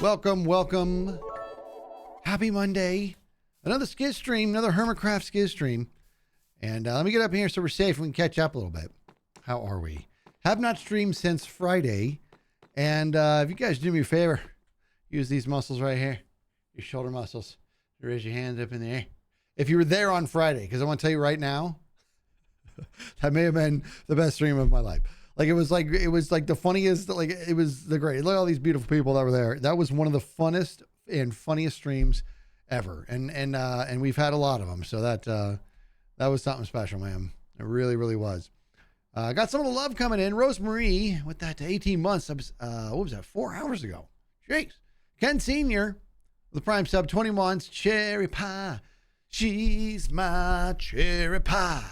Welcome, welcome. Happy Monday. Another Skizz stream, another Hermitcraft Skizz stream. And let me get up here so we're safe and we can catch up a little bit. How are we? Have not streamed since Friday. And if you guys do me a favor, use these muscles right here. Your shoulder muscles. Raise your hands up in the air. If you were there on Friday, because I want to tell you right now, that may have been the best stream of my life. Like it was like the funniest, like it was the great. Look at all these beautiful people that were there. That was one of the funnest and funniest streams ever. And we've had a lot of them. So that was something special, man. It really, really was. Got some of the love coming in. Rosemary with that 18 months. What was that? 4 hours ago. Jeez. Ken Sr. with the Prime sub, 20 months. Cherry pie. She's my cherry pie.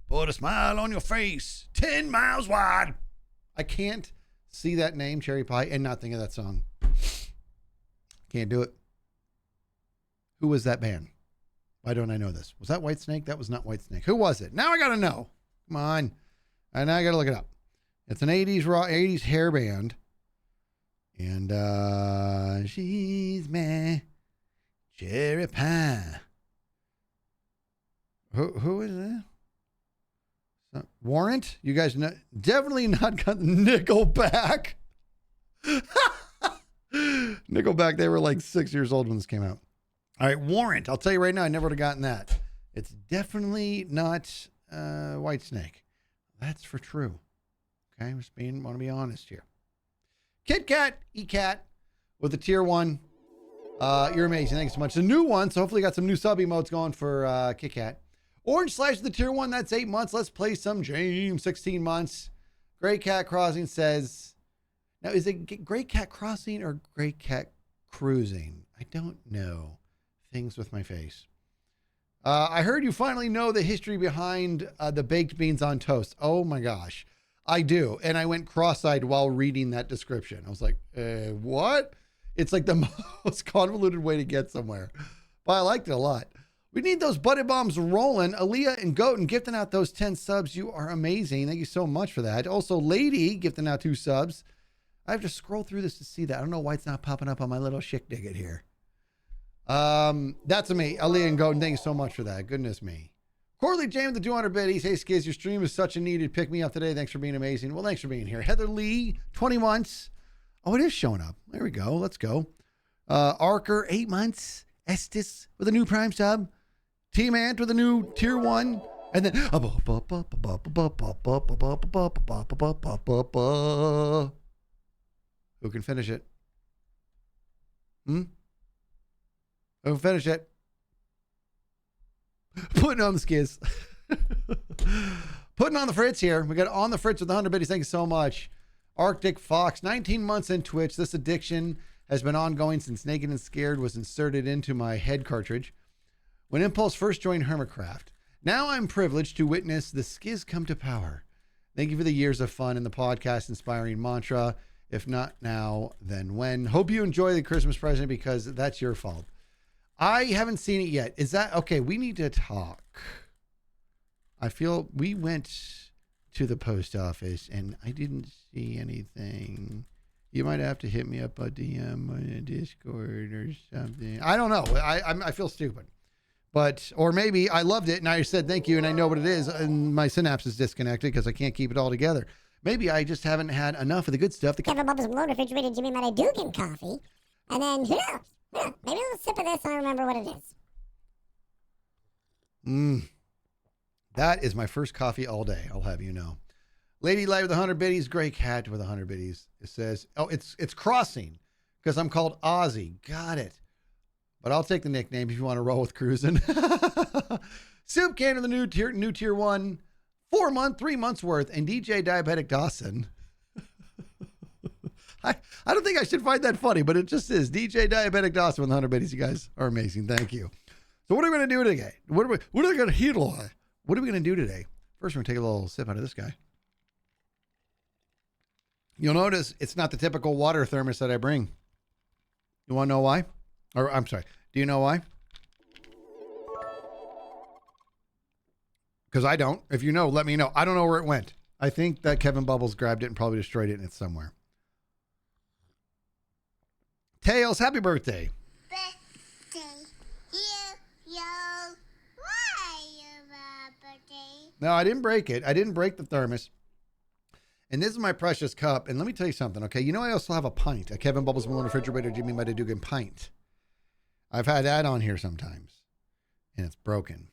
Put a smile on your face. 10 miles wide. I can't see that name, Cherry Pie, and not think of that song. Can't do it. Who was that band? Why don't I know this? Was that Whitesnake? That was not Whitesnake. Who was it? Now I got to know. Come on. And now I got to look it up. It's an 80s hair band. And she's my cherry pie. Who is that? Warrant? You guys know? Definitely not got Nickelback. Nickelback, they were like 6 years old when this came out. All right, Warrant. I'll tell you right now, I never would have gotten that. It's definitely not Whitesnake. That's for true. Okay, I'm just want to be honest here. Kit Kat, E-Cat with the tier 1. You're amazing. Thanks so much. The new one, so hopefully got some new sub emotes going for Kit Kat. Orange Slash the tier 1, that's 8 months. Let's play some James, 16 months. Great Cat Crossing says, now is it Great Cat Crossing or Great Cat Cruising? I don't know. Things with my face. I heard you finally know the history behind the baked beans on toast. Oh my gosh. I do. And I went cross-eyed while reading that description. I was like, what? It's like the most convoluted way to get somewhere. But I liked it a lot. We need those buddy bombs rolling. Aaliyah and Goten gifting out those 10 subs. You are amazing. Thank you so much for that. Also, Lady gifting out 2 subs. I have to scroll through this to see that. I don't know why it's not popping up on my little chick digit here. That's me. Aaliyah and Goten, thank you so much for that. Goodness me. Corley James, the 200 biddies. Hey, Skizz, your stream is such a needed pick-me-up today. Thanks for being amazing. Well, thanks for being here. Heather Lee, 20 months. Oh, it is showing up. There we go. Let's go. Arker, 8 months. Estes with a new Prime sub. Team Ant with a new tier 1. And then who can finish it? Who can finish it? Putting on the Skizz. Putting on the Fritz here. We got on the Fritz with 100 biddies. Thank you so much. Arctic Fox, 19 months in Twitch. This addiction has been ongoing since Naked and Scared was inserted into my head cartridge. When Impulse first joined Hermitcraft. Now I'm privileged to witness the Skizz come to power. Thank you for the years of fun and the podcast inspiring mantra. If not now, then when. Hope you enjoy the Christmas present because that's your fault. I haven't seen it yet. Is that okay? We need to talk. I feel we went to the post office and I didn't see anything. You might have to hit me up a DM on a Discord or something. I don't know. I feel stupid. But, or maybe I loved it and I said thank you and I know what it is and my synapse is disconnected because I can't keep it all together. Maybe I just haven't had enough of the good stuff. Kevin Bubbles below refrigerated Jimmy Mata Dugan coffee. And then, who knows? Maybe a little sip of this and I remember what it is. That is my first coffee all day. I'll have you know. Lady Light with 100 biddies. Great Cat with 100 biddies. It says, oh, it's crossing because I'm called Ozzy. Got it. But I'll take the nickname if you want to roll with cruising. Soup Can of the new tier 1, 3 months worth, and DJ Diabetic Dawson. I don't think I should find that funny, but it just is. DJ Diabetic Dawson with 100 biddies. You guys are amazing. Thank you. So what are we going to do today? What are we going to heal? What are we going to do today? First, we're going to take a little sip out of this guy. You'll notice it's not the typical water thermos that I bring. You want to know why? Or I'm sorry. Do you know why? Because I don't. If you know, let me know. I don't know where it went. I think that Kevin Bubbles grabbed it and probably destroyed it and it's somewhere. Tails, happy birthday. No, I didn't break it. I didn't break the thermos. And this is my precious cup. And let me tell you something, okay? You know I also have a pint, a Kevin Bubbles Malone Refrigerator Jimmy Dugan pint. I've had that on here sometimes. And it's broken.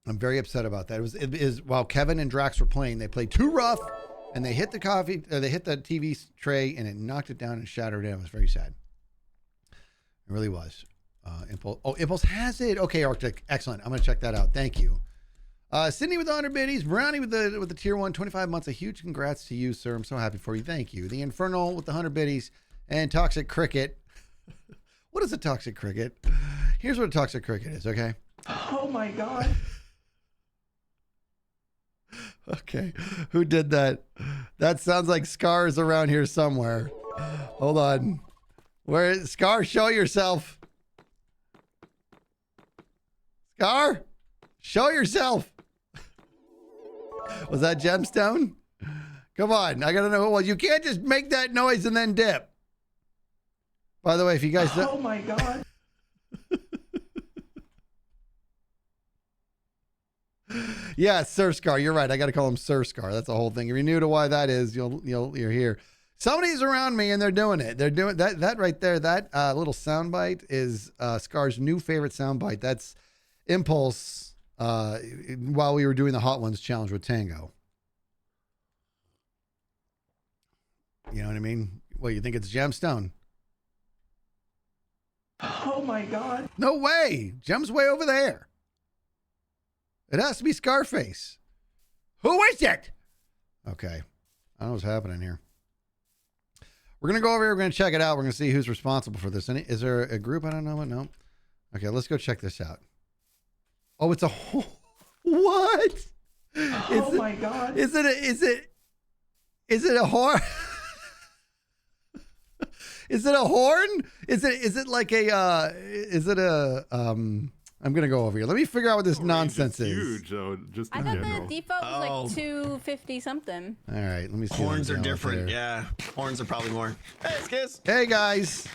I'm very upset about that. It is while Kevin and Drax were playing, they played too rough, and they hit the they hit the TV tray, and it knocked it down and shattered it. It was very sad. It really was. Impulse. Oh, Impulse has it. Okay, Arctic. Excellent. I'm gonna check that out. Thank you. Sydney with the 100 biddies. Brownie with the tier 1, 25 months. A huge congrats to you, sir. I'm so happy for you. Thank you. The Infernal with the 100 biddies and Toxic Cricket. What is a Toxic Cricket? Here's what a Toxic Cricket is. Okay. Oh my God. Okay, who did that? That sounds like Scar's around here somewhere. Hold on. Where is Scar? Show yourself. Scar, show yourself. Was that Gemstone? Come on, I gotta know. Well, you can't just make that noise and then dip. By the way, if you guys Oh my God. Yeah, Sir Scar. You're right. I got to call him Sir Scar. That's the whole thing. If you're new to why that is, you're here. Somebody's around me and they're doing it. They're doing that right there. That little soundbite is Scar's new favorite soundbite. That's Impulse while we were doing the Hot Ones challenge with Tango. You know what I mean? What, you think it's Gemstone? Oh my God. No way. Gem's way over there. It has to be Scarface. Who is it? Okay. I don't know what's happening here. We're going to go over here. We're going to check it out. We're going to see who's responsible for this. Is there a group? I don't know. No. Okay, let's go check this out. Oh, it's a whole... What? Oh my God. Is it a horn? Is it a horn? Is it like a I'm gonna go over here. Let me figure out what this nonsense is. Huge, though. Just I in thought general. the default was like 250 something. All right, let me see. Horns are what's different. there. Yeah, horns are probably more. Hey, Skizz. Hey guys.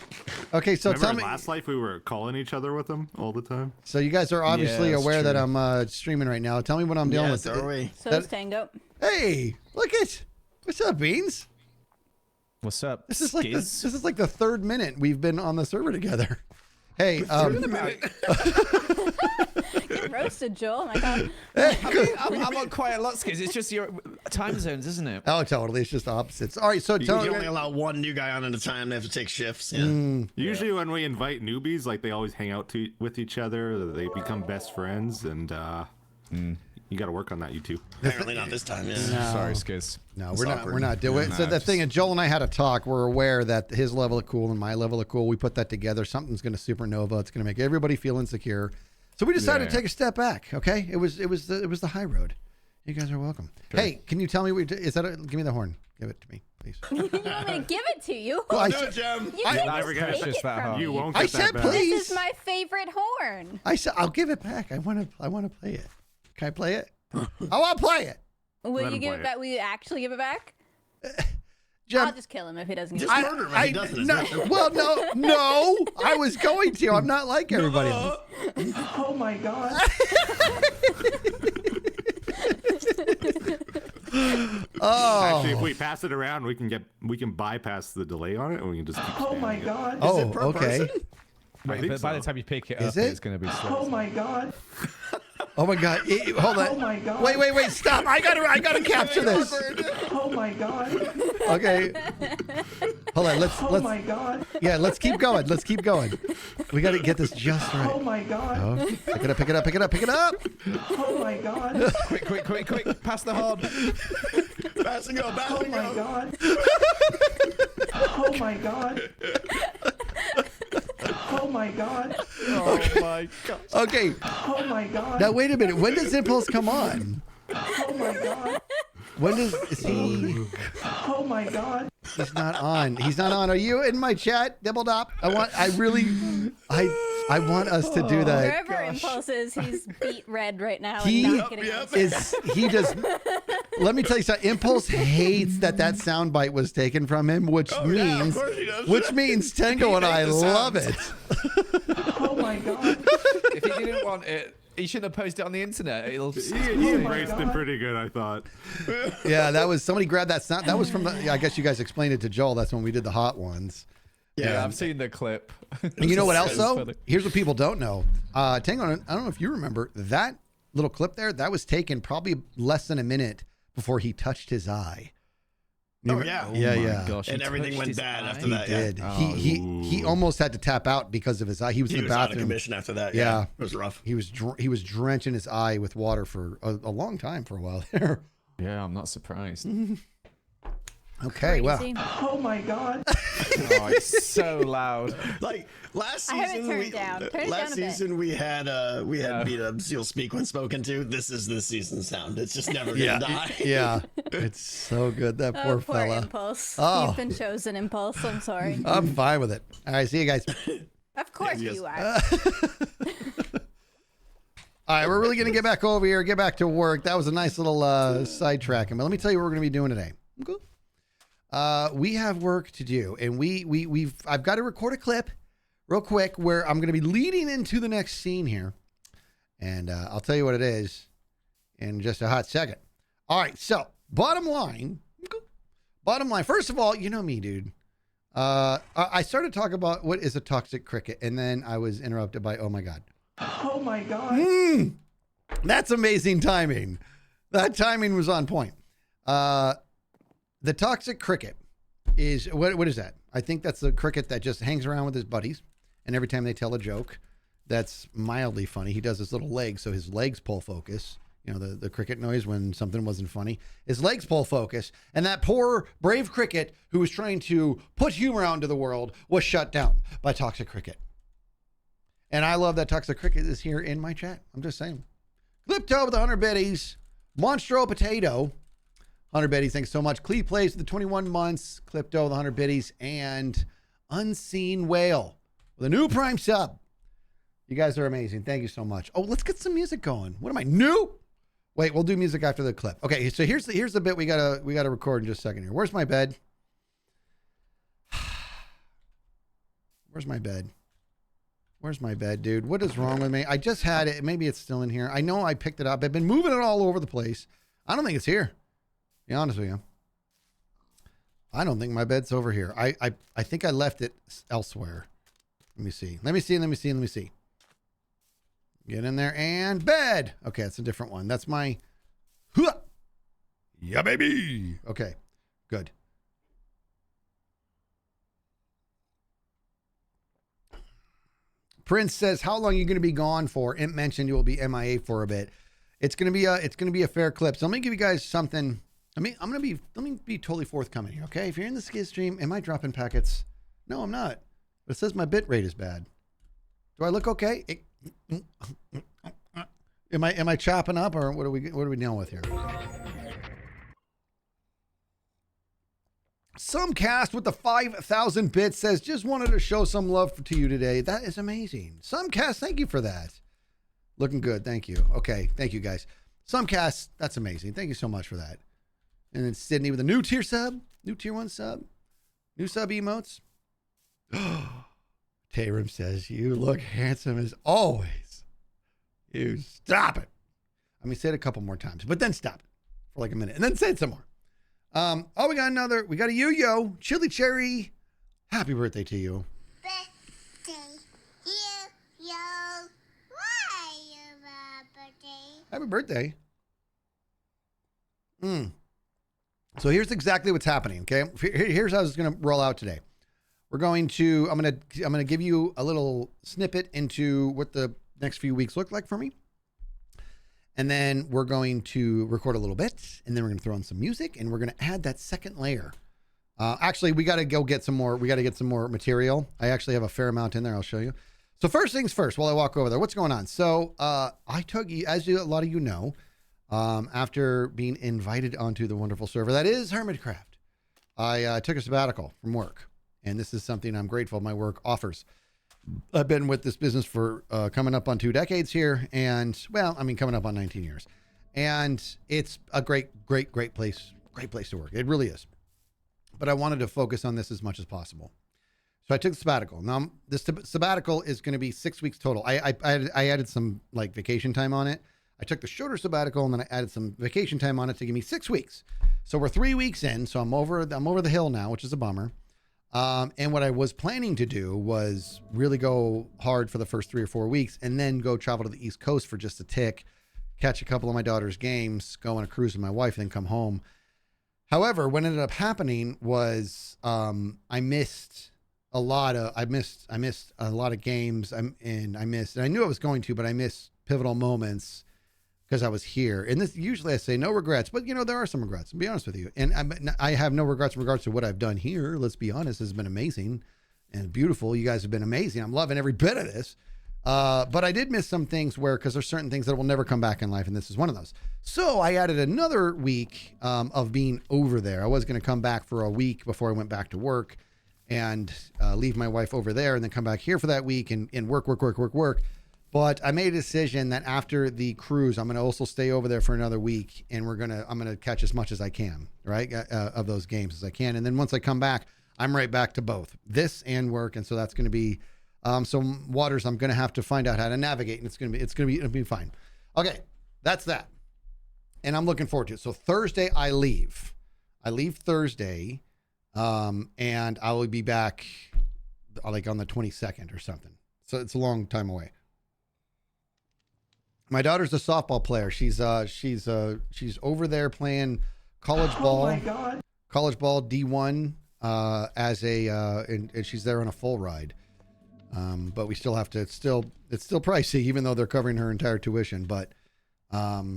Okay, so Remember tell in me. last life we were calling each other with them all the time. So you guys are obviously Yeah, that's aware that true. I'm streaming right now. Tell me what I'm dealing Yes, with. are we? So That- is Tango. Hey, look it. What's up, Beans? What's up? This is like Skizz? this is like the third minute we've been on the server together. Hey, Get roasted, Joel. Oh my God. I'm on quite a lot, Skizz. It's just your time zones, isn't it? oh, totally. It's just opposites. All right, so You tell can me. only allow one new guy on at a time. They have to take shifts. Yeah. Usually when we invite newbies, like they always hang out with each other. They become best friends, and you got to work on that, you two. Apparently not this time. Yeah. Sorry, Skizz. No, It's we're not. awkward. We're not doing it. So Nah, the thing, and Joel and I had a talk. We're aware that his level of cool and my level of cool. We put that together. Something's going to supernova. It's going to make everybody feel insecure. So we decided to Yeah. take a step back. Okay, it was the high road. You guys are welcome. Sure. Hey, can you tell me? Is that? Give me the horn. Give it to me, please. You want me to give it to you? Well, I Do said, it, Gem. You I- can't Never just get it. take Just it that from hard. me. You won't I get said that back. please. This is my favorite horn. I said I'll give it back. I want to play it. Can I play it? I want to play it. Will Let you him give play it it. back? Will you actually give it back? Jem, I'll just kill him if he doesn't give Just it back. murder him if he doesn't. no, well, no. I was going to. I'm not like everybody else. Oh my God. Oh, Actually, if we pass it around, we can bypass the delay on it, and we can just keep Oh my spamming it. God. oh, it per okay. person? Wait, think but by so. the time you pick it Is up, it? it's going to be Oh slow. my God. Oh my God! Hold on. Oh my God. Wait! Stop! I gotta capture this. Oh my God. Okay. Hold on. Oh my God. Let's keep going. We gotta get this just right. Oh my God. Oh, pick it up. Oh my God. Quick. Pass the horn. Pass and go. Pass Oh and my go. God. Oh my God. Oh my God. Oh my god. Okay. Oh my God. Now wait a minute. When does Impulse come on? Oh my God. When does is he? Oh my God. He's not on. Are you in my chat, Dibbledop? I want us to do that. Wherever Impulse is, he's beat red right now. He and not getting Yep. answers. He does. let me tell you something. Impulse hates that soundbite was taken from him, which Yeah, of means course he does. Tango and I the love sounds. it. Oh my god. If he didn't want it, he shouldn't have posted it on the internet. It'll. He embraced it pretty good, I thought. Yeah, that was somebody grabbed that sound. That was from the. I guess you guys explained it to Joel. That's when we did the hot ones. Yeah, I've seen the clip. And you know what else It's though? funny. Here's what people don't know. Tango, I don't know if you remember that little clip there. That was taken probably less than a minute before he touched his eye. Oh, yeah. Yeah, my yeah. gosh, he And everything touched went his bad eye. after He that. Yeah. did. He almost had to tap out because of his eye. He was He in the was out of bathroom. commission after that. Yeah. Yeah. It was rough. He was drenching his eye with water for a long time for a while there. Yeah, I'm not surprised. Okay, well. Crazy. Oh my god. Oh, it's so loud. Like last I have it season, turned down. Turn it last down a bit. season we had B-dubs. You'll speak when spoken to. This is this season's sound. It's just never gonna die. Yeah. It's so good, that Oh, poor poor fella. Impulse. Oh. You've been chosen, Impulse. I'm sorry. I'm fine with it. All right, see you guys. Of course Yes. you are. All right, we're really going to get back over here, get back to work. That was a nice little sidetracking. But let me tell you what we're going to be doing today. Okay. We have work to do, and I've got to record a clip real quick where I'm going to be leading into the next scene here, and I'll tell you what it is in just a hot second. All right, so bottom line. First of all, you know me, dude. I started talking about what is a toxic cricket, and then I was interrupted by, oh my god. Oh my god. That's amazing timing. That timing was on point. The toxic cricket is what is that? I think that's the cricket that just hangs around with his buddies, and every time they tell a joke that's mildly funny, he does his little legs, so his legs pull focus. You know, the cricket noise when something wasn't funny. His legs pull focus, and that poor brave cricket who was trying to put humor out into the world was shut down by toxic cricket. And I love that toxic cricket is here in my chat. I'm just saying. Clipto with 100 biddies. Monstro Potato. 100 biddies. Thanks so much. Clee plays with the 21 months. Clipto with 100 biddies. And Unseen Whale with a new Prime sub. You guys are amazing. Thank you so much. Oh, let's get some music going. What am I, new? Wait, we'll do music after the clip. Okay, so here's the bit we gotta record in just a second here. Where's my bed? Where's my bed? Where's my bed, dude? What is wrong with me? I just had it. Maybe it's still in here. I know I picked it up. I've been moving it all over the place. I don't think it's here. To be honest with you. I don't think my bed's over here. I think I left it elsewhere. Let me see. Let me see. Get in there and bed. Okay, that's a different one. That's my... Yeah, baby. Okay, good. Prince says, "How long are you going to be gone for?" Imp mentioned you will be MIA for a bit. It's going to be a fair clip. So let me give you guys something. Let me be totally forthcoming here, okay? If you're in the Skizz stream, am I dropping packets? No, I'm not. But it says my bit rate is bad. Do I look okay? Am I chopping up, or what are we dealing with here? Some cast with the 5,000 bits says, "Just wanted to show some love to you today." That is amazing. Some cast, thank you for that. Looking good, thank you. Okay, thank you guys. Some cast, that's amazing. Thank you so much for that. And then Sydney with a new tier sub, new tier 1 sub, new sub emotes. Tayrim says, "You look handsome as always." You stop it. I mean, say it a couple more times, but then stop it for like a minute and then say it some more. We got a yo-yo, Chili Cherry. Happy birthday to you. Birthday, yo. Why your birthday? Happy birthday. So here's exactly what's happening, okay? Here's how it's going to roll out today. I'm going to give you a little snippet into what the next few weeks look like for me. And then we're going to record a little bit, and then we're going to throw in some music, and we're going to add that second layer. Actually, we got to go get some more. We got to get some more material. I actually have a fair amount in there. I'll show you. So first things first, while I walk over there, what's going on? So I took, as a lot of you know, after being invited onto the wonderful server that is Hermitcraft, I took a sabbatical from work, and this is something I'm grateful my work offers. I've been with this business for coming up on 2 decades here, and well, I mean, coming up on 19 years. And it's a great place to work. It really is. But I wanted to focus on this as much as possible. So I took the sabbatical. Now, this sabbatical is going to be 6 weeks total. I added some like vacation time on it. I took the shorter sabbatical and then I added some vacation time on it to give me 6 weeks. So we're 3 weeks in. So I'm over the hill now, which is a bummer. And what I was planning to do was really go hard for the first 3 or 4 weeks and then go travel to the East Coast for just a tick, catch a couple of my daughter's games, go on a cruise with my wife, and then come home. However, what ended up happening was I missed a lot of games. And I knew I was going to, but I missed pivotal moments because I was here. And this usually I say no regrets, but there are some regrets, to be honest with you. And I have no regrets in regards to what I've done here. Let's be honest, it's been amazing and beautiful. You guys have been amazing. I'm loving every bit of this. But I did miss some things because there's certain things that will never come back in life. And this is one of those. So I added another week of being over there. I was going to come back for a week before I went back to work and leave my wife over there and then come back here for that week and work. But I made a decision that after the cruise, I'm going to also stay over there for another week, and I'm going to catch as much as I can, right, of those games as I can. And then once I come back, I'm right back to both this and work. And so that's going to be some waters I'm going to have to find out how to navigate, and it'll be fine. Okay, that's that. And I'm looking forward to it. So Thursday I leave Thursday, and I will be back like on the 22nd or something. So it's a long time away. My daughter's a softball player. She's over there playing college ball. Oh my God. College ball D1 and she's there on a full ride. But we still have to. It's still pricey, even though they're covering her entire tuition. But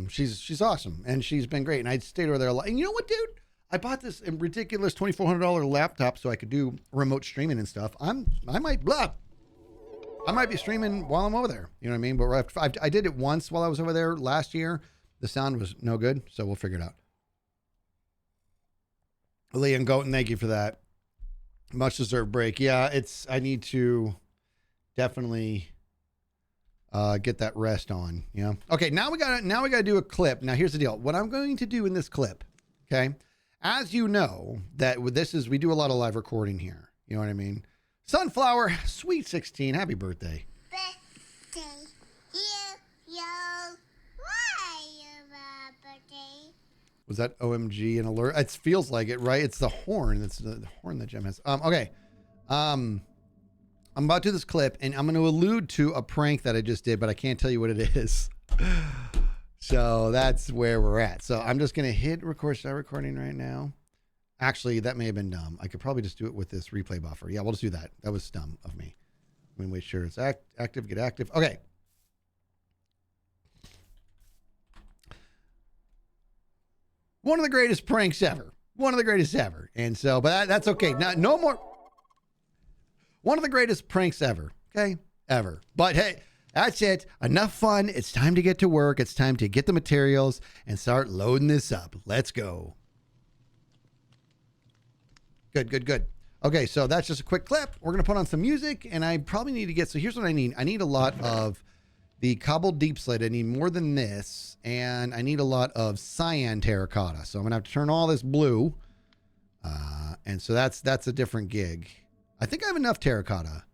she's awesome, and she's been great. And I stayed over there a lot. And you know what, dude? I bought this ridiculous $2,400 laptop so I could do remote streaming and stuff. I might be streaming while I'm over there. You know what I mean? But I did it once while I was over there last year. The sound was no good, so we'll figure it out. Lee and Goten, thank you for that. Much deserved break. Yeah, I need to definitely get that rest on. Yeah. Okay, now we gotta do a clip. Now here's the deal. What I'm going to do in this clip, okay? As you know, we do a lot of live recording here. You know what I mean? Sunflower, sweet 16, happy birthday. Birthday, yo, why your birthday? Was that OMG and alert? It feels like it, right? It's the horn. It's the horn that Jim has. Okay. I'm about to do this clip, and I'm going to allude to a prank that I just did, but I can't tell you what it is. So that's where we're at. So I'm just going to hit record. Start recording right now. Actually, that may have been dumb. I could probably just do it with this replay buffer. Yeah, we'll just do that. That was dumb of me. Let me make sure it's active. Get active. Okay. One of the greatest pranks ever. One of the greatest ever. And so, but that's okay. No more. One of the greatest pranks ever. Okay? Ever. But hey, that's it. Enough fun. It's time to get to work. It's time to get the materials and start loading this up. Let's go. Good. Okay, so that's just a quick clip. We're going to put on some music, and I probably need to get... So here's what I need. I need a lot of the cobbled deep slate. I need more than this, and I need a lot of cyan terracotta. So I'm going to have to turn all this blue, and so that's a different gig. I think I have enough terracotta.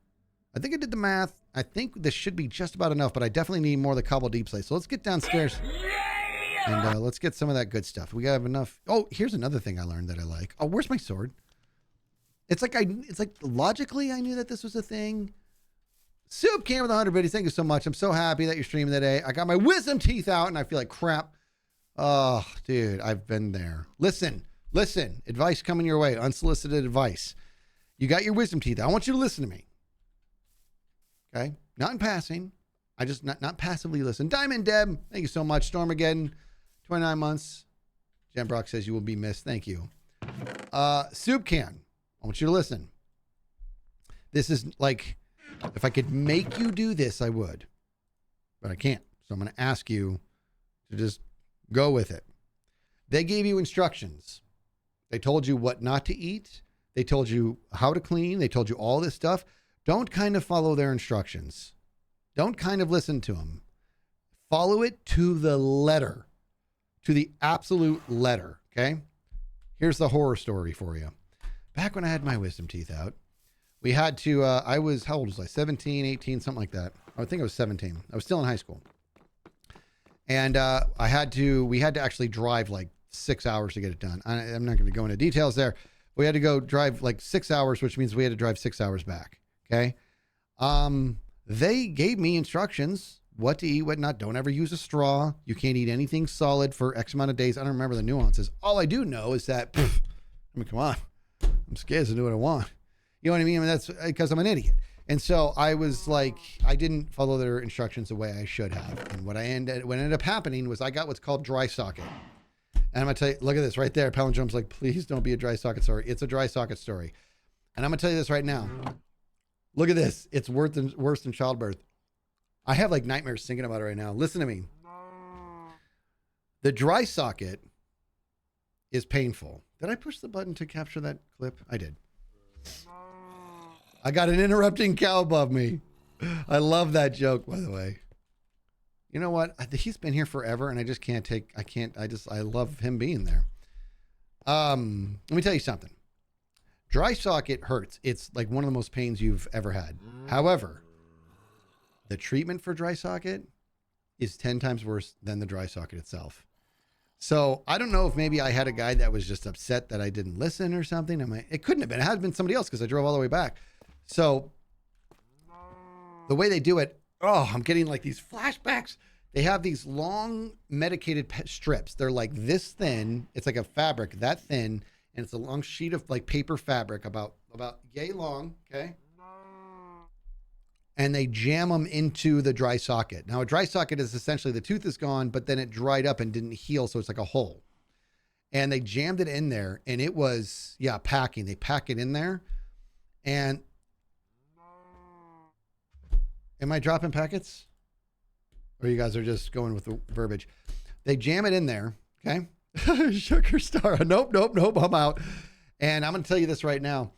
I think I did the math. I think this should be just about enough, but I definitely need more of the cobbled deep slate. So let's get downstairs, and let's get some of that good stuff. We have enough... Oh, here's another thing I learned that I like. Oh, where's my sword? It's like logically I knew that this was a thing. Soup came with 100 biddies. Thank you so much. I'm so happy that you're streaming today. I got my wisdom teeth out and I feel like crap. Oh, dude, I've been there. Listen. Advice coming your way. Unsolicited advice. You got your wisdom teeth out. I want you to listen to me. Okay? Not in passing. I just not passively listen. Diamond Deb, thank you so much. Stormageddon, 29 months. Jen Brock says you will be missed. Thank you. Soup can. I want you to listen. This is like, if I could make you do this, I would. But I can't. So I'm going to ask you to just go with it. They gave you instructions. They told you what not to eat. They told you how to clean. They told you all this stuff. Don't kind of follow their instructions. Don't kind of listen to them. Follow it to the letter. to the absolute letter. Okay. Here's the horror story for you. Back when I had my wisdom teeth out, we had to, I was, how old was I? 17, 18, something like that. I think I was 17. I was still in high school. And we had to actually drive like 6 hours to get it done. I'm not going to go into details there. We had to go drive like 6 hours, which means we had to drive 6 hours back. Okay. They gave me instructions, what to eat, what not. Don't ever use a straw. You can't eat anything solid for X amount of days. I don't remember the nuances. All I do know is that, I mean, come on, I'm scared to do what I want. You know what I mean? That's because I'm an idiot. And so I was like, I didn't follow their instructions the way I should have. And what ended up happening was I got what's called dry socket. And I'm going to tell you, look at this right there. Palindrome's like, please don't be a dry socket story. It's a dry socket story. And I'm going to tell you this right now. Look at this. It's worse than childbirth. I have like nightmares thinking about it right now. Listen to me. The dry socket is painful. Did I push the button to capture that clip? I did. I got an interrupting cow above me. I love that joke, by the way. You know what? He's been here forever and I just can't I love him being there. Let me tell you something. Dry socket hurts. It's like one of the most pains you've ever had. However, the treatment for dry socket is 10 times worse than the dry socket itself. So I don't know if maybe I had a guy that was just upset that I didn't listen or something. It couldn't have been. It had been somebody else because I drove all the way back. So the way they do it, I'm getting like these flashbacks. They have these long medicated strips. They're like this thin. It's like a fabric that thin. And it's a long sheet of like paper fabric about yay long. Okay. And they jam them into the dry socket. Now a dry socket is essentially the tooth is gone, but then it dried up and didn't heal. So it's like a hole. And they jammed it in there and it was, packing. They pack it in there. And am I dropping packets? Or you guys are just going with the verbiage? They jam it in there. Okay. Sugar star. Nope. I'm out. And I'm going to tell you this right now.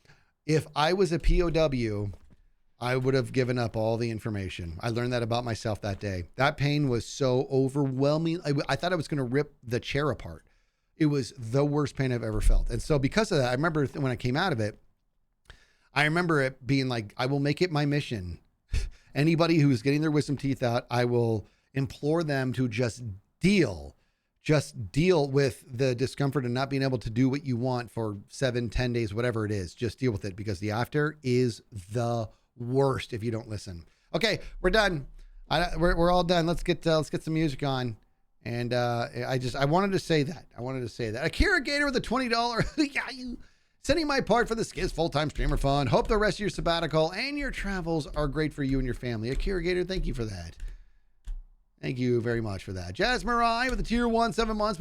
If I was a POW, I would have given up all the information. I learned that about myself that day. That pain was so overwhelming. I thought I was going to rip the chair apart. It was the worst pain I've ever felt. And so because of that, I remember when I came out of it, I remember it being like, I will make it my mission. Anybody who's getting their wisdom teeth out, I will implore them to just deal with the discomfort and not being able to do what you want for 7-10 days, whatever it is. Just deal with it because the after is the worst if you don't listen. Okay, we're done. We're all done. Let's get some music on. And I wanted to say that. Akira Gator with a $20 sending my part for the Skizz full-time streamer fund. Hope the rest of your sabbatical and your travels are great for you and your family. Akira Gator, thank you for that. Thank you very much for that. Jazz Marai with a tier 1, 7 months.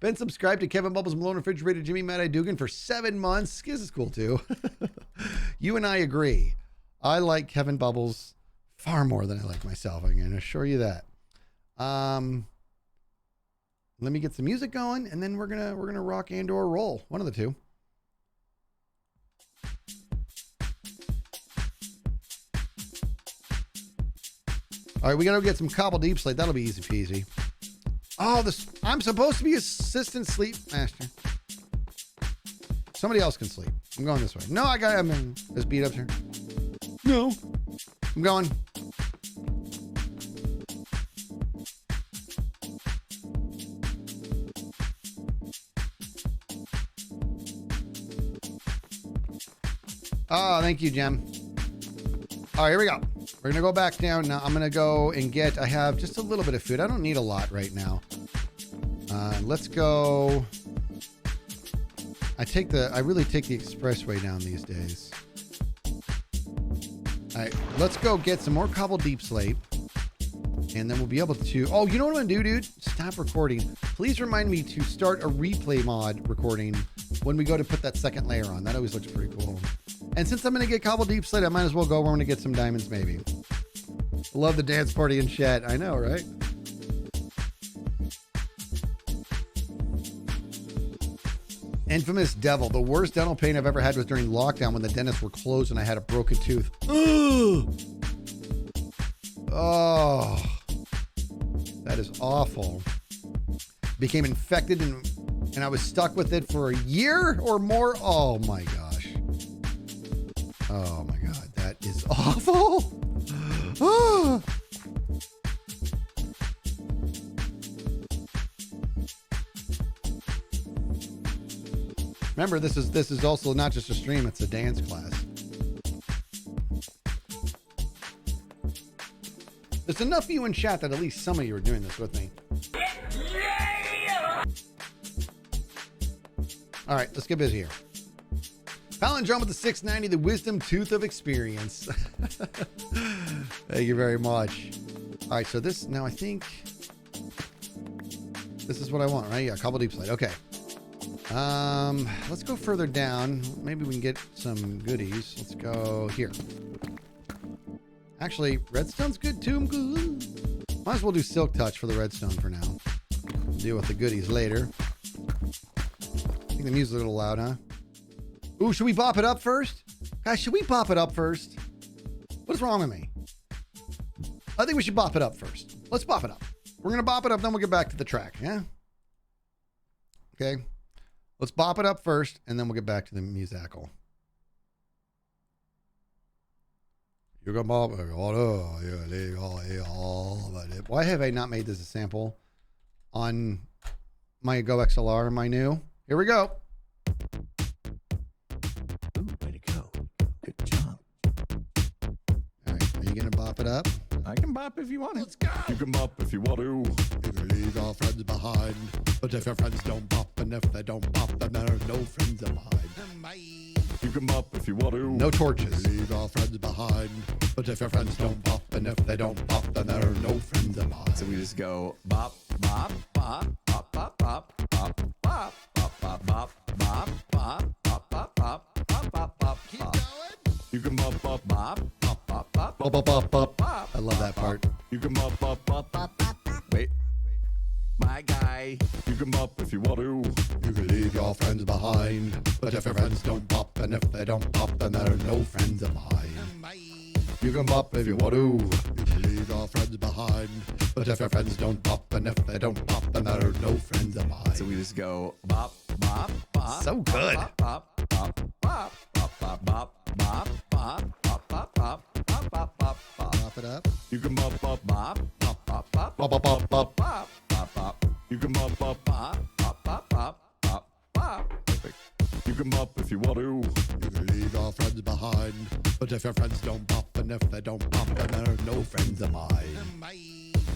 Been subscribed to Kevin Bubbles, Malone Refrigerator, Jimmy Mad Dugan for 7 months. Skizz is cool too. You and I agree. I like Kevin Bubbles far more than I like myself. I can assure you that. Let me get some music going, and then we're gonna rock and/or roll. One of the two. All right, we gotta get some cobble deep slate. That'll be easy peasy. Oh, I'm supposed to be assistant sleep master. Somebody else can sleep. I'm going this way. No, I'm this beat up here. No, I'm going. Oh, thank you, Jem. All right, here we go. We're going to go back down now. I'm going to go and I have just a little bit of food. I don't need a lot right now. Let's go. I really take the expressway down these days. All right, let's go get some more cobble deep slate. And then we'll be able to, oh, you know what I'm going to do, dude? Stop recording. Please remind me to start a replay mod recording when we go to put that second layer on. That always looks pretty cool. And since I'm going to get cobble deep slate, I might as well go. We're going to get some diamonds, maybe. Love the dance party in chat. I know, right? Infamous devil. The worst dental pain I've ever had was during lockdown when the dentists were closed and I had a broken tooth. Oh, that is awful. became infected and I was stuck with it for a year or more. Oh my gosh. Oh my God. That is awful. Ah. Remember, this is also not just a stream, it's a dance class. There's enough of you in chat that at least some of you are doing this with me. All right, let's get busy here. Palindrome with the 690, the wisdom tooth of experience. Thank you very much. All right, so this, now I think this is what I want, right? Yeah, cobble deep slate. Okay. Let's go further down. Maybe we can get some goodies. Let's go here. Actually, redstone's good too. Might as well do silk touch for the redstone for now. Deal with the goodies later. I think the music's a little loud, huh? Ooh, should we bop it up first? Guys, should we bop it up first? What is wrong with me? I think we should bop it up first. Let's bop it up. We're gonna bop it up, then we'll get back to the track, yeah? Okay. Let's bop it up first, and then we'll get back to the musical. You can bop it. Why have I not made this a sample on my Go XLR, my new? Here we go. Ooh, way to go. Good job. All right, are you going to bop it up? I can bop if you want it. Let's go. You can bop if you want to. You can leave your friends behind. But if your friends don't bop, and if they don't bop, then there are no friends of mine. Bye. You can bop if you want to. No torches. Leave your friends behind. But if your friends don't bop, and if they don't bop, then there are no friends of mine. So we just go bop, bop, bop, bop, bop, bop, bop, bop, bop, bop, bop, bop, bop, bop, bop, bop, bop, bop, bop. Keep going. You can bop, bop, bop, bop, bop, bop, Bop, bop, bop, bop. bop. I love that part. You can bop, bop, bop, bop, bop. Wait, my guy. You can bop if you want to. You can leave your friends behind. But if your friends don't bop, and if they don't bop, then there are no friends of mine. You can bop if you want to. You can leave your friends behind. But if your friends don't bop, and if they don't bop, then there are no friends of mine. So we just go bop, bop, bop. So good. Bop, bop, bop, bop, bop, bop, bop, bop, bop, bop, bop, bop, bop, bop, bop. Bop it up. You can bop, bop, bop, bop, bop, bop, Bop, bop, bop, bop. bop, bop, bop. You can bop, bop, bop, bop, bop, bop, bop, bop. Perfect. You can bop if you want to. You can leave your friends behind. But if your friends don't bop, and if they don't bop, then there are no friends of mine.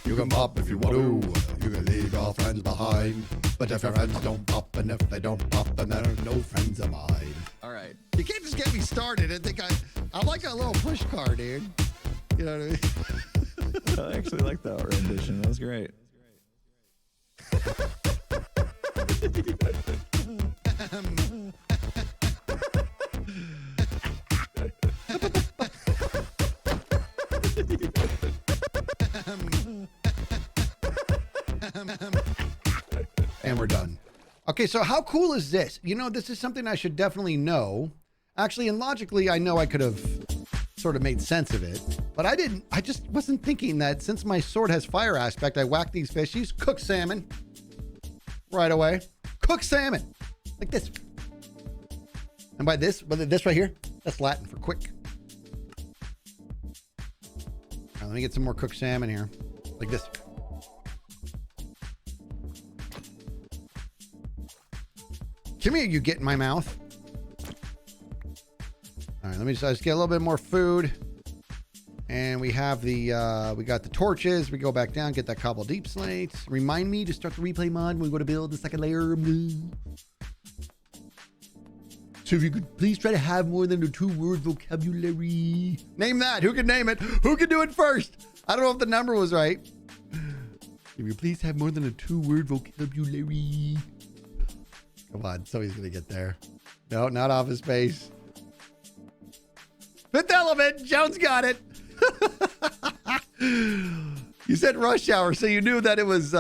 You can bop if you want to. You can leave your friends behind. But if your friends don't bop, and if they don't bop, then there are no friends of mine. All right. You can't just get me started and think I'm like a little push car, dude. You know what I mean? I actually like that rendition. That was great. And we're done. Okay, so how cool is this? You know, this is something I should definitely know. Actually, and logically, I know I could have sort of made sense of it, but I didn't. I just wasn't thinking that since my sword has fire aspect, I whack these fishies, cook salmon right away. Cook salmon like this. And by this right here, that's Latin for quick. All right, let me get some more cooked salmon here, like this. Come here, you get in my mouth. All right, let me just get a little bit more food. And we have the, we got the torches. We go back down, get that cobble deep slate. Remind me to start the replay mod when we go to build the second layer. So if you could please try to have more than a 2-word vocabulary. Name that. Who can name it? Who can do it first? I don't know if the number was right. If you please have more than a 2-word vocabulary. Come on, somebody's gonna get there. No, not Office Space. Fifth Element, Jones got it. You said Rush Hour, so you knew that it was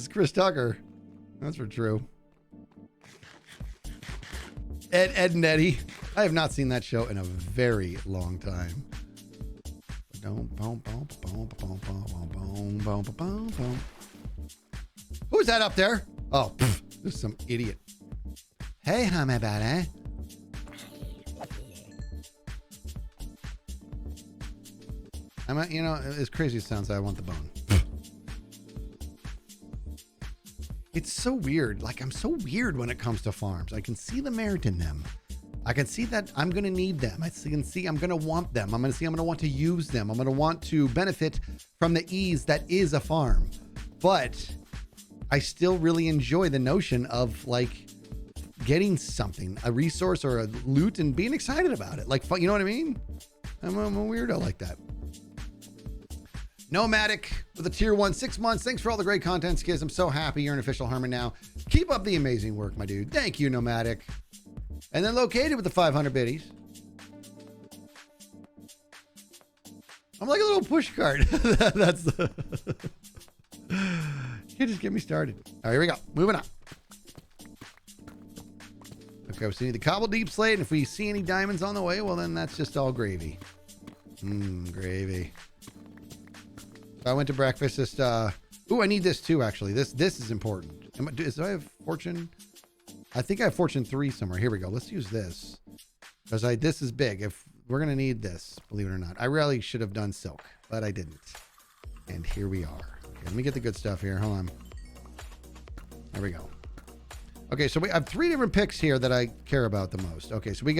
Chris Tucker. That's for true. Ed and Eddie. I have not seen that show in a very long time. Who's that up there? Oh, there's some idiot. Hey, how am I about, eh? You know, as crazy as it sounds, I want the bone. It's so weird. Like, I'm so weird when it comes to farms. I can see the merit in them. I can see that I'm going to need them. I can see I'm going to want them. I'm going to want to use them. I'm going to want to benefit from the ease that is a farm. But I still really enjoy the notion of like getting something, a resource or a loot, and being excited about it. Like, you know what I mean? I'm a weirdo like that. Nomadic with a tier 1, 6 months. Thanks for all the great content, Skizz. I'm so happy you're an official hermit now. Keep up the amazing work, my dude. Thank you, Nomadic. And then located with the 500 biddies. I'm like a little push cart. That's the... You just get me started. All right, here we go. Moving on. Okay, so we need the cobble deep slate. And if we see any diamonds on the way, well, then that's just all gravy. Gravy. So I went to breakfast. Just, ooh, I need this too, actually. This is important. Do I have fortune? I think I have fortune 3 somewhere. Here we go. Let's use this. Because this is big. If we're going to need this, believe it or not. I really should have done silk, but I didn't. And here we are. Okay, let me get the good stuff here. Hold on. There we go. Okay, so we have 3 different picks here that I care about the most. Okay, so we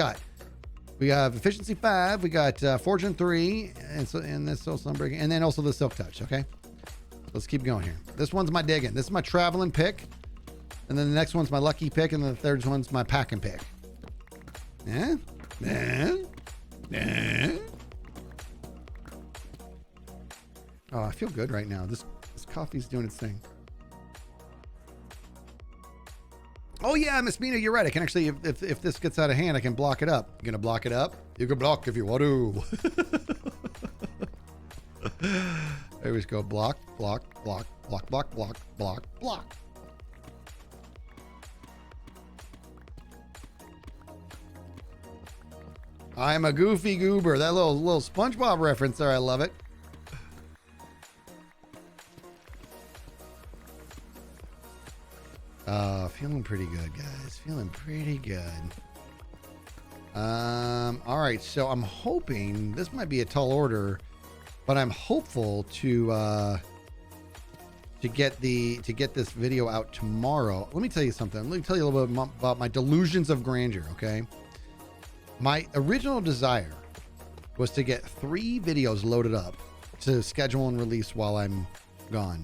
have efficiency 5, we got fortune 3, and this also unbreaking, and then also the silk touch. Okay, let's keep going here. This one's my digging. This is my traveling pick, and then the next one's my lucky pick, and then the third one's my packing pick. Yeah. Oh, I feel good right now. This coffee's doing its thing. Oh yeah, Miss Mina, you're right. I can actually, if this gets out of hand, I can block it up. You're gonna block it up? You can block if you want to. I always go block, block, block, block, block, block, block, block. I'm a goofy goober. That little SpongeBob reference there, I love it. Feeling pretty good, guys. Feeling pretty good. All right, so I'm hoping this might be a tall order, but I'm hopeful to get this video out tomorrow. Let me tell you something. Let me tell you a little bit about my delusions of grandeur. Okay, my original desire was to get 3 videos loaded up to schedule and release while I'm gone.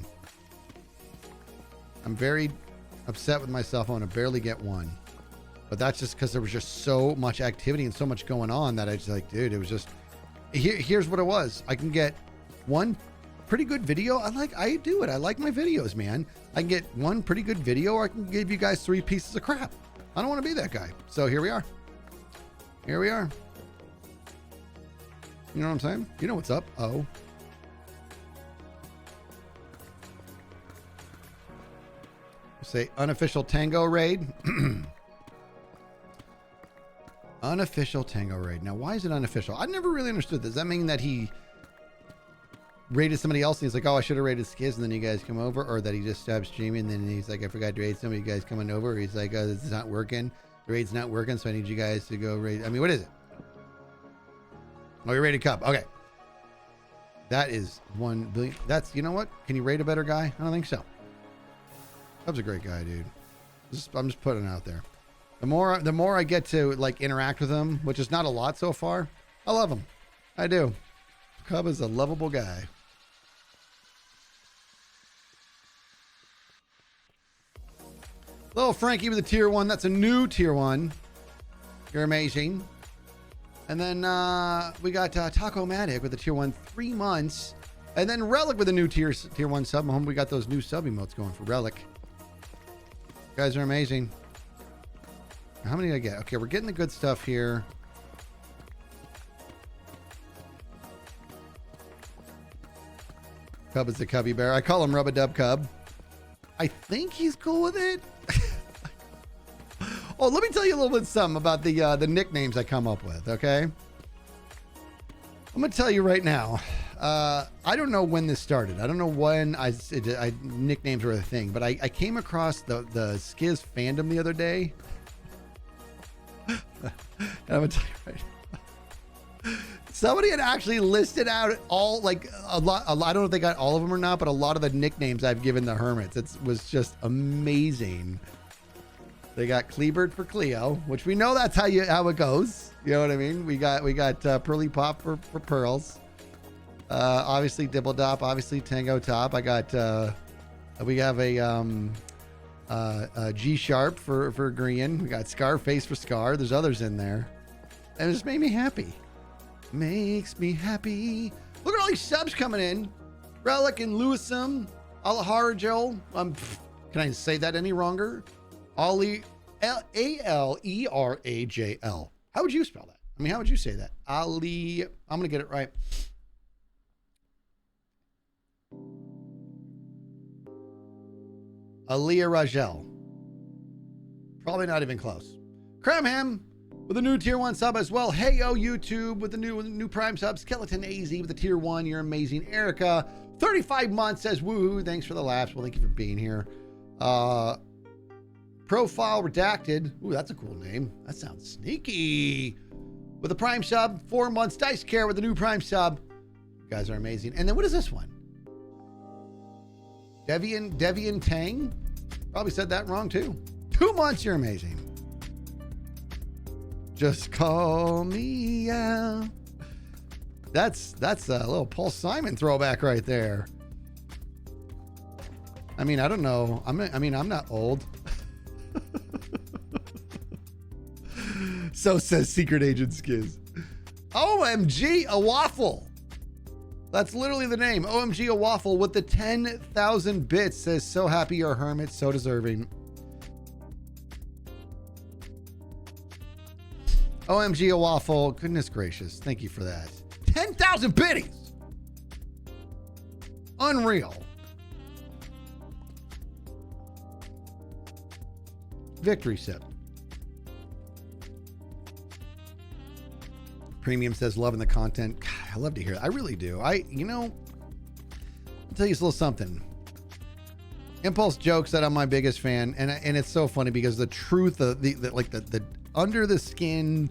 I'm very upset with myself. I want to barely get 1, but that's just because there was just so much activity and so much going on that I just like, dude, it was just here's what it was. I can get 1 pretty good video. I do it. I like my videos, man. I can get 1 pretty good video, or I can give you guys 3 pieces of crap. I don't want to be that guy. So here we are. Here we are. You know what I'm saying? You know what's up. Oh. Say unofficial tango raid. Unofficial tango raid. Now, why is it unofficial? I never really understood this. Does that mean that he raided somebody else and he's like, oh, I should have raided Skizz, and then you guys come over? Or that he just stopped streaming and then he's like, I forgot to raid somebody, you guys coming over? Or he's like, oh, this is not working. The raid's not working, so I need you guys to go raid. I mean, what is it? Oh, you're raided Cup. Okay. That is 1 billion. That's, you know what? Can you raid a better guy? I don't think so. Cub's a great guy, dude. I'm just putting it out there. The more I get to like interact with him, which is not a lot so far, I love him. I do. Cub is a lovable guy. Little Frankie with a tier 1. That's a new tier 1. You're amazing. And then we got Taco Matic with a tier 1, 3 months. And then Relic with a new tier 1 sub. Home, we got those new sub emotes going for Relic. You guys are amazing. How many did I get? Okay, we're getting the good stuff here. Cub is the Cubby Bear. I call him Rub-a-Dub Cub. I think he's cool with it. Oh, let me tell you a little bit something about the nicknames I come up with, okay? I'm going to tell you right now. I don't know when this started. I don't know when nicknames were a thing, but I came across the Skizz fandom the other day. And I'm gonna tell you right now. Somebody had actually listed out all, like, a lot. I don't know if they got all of them or not, but a lot of the nicknames I've given the hermits. It was just amazing. They got Kleebird for Cleo, which we know that's how it goes. You know what I mean? We got Pearly Pop for Pearls. Obviously Dibble Dop, obviously Tango Top. I got we have a G Sharp for Green. We got Scarface for Scar. There's others in there. And it just made me happy. Makes me happy. Look at all these subs coming in. Relic and Lewisum, Alejandro. Can I say that any wronger? Alerajl. How would you spell that? I mean, how would you say that? Ali. I'm gonna get it right. Alirajl. Probably not even close. Cramham with a new tier 1 sub as well. Hey yo YouTube with the new prime sub. Skeleton AZ with the tier 1. You're amazing. Erica 35 months says woohoo. Thanks for the laughs. Well, thank you for being here. Profile redacted. Ooh, that's a cool name. That sounds sneaky. With a prime sub, 4 months. Dice Care with a new prime sub. You guys are amazing. And then what is this one? Devian Tang. Probably said that wrong too. 2 months. You're amazing. Just call me out. That's a little Paul Simon throwback right there. I mean, I don't know. I'm not old. So says Secret Agent Skizz. OMG, a waffle. That's literally the name. OMG, a waffle with the 10,000 bits says, so happy you're a hermit, so deserving. OMG, a waffle. Goodness gracious. Thank you for that. 10,000 biddies. Unreal. Victory sip. Premium says loving the content. God, I love to hear it. I really do. I'll tell you a little something. Impulse jokes that I'm my biggest fan, and it's so funny because the truth of the under the skin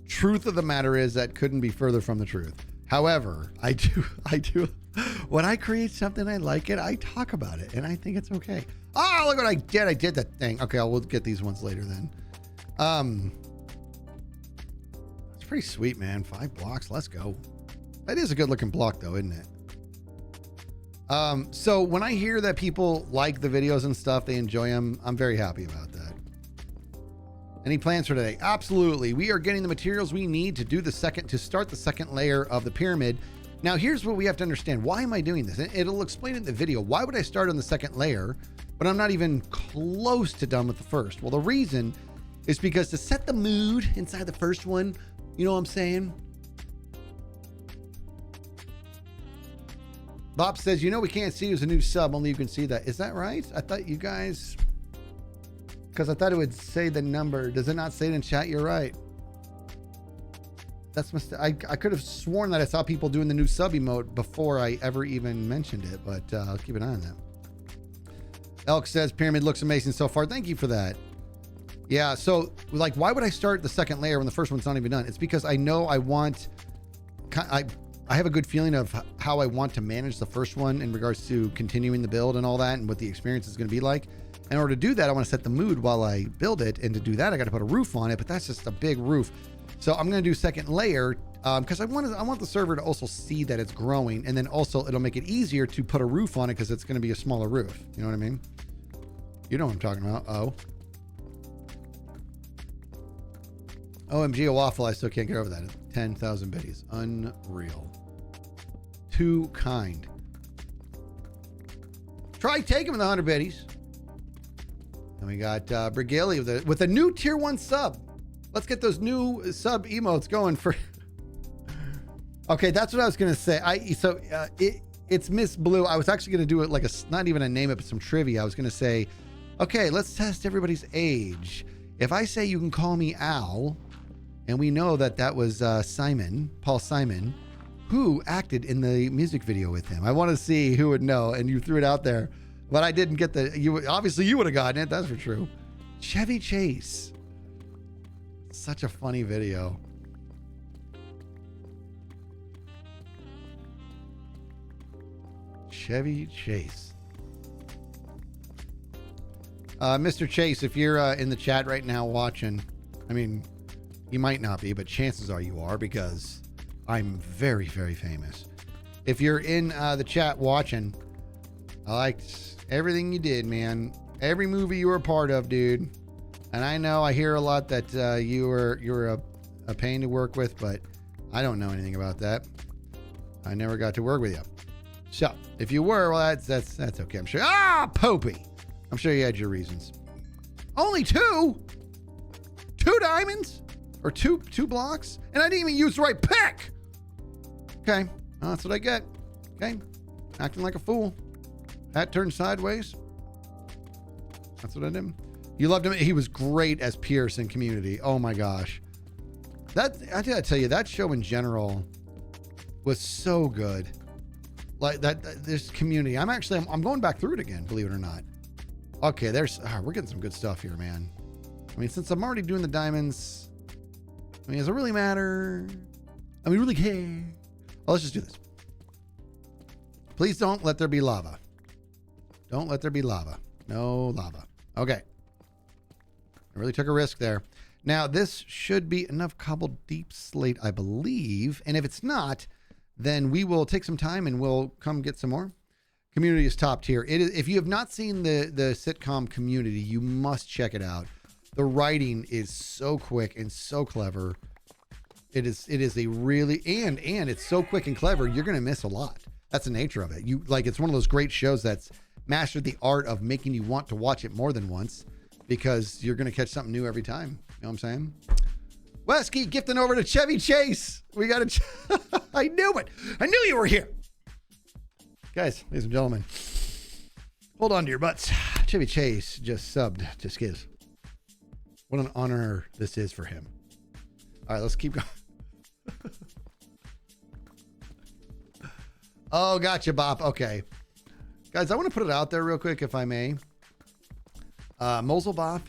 truth of the matter is that couldn't be further from the truth. However, I do when I create something I like it, I talk about it and I think it's okay. Oh, look what I did. I did that thing. Okay, we'll get these ones later then. It's pretty sweet, man. 5 blocks. Let's go. That is a good looking block though, isn't it? So when I hear that people like the videos and stuff, they enjoy them, I'm very happy about that. Any plans for today? Absolutely. We are getting the materials we need to start the second layer of the pyramid. Now, here's what we have to understand. Why am I doing this? It'll explain in the video. Why would I start on the second layer, but I'm not even close to done with the first? Well, the reason is because to set the mood inside the first one, you know what I'm saying? Bob says, we can't see who's a new sub, only you can see that. Is that right? I thought you guys, because I thought it would say the number. Does it not say it in chat? You're right. That's I could have sworn that I saw people doing the new sub emote before I ever even mentioned it, but I'll keep an eye on that. Elk says, pyramid looks amazing so far. Thank you for that. Yeah, so like, why would I start the second layer when the first one's not even done? It's because I know I have a good feeling of how I want to manage the first one in regards to continuing the build and all that and what the experience is going to be like. In order to do that, I want to set the mood while I build it. And to do that, I got to put a roof on it, but that's just a big roof. So I'm going to do second layer because I want the server to also see that it's growing. And then also it'll make it easier to put a roof on it because it's going to be a smaller roof. You know what I mean? You know what I'm talking about. Oh. OMG, a waffle. I still can't get over that. 10,000 biddies. Unreal. Too kind. Try taking him in the 100 biddies. And we got Brigilli with a new tier 1 sub. Let's get those new sub emotes going for. Okay, that's what I was gonna say. It's Miss Blue. I was actually gonna do it like not even a name it, but some trivia. I was gonna say, okay, let's test everybody's age. If I say you can call me Al, and we know that was Paul Simon, who acted in the music video with him. I want to see who would know, and you threw it out there, but I didn't get obviously you would have gotten it. That's for true. Chevy Chase. Such a funny video. Chevy Chase. Mr. Chase, if you're in the chat right now watching, I mean, you might not be, but chances are you are, because I'm very, very famous. If you're in the chat watching, I liked everything you did, man. Every movie you were a part of, dude. And I know I hear a lot that you were a pain to work with, but I don't know anything about that. I never got to work with you. So if you were, well, that's okay. I'm sure. Popey. I'm sure you had your reasons. Only two diamonds or two blocks, and I didn't even use the right pick. Okay, well, that's what I get. Okay, acting like a fool. Hat turned sideways. That's what I did. You loved him. He was great as Pierce in Community. Oh my gosh, I gotta tell you, that show in general was so good. Like that, this Community. I'm going back through it again. Believe it or not. Okay, we're getting some good stuff here, man. I mean, since I'm already doing the diamonds, I mean, does it really matter? I mean, really care? Oh, let's just do this. Please don't let there be lava. Don't let there be lava. No lava. Okay. I really took a risk there. Now, this should be enough cobbled deep slate, I believe. And if it's not, then we will take some time and we'll come get some more. Community is top tier. It is, if you have not seen the sitcom Community, you must check it out. The writing is so quick and so clever. It is a really and it's so quick and clever, you're gonna miss a lot. That's the nature of it. It's one of those great shows that's mastered the art of making you want to watch it more than once, because you're gonna catch something new every time. You know what I'm saying? Wesky gifting over to Chevy Chase. We got to. I knew it. I knew you were here. Guys, ladies and gentlemen, hold on to your butts. Chevy Chase just subbed to Skizz. What an honor this is for him. All right, let's keep going. Oh, gotcha, Bop. Okay. Guys, I want to put it out there real quick, if I may. Moselbop,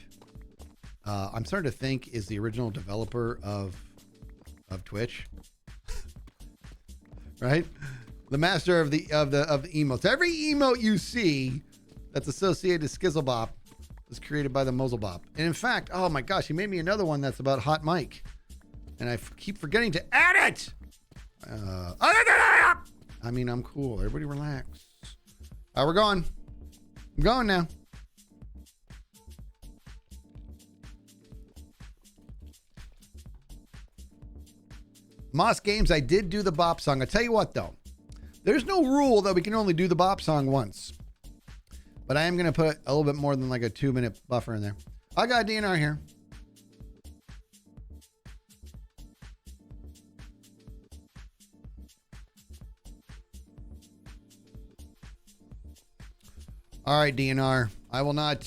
I'm starting to think, is the original developer of Twitch. Right? The master of the emotes. Every emote you see that's associated to Skizzlebop was created by the Moselbop. And in fact, oh my gosh, he made me another one that's about Hot Mike. And I keep forgetting to add it. I mean, I'm cool. Everybody relax. All right, we're going. I'm going now. Moss Games, I did do the bop song. I tell you what, though. There's no rule that we can only do the bop song once. But I am going to put a little bit more than like a 2-minute buffer in there. I got DNR here. All right, DNR. I will not.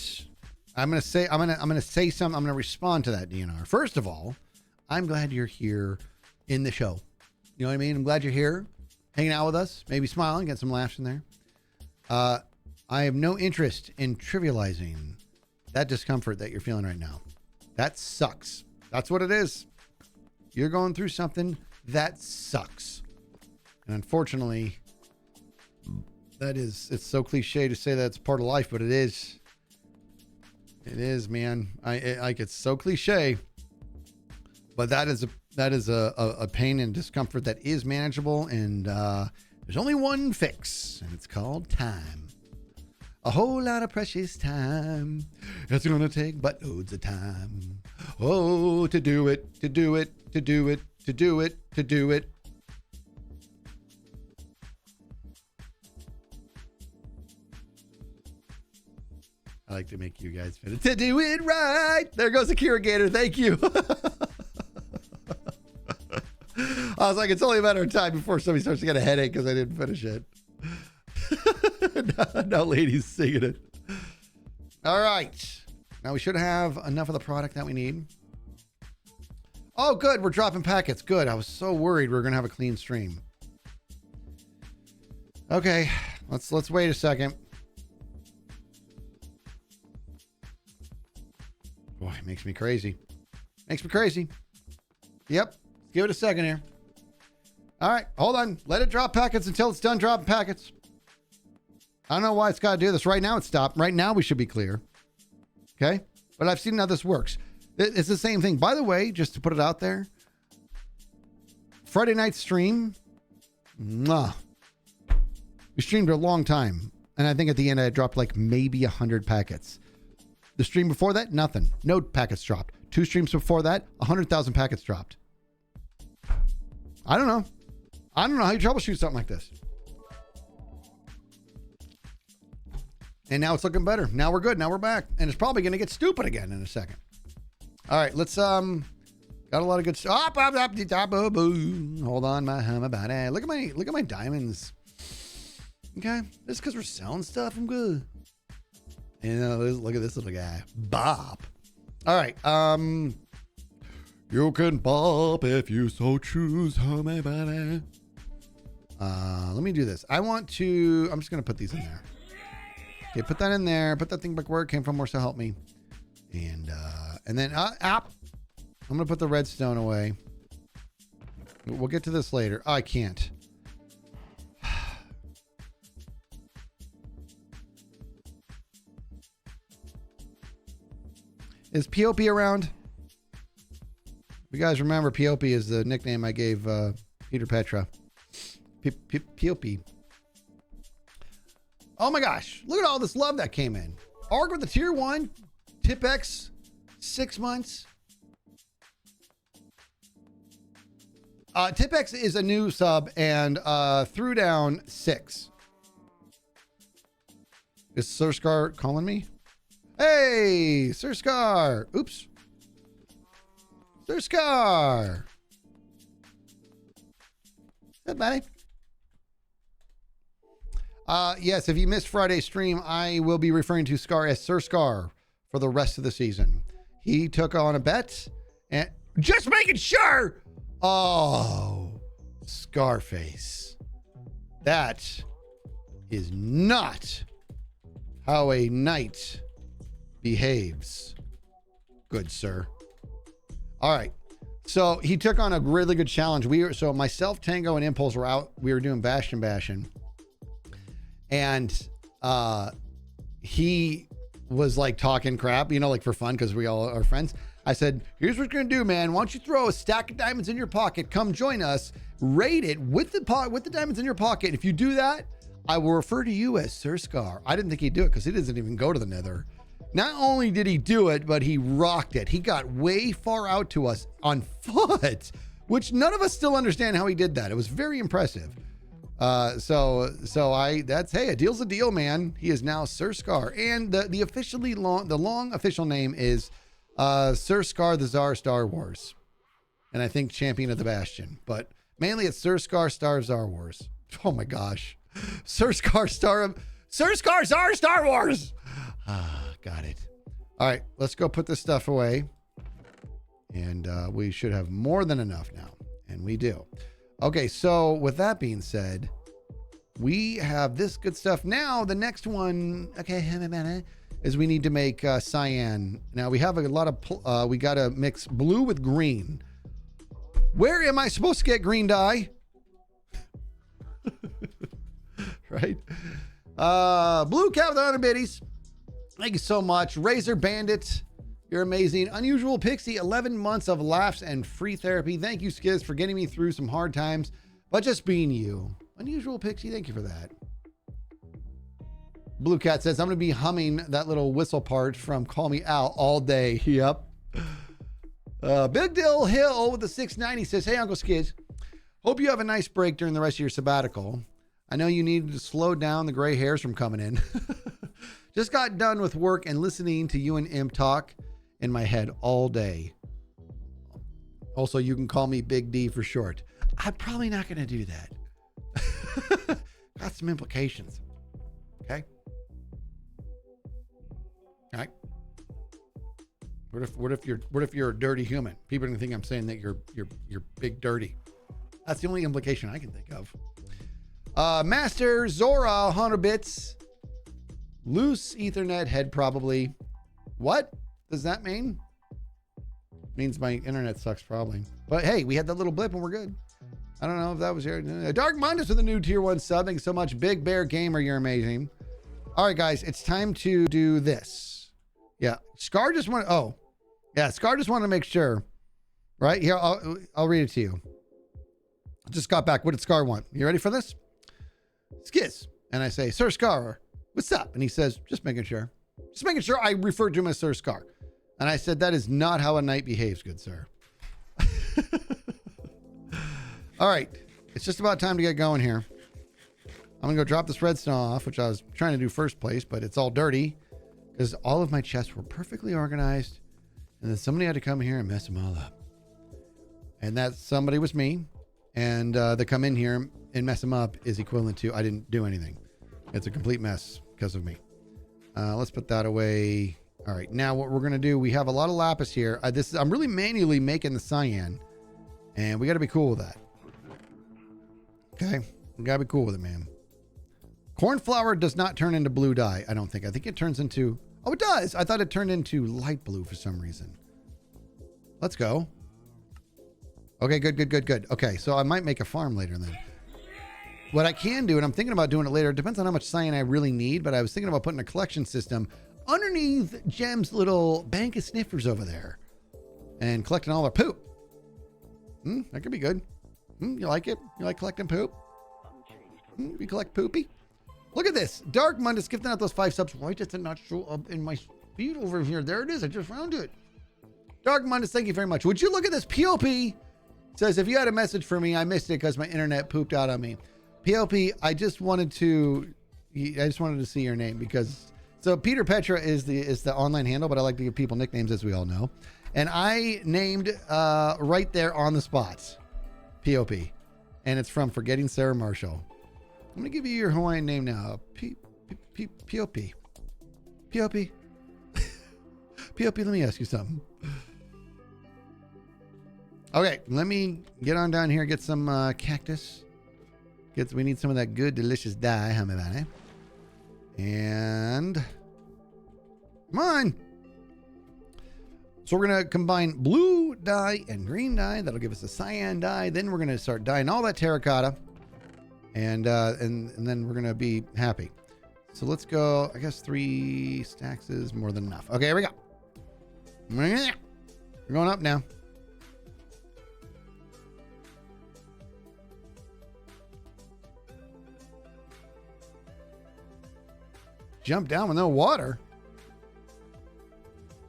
I'm going to say something. I'm going to respond to that, DNR. First of all, I'm glad you're here in the show. You know what I mean? I'm glad you're here, hanging out with us, maybe smiling, get some laughs in there. I have no interest in trivializing that discomfort that you're feeling right now. That sucks. That's what it is. You're going through something that sucks. And unfortunately, it's so cliche to say that's part of life, but it is. It is, man. It's so cliche, but that is a pain and discomfort that is manageable. And there's only one fix, and it's called time. A whole lot of precious time. It's going to take but loads of time. Oh, to do it. I like to make you guys fit it. To do it right. There goes the Kirigator. Thank you. I was like, it's only a matter of time before somebody starts to get a headache because I didn't finish it. Now ladies singing it. All right. Now we should have enough of the product that we need. Oh, good. We're dropping packets. Good. I was so worried we were going to have a clean stream. Okay, let's wait a second. Boy, it makes me crazy. Makes me crazy. Yep. Give it a second here. All right, hold on. Let it drop packets until it's done dropping packets. I don't know why it's got to do this. Right now it's stopped. Right now we should be clear. Okay? But I've seen how this works. It's the same thing. By the way, just to put it out there, Friday night stream, we streamed a long time. And I think at the end I dropped like maybe 100 packets. The stream before that, nothing. No packets dropped. 2 streams before that, 100,000 packets dropped. I don't know. I don't know how you troubleshoot something like this. And now it's looking better. Now we're good. Now we're back. And it's probably going to get stupid again in a second. All right, let's, got a lot of good stuff. Hold on, my body. Look at my diamonds. Okay. Just because we're selling stuff, I'm good. And look at this little guy. Bop. All right. You can bop if you so choose, my body. Let me do this. I'm just going to put these in there. Okay, put that in there. Put that thing back where it came from, or so help me. And then, I'm going to put the redstone away. We'll get to this later. Oh, I can't. Is POP around? You guys remember POP is the nickname I gave Peter Petra. POP. Oh my gosh. Look at all this love that came in. Arg with the tier 1. Tipex. 6 months. Tipex is a new sub and threw down 6. Is Sir Scar calling me? Hey, Sir Scar. Oops. Sir Scar. Hey, buddy. Yes, if you missed Friday's stream, I will be referring to Scar as Sir Scar for the rest of the season. He took on a bet and just making sure. Oh, Scarface. That is not how a knight behaves, good sir. All right. So he took on a really good challenge. So myself, Tango, and Impulse were out. We were doing bashing. And he was like talking crap, like for fun, because we all are friends. I said, here's what you're going to do, man. Why don't you throw a stack of diamonds in your pocket? Come join us. Raid it with the diamonds in your pocket. If you do that, I will refer to you as Sir Scar. I didn't think he'd do it because he doesn't even go to the Nether. Not only did he do it, but he rocked it. He got way far out to us on foot, which none of us still understand how he did that. It was very impressive. Hey, a deal's a deal, man. He is now Sir Scar, and the long official name is Sir Scar the Tsar Star Wars, and I think Champion of the Bastion, but mainly it's Sir Scar Star Star Wars. Oh my gosh, Sir Scar Tsar Star Wars. Got it. All right, let's go put this stuff away, and we should have more than enough now, and we do. Okay, so with that being said, we have this good stuff. Now, the next one, is we need to make cyan. Now, we have a lot of, we got to mix blue with green. Where am I supposed to get green dye? Right? Blue Cat with 100 biddies. Thank you so much. Razor Bandit, you're amazing. Unusual Pixie, 11 months of laughs and free therapy. Thank you, Skizz, for getting me through some hard times, but just being you. Unusual Pixie, thank you for that. Blue Cat says, I'm going to be humming that little whistle part from Call Me Al all day. Yep. Big Dill Hill with the 690 says, hey, Uncle Skizz, hope you have a nice break during the rest of your sabbatical. I know you needed to slow down the gray hairs from coming in. Just got done with work and listening to you and Imp talk in my head all day. Also, you can call me Big D for short. I'm probably not going to do that. Got some implications. Okay. All right. What if you're a dirty human? People are gonna think I'm saying that you're big dirty. That's the only implication I can think of. Master Zora, 100 bits. Loose Ethernet head, probably. What does that mean? Means my internet sucks, probably. But hey, we had that little blip and we're good. I don't know if that was your Dark Mindus with a new tier 1 sub. Thanks so much. Big Bear Gamer, you're amazing. All right, guys, it's time to do this. Yeah, Scar just wanted. Oh, yeah, Scar just wanted to make sure. Right here, I'll read it to you. Just got back. What did Scar want? You ready for this? Skizz. And I say, Sir Scar, what's up? And he says, just making sure. Just making sure. I referred to him as Sir Scar. And I said, that is not how a knight behaves, good sir. All right. It's just about time to get going here. I'm going to go drop this redstone off, which I was trying to do first place, but it's all dirty because all of my chests were perfectly organized. And then somebody had to come here and mess them all up. And that somebody was me. And they come in here and mess them up is equivalent to I didn't do anything. It's a complete mess because of me. Let's put that away. All right. Now what we're going to do, we have a lot of lapis here. I'm really manually making the cyan. And we got to be cool with that. Okay. We got to be cool with it, man. Cornflower does not turn into blue dye, I don't think. I think it turns into... Oh, it does. I thought it turned into light blue for some reason. Let's go. Okay, good. Okay, so I might make a farm later then. What I can do, and I'm thinking about doing it later, it depends on how much cyan I really need, but I was thinking about putting a collection system underneath Gem's little bank of sniffers over there and collecting all their poop. That could be good. You like it? You like collecting poop? You collect poopy? Look at this. Dark Mundus gifting out those 5 subs. Why does it not show up in my feed over here? There it is. I just found it. Dark Mundus, thank you very much. Would you look at this? POP says, if you had a message for me, I missed it because my internet pooped out on me. POP, I just wanted to see your name because... So Peter Petra is the online handle, but I like to give people nicknames, as we all know. And I named right there on the spot, POP. And it's from Forgetting Sarah Marshall. I'm going to give you your Hawaiian name now. POP. POP. POP, let me ask you something. Okay, let me get on down here, get some cactus. We need some of that good, delicious dye, huh, my And come on. So we're going to combine blue dye and green dye. That'll give us a cyan dye. Then we're going to start dyeing all that terracotta. And then we're going to be happy. So let's go. I guess 3 stacks is more than enough. Okay, here we go. We're going up now. Jump down with no water.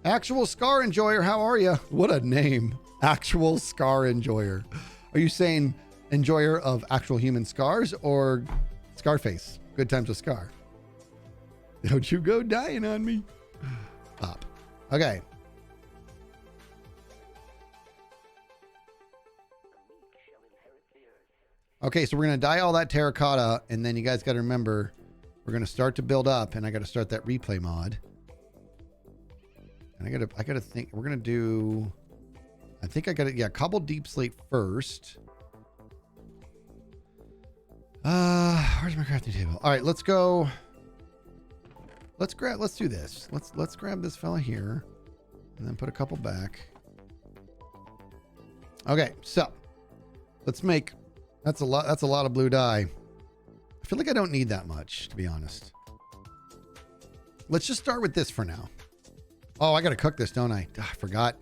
Actual Scar Enjoyer, how are you? What a name. Actual Scar Enjoyer. Are you saying enjoyer of actual human scars or Scarface? Good times with Scar. Don't you go dying on me. Pop. Okay. Okay, so we're going to dye all that terracotta, and then you guys got to remember, we're going to start to build up, and I got to start that replay mod. And I got to think, we're going to do, I think I got to, cobble deep slate first. Where's my crafting table? All right, let's go. Let's do this. Let's grab this fella here and then put a couple back. Okay, so let's make, that's a lot of blue dye. I feel like I don't need that much, to be honest. Let's just start with this for now. Oh, I got to cook this, don't I? I forgot.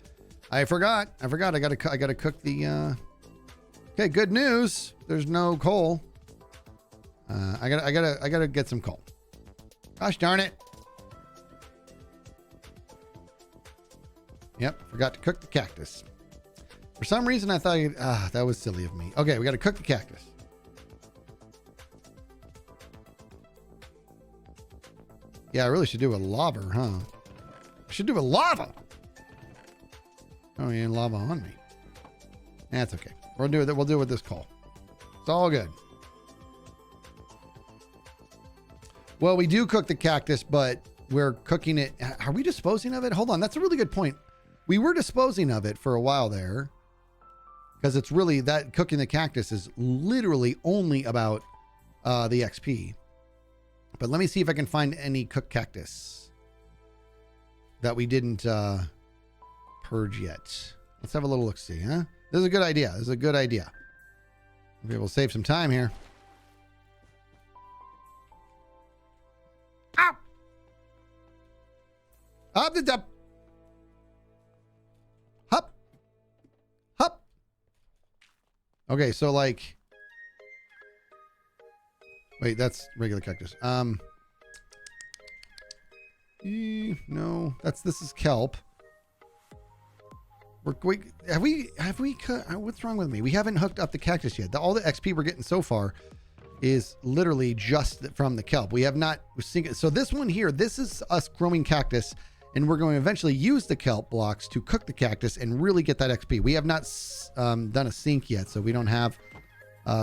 I forgot. I got to cook the, okay, good news. There's no coal. I gotta get some coal. Gosh darn it. Yep, forgot to cook the cactus. For some reason I thought that was silly of me. Okay, we gotta cook the cactus. Yeah, I really should do a lava, huh? I should do a lava. Oh, you ain't lava on me. That's okay. We'll do it with this coal. It's all good. Well, we do cook the cactus, but we're cooking it. Are we disposing of it? Hold on. That's a really good point. We were disposing of it for a while there because it's really that cooking the cactus is literally only about the XP. But let me see if I can find any cooked cactus that we didn't purge yet. Let's have a little look-see, huh? This is a good idea. This is a good idea. Maybe we'll save some time here. Ow! Up the top. Hup. Hup. Okay, so like... Wait, that's regular cactus. No, this is kelp. Have we what's wrong with me? We haven't hooked up the cactus yet. All the XP we're getting so far is literally just from the kelp. We have not seen it. So this one here, this is us growing cactus, and we're going to eventually use the kelp blocks to cook the cactus and really get that XP. We have not done a sink yet, so we don't have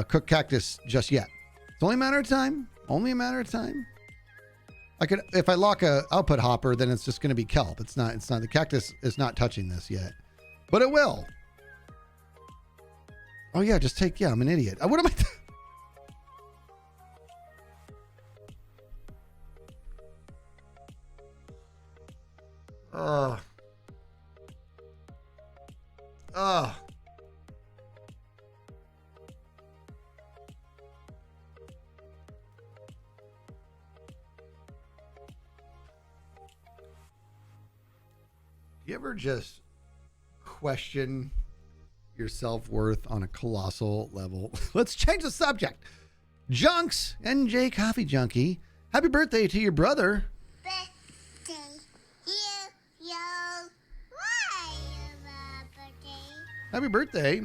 cooked cactus just yet. It's only a matter of time. Only a matter of time. I could, if I lock a output hopper, then it's just going to be kelp. It's not. The cactus is not touching this yet, but it will. Oh yeah, just take. Yeah, I'm an idiot. What am I? You ever just question your self-worth on a colossal level? Let's change the subject. Junks, NJ Coffee Junkie. Happy birthday to your brother. Birthday, yo. Why birthday? Happy birthday.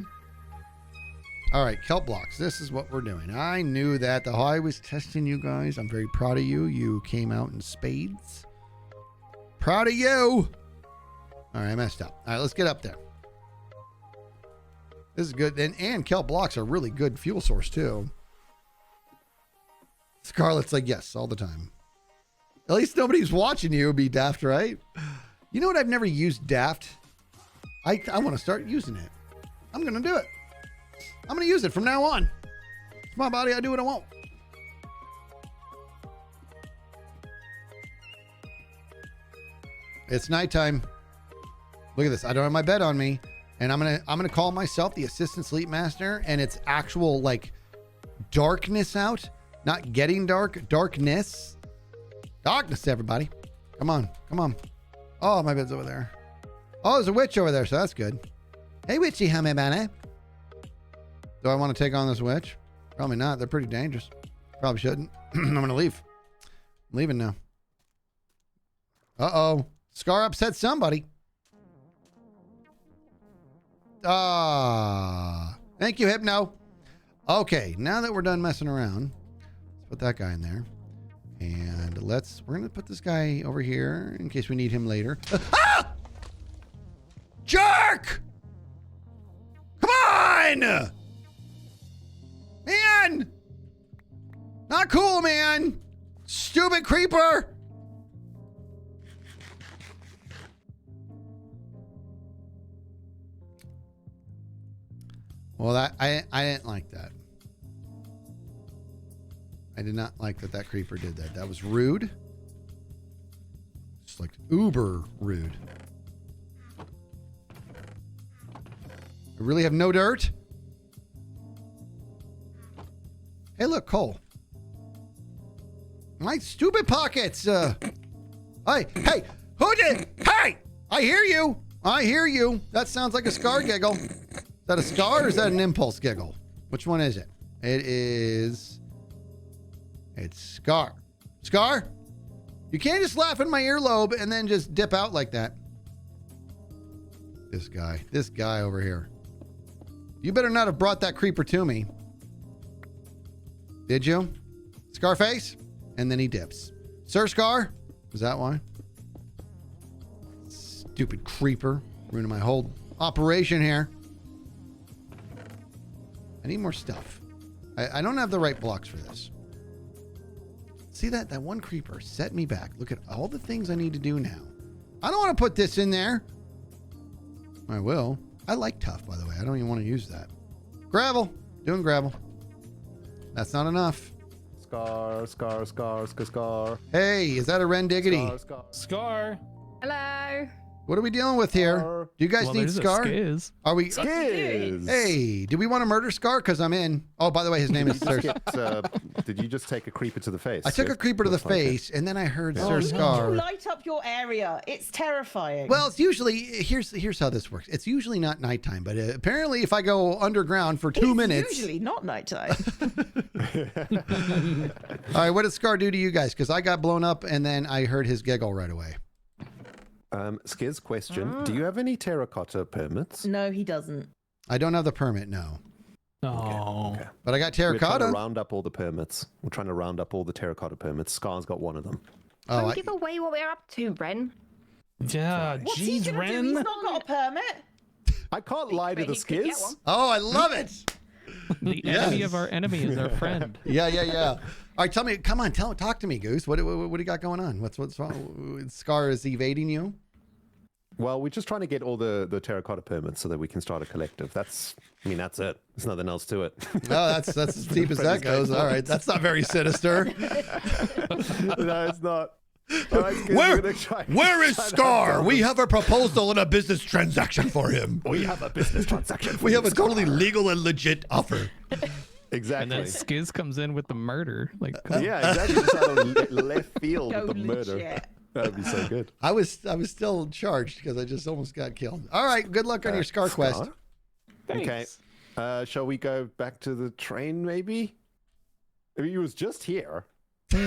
All right, kelp blocks. This is what we're doing. I knew that. I was testing you guys. I'm very proud of you. You came out in spades. Proud of you. All right, I messed up. All right, let's get up there. This is good. And kelp blocks are really good fuel source, too. Scarlett's like, yes, all the time. At least nobody's watching you be daft, right? You know what I've never used daft? I want to start using it. I'm going to do it. I'm going to use it from now on. It's my body. I do what I want. It's nighttime. Look at this. I don't have my bed on me, and I'm gonna call myself the assistant sleep master, and it's actual like darkness out, not getting dark, darkness. Darkness, everybody. Come on. Come on. Oh, my bed's over there. Oh, there's a witch over there, so that's good. Hey, witchy, how may I? Do I want to take on this witch? Probably not. They're pretty dangerous. Probably shouldn't. I'm gonna leave. I'm leaving now. Uh-oh. Scar upset somebody. Thank you, Hypno. Okay, now that we're done messing around, let's put that guy in there. And we're going to put this guy over here in case we need him later. Ah! Jerk! Come on! Man! Not cool, man! Stupid creeper! Well, I didn't like that. I did not like that creeper did that. That was rude. Just like uber rude. I really have no dirt. Hey, look, coal. My stupid pockets. Hey, who did? Hey, I hear you. I hear you. That sounds like a Scar giggle. Is that a Scar or is that an impulse giggle? Which one is it? It's Scar. Scar? You can't just laugh in my earlobe and then just dip out like that. This guy over here. You better not have brought that creeper to me. Did you? Scarface? And then he dips. Sir Scar? Is that why? Stupid creeper. Ruining my whole operation here. I need more stuff. I don't have the right blocks for this. See that one creeper set me back. Look at all the things I need to do now. I don't want to put this in there. I will. I like tough, by the way. I don't even want to use that. Gravel. Doing gravel. That's not enough. Scar. Hey, is that a Ren Diggity? Scar. Hello. What are we dealing with here? Do you guys need Scar? Skizz. Are we? Skizz. Hey, do we want to murder Scar? Because I'm in. Oh, by the way, his name is Sir. Did you just take a creeper to the face? I took a creeper to the face, and then I heard Sir You Scar. light up your area. It's terrifying. Well, it's usually here's how this works. It's usually not nighttime, but apparently, if I go underground for 2 minutes, usually not nighttime. All right, what did Scar do to you guys? Because I got blown up, and then I heard his giggle right away. Skizz, question. Do you have any terracotta permits? No, he doesn't. I don't have the permit, no. Oh. Okay. But I got We're trying terracotta. to round up all the permits. We're trying to round up all the terracotta permits. Scar's got one of them. Oh, Don't give away what we're up to, Ren. Yeah, What's he jeez, gonna do? Ren. He's not got a permit. I can't lie to the He could get Skizz. one. oh, I love it. The Yes. enemy of our enemy is our friend. Yeah. All right, tell me. Come on, talk to me, Goose. What do you got going on? What's wrong? Scar is evading you. Well, we're just trying to get all the terracotta permits so that we can start a collective. That's it. There's nothing else to it. Oh, that's as deep as that goes. All right, that's not very sinister. No, it's not. All right, Skizz, we're gonna try- Where is try to Scar? have We have a proposal and a business transaction for him. We have a business transaction. We have a totally legal and legit offer. Exactly. And then Skizz comes in with the murder. Like, Yeah, exactly. Just out of left field Go with the murder. legit. That'd be so good. I was still charged because I just almost got killed. All right, good luck on your Scar quest. Okay. Shall we go back to the train, maybe? I mean, he was just here. Chat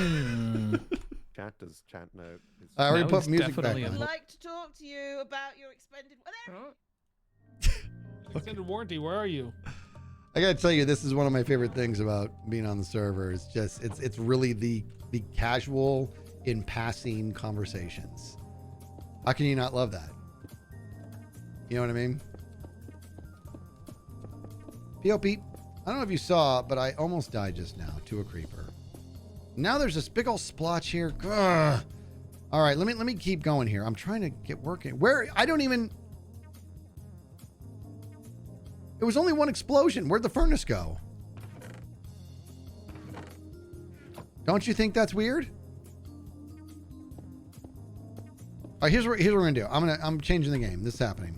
know. I already No, put it's music back definitely I'd on. like to talk to you about your expended. extended warranty, where are you? I gotta tell you, this is one of my favorite things about being on the server. It's just it's really the casual, in passing conversations. How can you not love that? You know what I mean? POP, I don't know if you saw, but I almost died just now to a creeper. Now there's this big old splotch here. Ugh. All right, let me keep going here. I'm trying to get working. Where I don't even. It was only one explosion. Where'd the furnace go? Don't you think that's weird? All right, here's what we're gonna do. I'm changing the game. This is happening.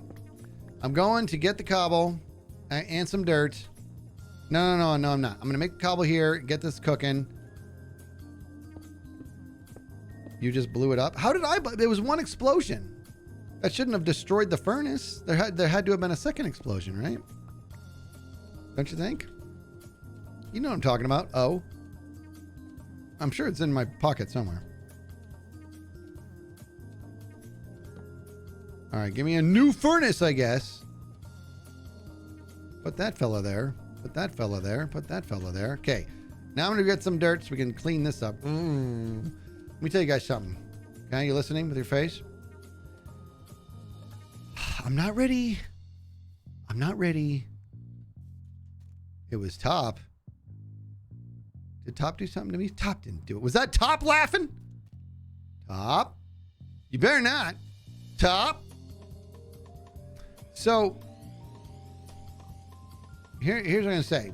I'm going to get the cobble and some dirt. No, I'm not. I'm gonna make the cobble here. Get this cooking. You just blew it up. How did I? There was one explosion. That shouldn't have destroyed the furnace. There had to have been a second explosion, right? Don't you think? You know what I'm talking about. Oh. I'm sure it's in my pocket somewhere. All right, give me a new furnace, I guess. Put that fella there. Put that fella there. Put that fella there. Okay. Now I'm going to get some dirt so we can clean this up. Let me tell you guys something. Okay, you listening with your face? I'm not ready. I'm not ready. It was Top. Did Top do something to me? Top didn't do it. Was that Top laughing? Top? You better not. Top? So, here's what I'm going to say.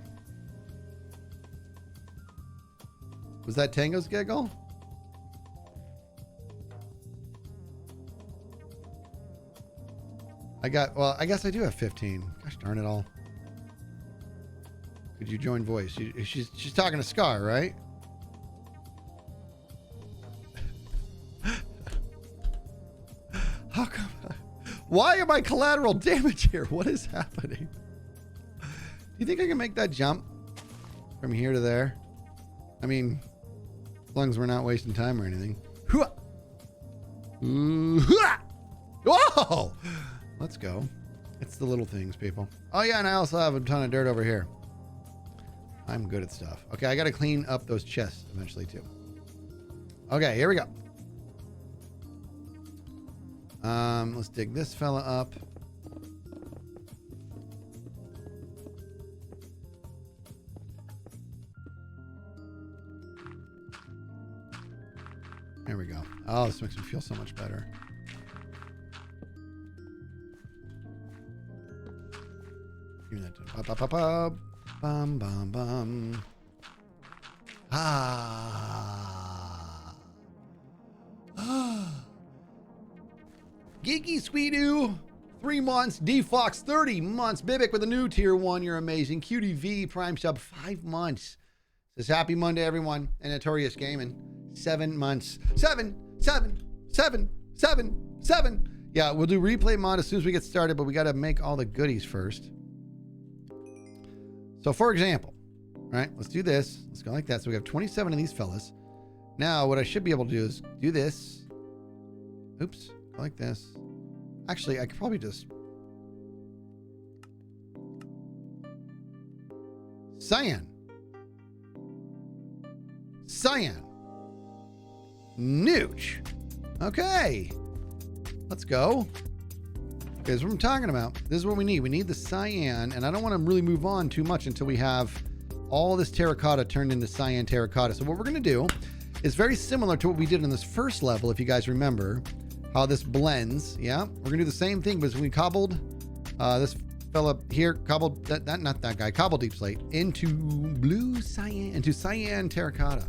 Was that Tango's giggle? I guess I do have 15. Gosh darn it all. Could you join voice? She's talking to Scar, right? How come? Why am I collateral damage here? What is happening? Do you think I can make that jump from here to there? I mean, as long as we're not wasting time or anything. Whoa! Let's go. It's the little things, people. Oh yeah, and I also have a ton of dirt over here. I'm good at stuff. Okay, I got to clean up those chests eventually too. Okay, here we go. Let's dig this fella up. There we go. Oh, this makes me feel so much better. Give me that. Bum, bum, bum. Geeky Squeedoo, 3 months. D-Fox, 30 months. Bibic with a new tier 1. You're amazing. QTV, Prime Sub, 5 months. Says happy Monday, everyone. And Notorious Gaming, 7 months. 7. Yeah, we'll do replay mod as soon as we get started, but we got to make all the goodies first. So, for example, right, let's do this. Let's go like that. So we have 27 of these fellas. Now, what I should be able to do is do this. Oops, go like this. Actually, I could probably just cyan. Nooch. Okay. Let's go. Okay, that's what I'm talking about. This is what we need. We need the cyan, and I don't want to really move on too much until we have all this terracotta turned into cyan terracotta. So what we're going to do is very similar to what we did in this first level, if you guys remember how this blends. Yeah, we're going to do the same thing, but we cobbled this fella here, cobbled not that guy, cobbled deep slate into blue cyan, into cyan terracotta.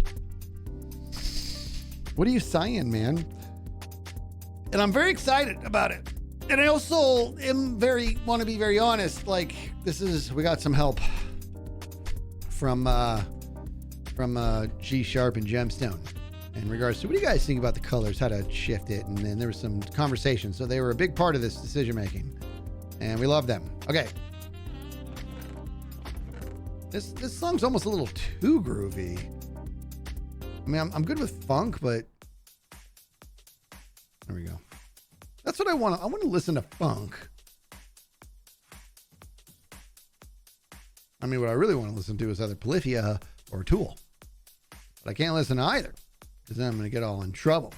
What are you cyan, man? And I'm very excited about it. And I also want to be very honest. Like, we got some help from G Sharp and Gemstone in regards to what do you guys think about the colors, how to shift it, and then there was some conversation. So they were a big part of this decision making, and we love them. Okay, this song's almost a little too groovy. I mean, I'm good with funk, but there we go. That's what I want. I want to listen to funk. I mean, what I really want to listen to is either Polyphia or Tool. But I can't listen to either, because then I'm going to get all in trouble.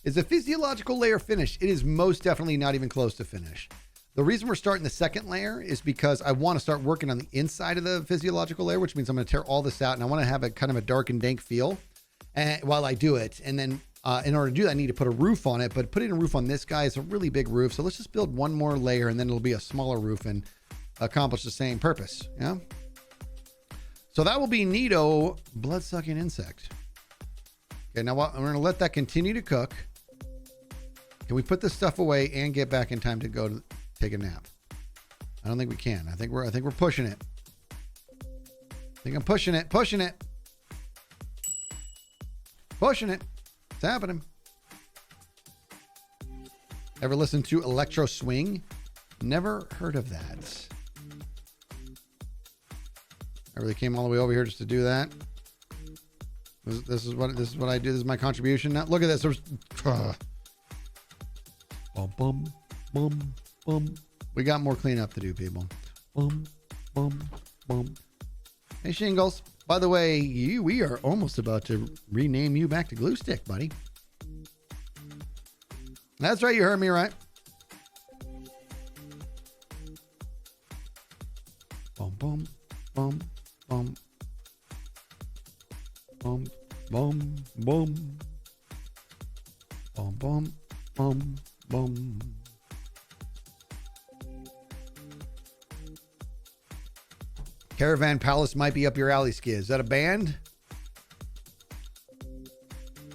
Is the physiological layer finished? It is most definitely not even close to finish. The reason we're starting the second layer is because I want to start working on the inside of the physiological layer, which means I'm going to tear all this out, and I want to have a kind of a dark and dank feel while I do it. And then in order to do that, I need to put a roof on it, but putting a roof on this guy is a really big roof. So let's just build one more layer, and then it'll be a smaller roof and accomplish the same purpose. Yeah. So that will be neato blood-sucking insect. Okay, now I'm going to let that continue to cook. Can we put this stuff away and get back in time to go to take a nap? I don't think we can. I think we're pushing it. I think I'm pushing it. Pushing it. It's happening. Ever listen to Electro Swing? Never heard of that. I really came all the way over here just to do that. This is what I do. This is my contribution. Now look at this. Bum, bum, bum, bum. We got more cleanup to do, people. Bum, bum, bum. Hey, Shingles. By the way, we are almost about to rename you back to Glue Stick, buddy. That's right. You heard me right. Bum, bum, bum, bum. Bum, bum, bum. Bum, bum, bum, bum. Caravan Palace might be up your alley, Skizz. Is that a band?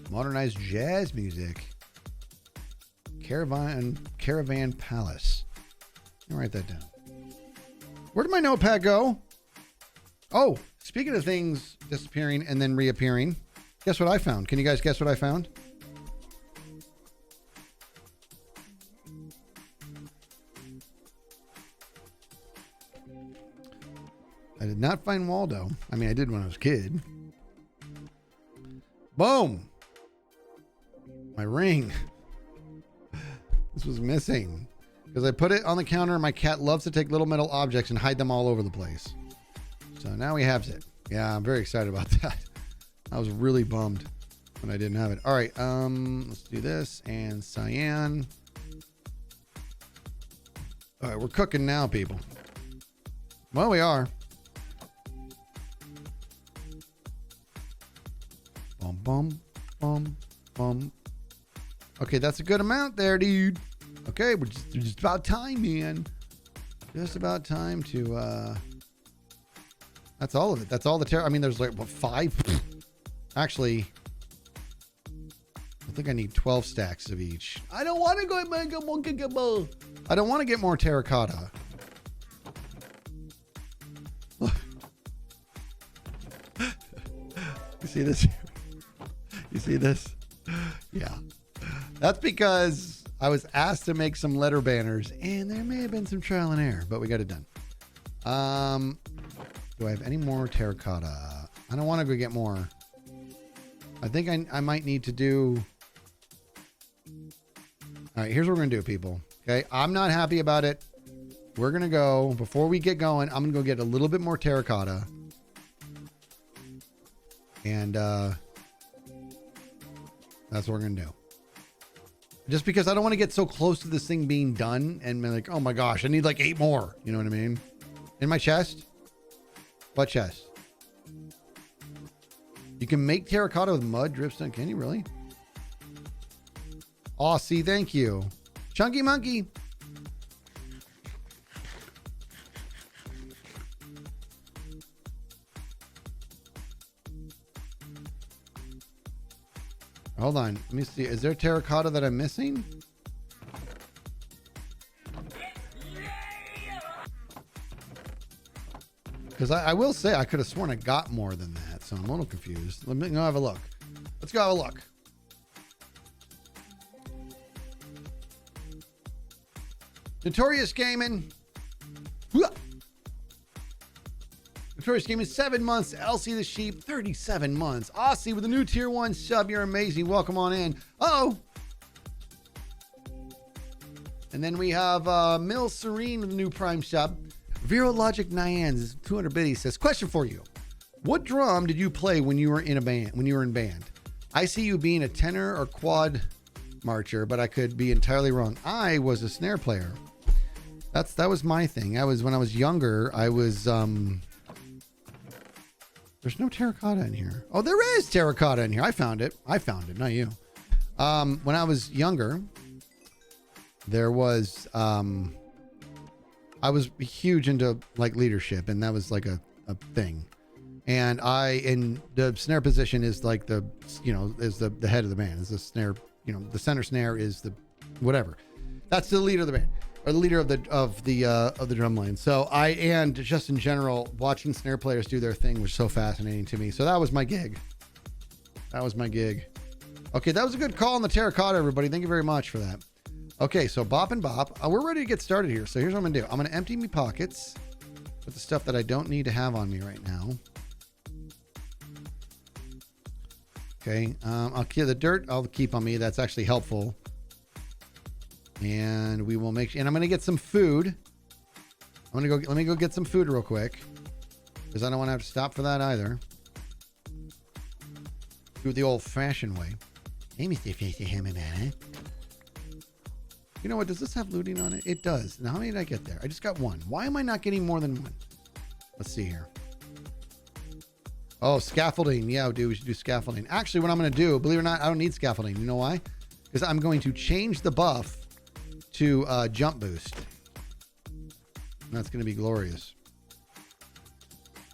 Modernized jazz music. Caravan Palace. Let me write that down. Where did my notepad go? Oh, speaking of things disappearing and then reappearing, guess what I found? Can you guys guess what I found? I did not find Waldo. I mean, I did when I was a kid. Boom. My ring. This was missing because I put it on the counter. My cat loves to take little metal objects and hide them all over the place. So now he has it. Yeah, I'm very excited about that. I was really bummed when I didn't have it. All right, let's do this and cyan. All right, we're cooking now, people. Well, we are. Bum, bum, bum, bum. Okay, that's a good amount there, dude. Okay, we're just about time, man. Just about time to, That's all of it. That's all the I mean, there's like, what, 5? Actually, I think I need 12 stacks of each. I don't want to go. I don't want to get more terracotta. You see this? You see this? Yeah. That's because I was asked to make some letter banners, and there may have been some trial and error, but we got it done. Do I have any more terracotta? I don't want to go get more. I think I might need to do... All right, here's what we're going to do, people. Okay, I'm not happy about it. We're going to go, before we get going, I'm going to go get a little bit more terracotta. And that's what we're going to do. Just because I don't want to get so close to this thing being done and be like, oh my gosh, I need like 8 more. You know what I mean? In my chest? What chest? You can make terracotta with mud dripstone. Can you really? Oh, see, thank you. Chunky Monkey. Hold on. Let me see. Is there terracotta that I'm missing? Because I will say I could have sworn I got more than that, so I'm a little confused. Let me go have a look. Let's go have a look. Notorious Gaming. Notorious Gaming, 7 months. Elsie the Sheep, 37 months. Aussie with a new tier 1 sub. You're amazing. Welcome on in. Uh-oh. And then we have Mill Serene with a new Prime sub. Virologic Nyans, 200 biddies, says, question for you. What drum did you play when you were in a band? When you were in band? I see you being a tenor or quad marcher, but I could be entirely wrong. I was a snare player. That was my thing. When I was younger, I was there's no terracotta in here. Oh, there is terracotta in here. I found it, not you. When I was younger, there was I was huge into like leadership, and that was like a thing. And in the snare position is like the head of the band, is the snare, the center snare is the whatever. That's the leader of the band, or the leader of the drum line. So and just in general, watching snare players do their thing was so fascinating to me. So that was my gig. Okay, that was a good call on the terracotta, everybody. Thank you very much for that. Okay, so bop and bop. We're ready to get started here. So here's what I'm gonna do. I'm gonna empty me pockets with the stuff that I don't need to have on me right now. Okay, I'll keep the dirt. I'll keep on me. That's actually helpful. And we will and I'm gonna get some food. Let me go get some food real quick, because I don't want to have to stop for that either. Do it the old-fashioned way. Hey, Mr. Fancy Hammer. You know what? Does this have looting on it? It does. Now, how many did I get there? I just got 1. Why am I not getting more than 1? Let's see here. Oh, scaffolding. Yeah, dude, we should do scaffolding. Actually, what I'm going to do, believe it or not, I don't need scaffolding. You know why? Because I'm going to change the buff to jump boost. And that's going to be glorious.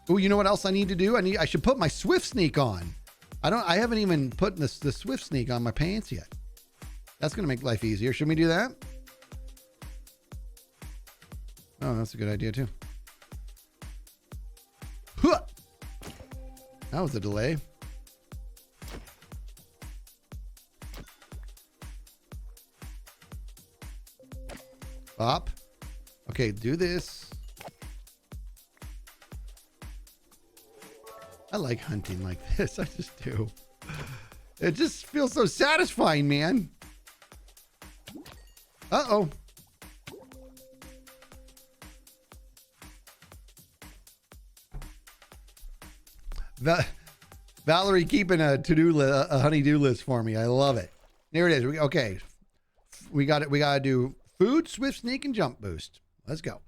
Oh, you know what else I need to do? I should put my Swift Sneak on. I haven't even put the Swift Sneak on my pants yet. That's going to make life easier. Should we do that? Oh, that's a good idea too. Huh! That was a delay. Bop. Okay, do this. I like hunting like this. I just do. It just feels so satisfying, man. Uh-oh. Valerie keeping a to-do list, a honey-do list for me. I love it. There it is. Okay. We got it. We got to do food, Swift Sneak, and jump boost. Let's go.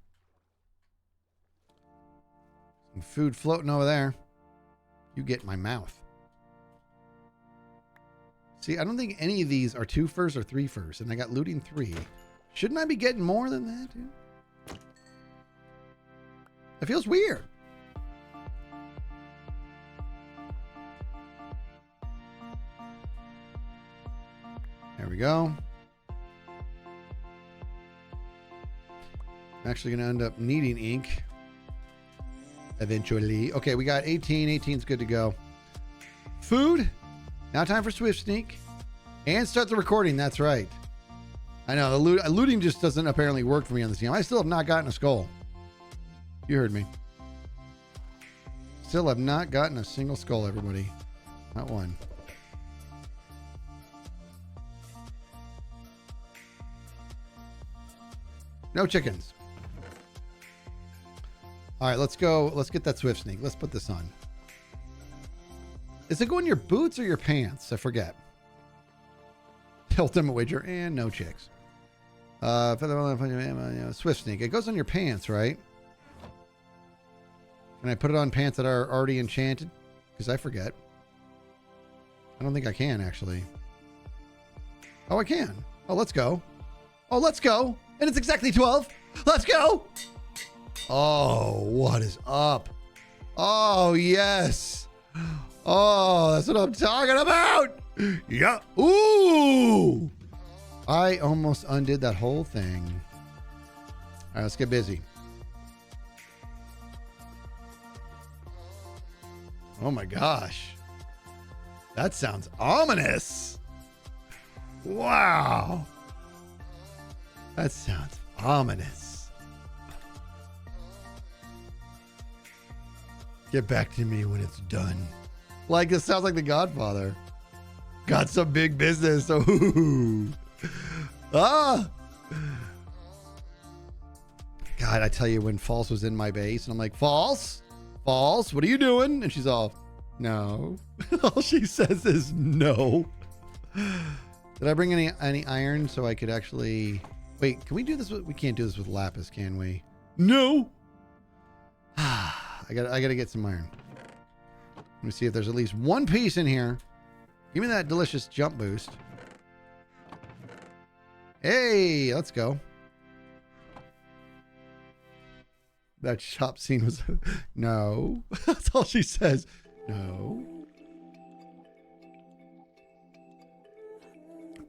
Some food floating over there. You get in my mouth. See, I don't think any of these are 2 firsts or 3 firsts, and I got looting 3. Shouldn't I be getting more than that, dude? It feels weird. we go. I'm actually going to end up needing ink eventually. Okay, we got 18. 18's good to go. Food. Now time for Swift Sneak. And start the recording. That's right. I know, the looting just doesn't apparently work for me on this game. I still have not gotten a skull. You heard me. Still have not gotten a single skull, everybody. Not one. No chickens. All right, let's go. Let's get that Swift Sneak. Let's put this on. Is it going in your boots or your pants? I forget. Ultimate wager and no chicks. Swift Sneak. It goes on your pants, right? Can I put it on pants that are already enchanted? Because I forget. I don't think I can, actually. Oh, I can. Oh, let's go. Oh, let's go. And it's exactly 12. Let's go. Oh, what is up? Oh, yes. Oh, that's what I'm talking about. Yeah. Ooh. I almost undid that whole thing. All right, let's get busy. Oh my gosh. That sounds ominous. Wow. That sounds ominous. Get back to me when it's done. Like, this sounds like The Godfather. Got some big business. Ooh. Ah. God, I tell you, when False was in my base, and I'm like, False, what are you doing? And she's all, no. All she says is no. Did I bring any iron so I could actually... Wait, can we do this with... We can't do this with lapis, can we? No. I gotta get some iron. Let me see if there's at least one piece in here. Give me that delicious jump boost. Hey, let's go. That shop scene was... No. That's all she says. No.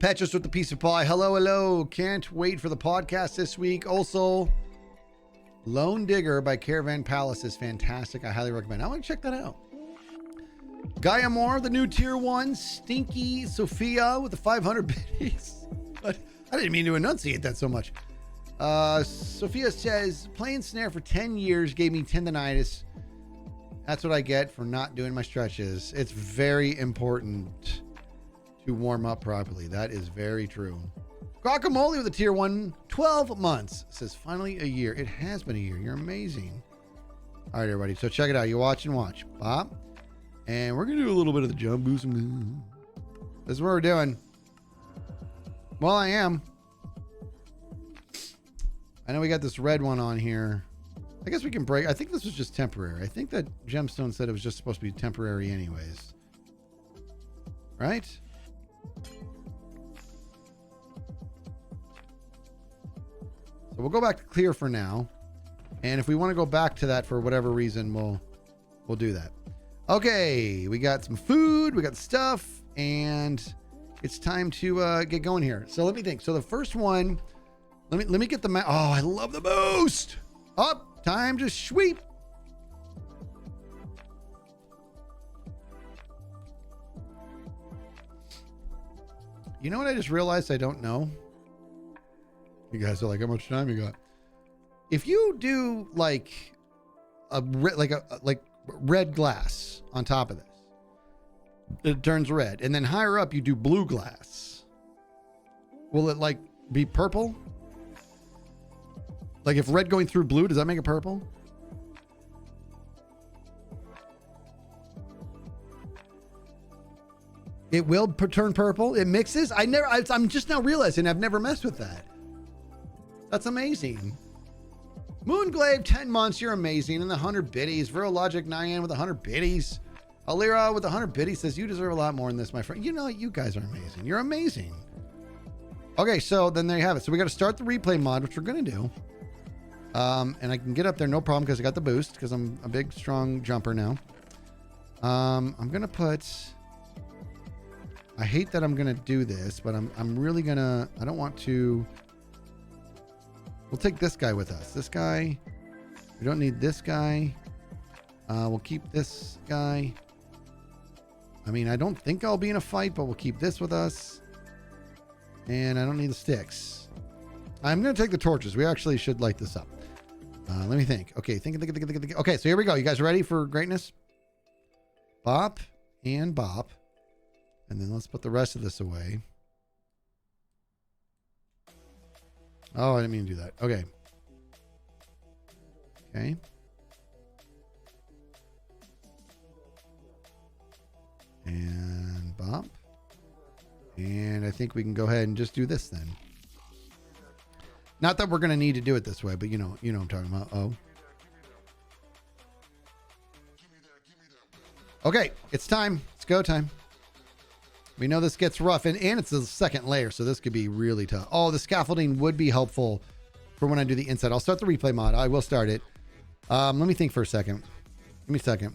Petrus with the piece of pie. Hello, hello. Can't wait for the podcast this week. Also, Lone Digger by Caravan Palace is fantastic. I highly recommend. I want to check that out. Gaia Moore, the new tier 1. Stinky Sophia with the 500 biddies. But I didn't mean to enunciate that so much. Sophia says, playing snare for 10 years gave me tendonitis. That's what I get for not doing my stretches. It's very important to warm up properly. That is very true. Guacamole with a tier 1, 12 months. Says, finally a year. It has been a year. You're amazing. All right, everybody. So check it out. You watch and watch. Bob. And we're going to do a little bit of the jump boost. This is what we're doing. Well, I am. I know we got this red one on here. I guess we can break. I think this was just temporary. I think that Gemstone said it was just supposed to be temporary anyways. Right? So we'll go back to clear for now. And if we want to go back to that for whatever reason, we'll do that. Okay, we got some food, we got stuff, and it's time to get going here. So let me think. So the first one, let me get the map. Oh, I love the boost. Up, time to sweep. You know what I just realized I don't know? You guys are like, how much time you got? If you do like a red glass on top of this, it turns red, and then higher up you do blue glass, will it like be purple? Like if red going through blue, does that make it purple? It will turn purple. It mixes. I'm just now realizing I've never messed with that. That's amazing. Moonglaive, 10 months. You're amazing. And the 100 biddies. Virologic Nyan with 100 biddies. Alira with 100 biddies says, you deserve a lot more than this, my friend. You know, you guys are amazing. You're amazing. Okay, so then there you have it. So we got to start the replay mod, which we're going to do. And I can get up there no problem because I got the boost because I'm a big, strong jumper now. I'm going to put I hate that I'm gonna do this, but I'm really gonna. I don't want to. We'll take this guy with us. This guy. We don't need this guy. We'll keep this guy. I mean, I don't think I'll be in a fight, but we'll keep this with us. And I don't need the sticks. I'm gonna take the torches. We actually should light this up. Let me think. Okay, think. Okay, so here we go. You guys ready for greatness? Bop and bop. And then let's put the rest of this away. Oh, I didn't mean to do that. Okay. Okay. And bop. And I think we can go ahead and just do this then. Not that we're going to need to do it this way, but you know what I'm talking about. Oh. Okay, it's time. It's go time. We know this gets rough, and it's the second layer, so this could be really tough. Oh, the scaffolding would be helpful for when I do the inside. I'll start the replay mod. I will start it. Let me think for a second. Give me a second.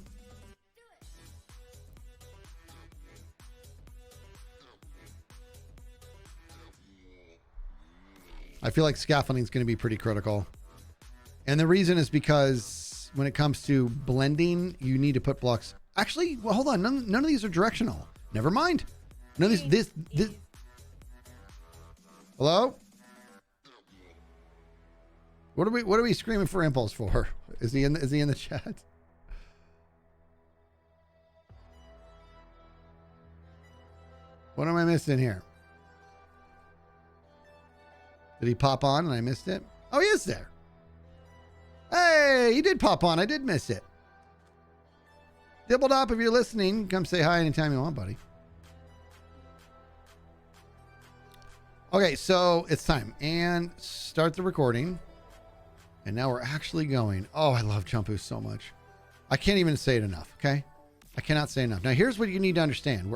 I feel like scaffolding is going to be pretty critical. And the reason is because when it comes to blending, you need to put blocks. Actually, well, hold on. None of these are directional. Never mind. None of these. This. Hello? What are we screaming for impulse for? Is he in the chat? What am I missing here? Did he pop on and I missed it? Oh, he is there. Hey, he did pop on. I did miss it. Dibbledop, if you're listening, come say hi anytime you want, buddy. Okay, so it's time. And start the recording. And now we're actually going. Oh, I love Jump Boost so much. I can't even say it enough, okay? I cannot say enough. Now, here's what you need to understand.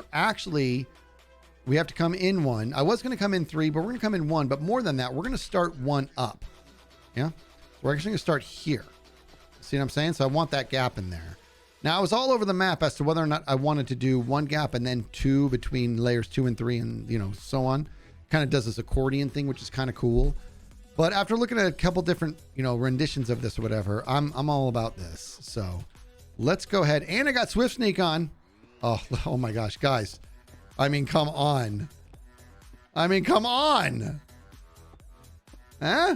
We have to come in one. I was going to come in 3, but we're going to come in 1. But more than that, we're going to start 1 up. Yeah? We're actually going to start here. See what I'm saying? So I want that gap in there. Now, I was all over the map as to whether or not I wanted to do 1 gap and then 2 between layers 2 and 3 and, so on. Kind of does this accordion thing, which is kind of cool. But after looking at a couple different, renditions of this or whatever, I'm all about this. So let's go ahead. And I got Swift Sneak on. Oh my gosh, guys. I mean, come on. Huh?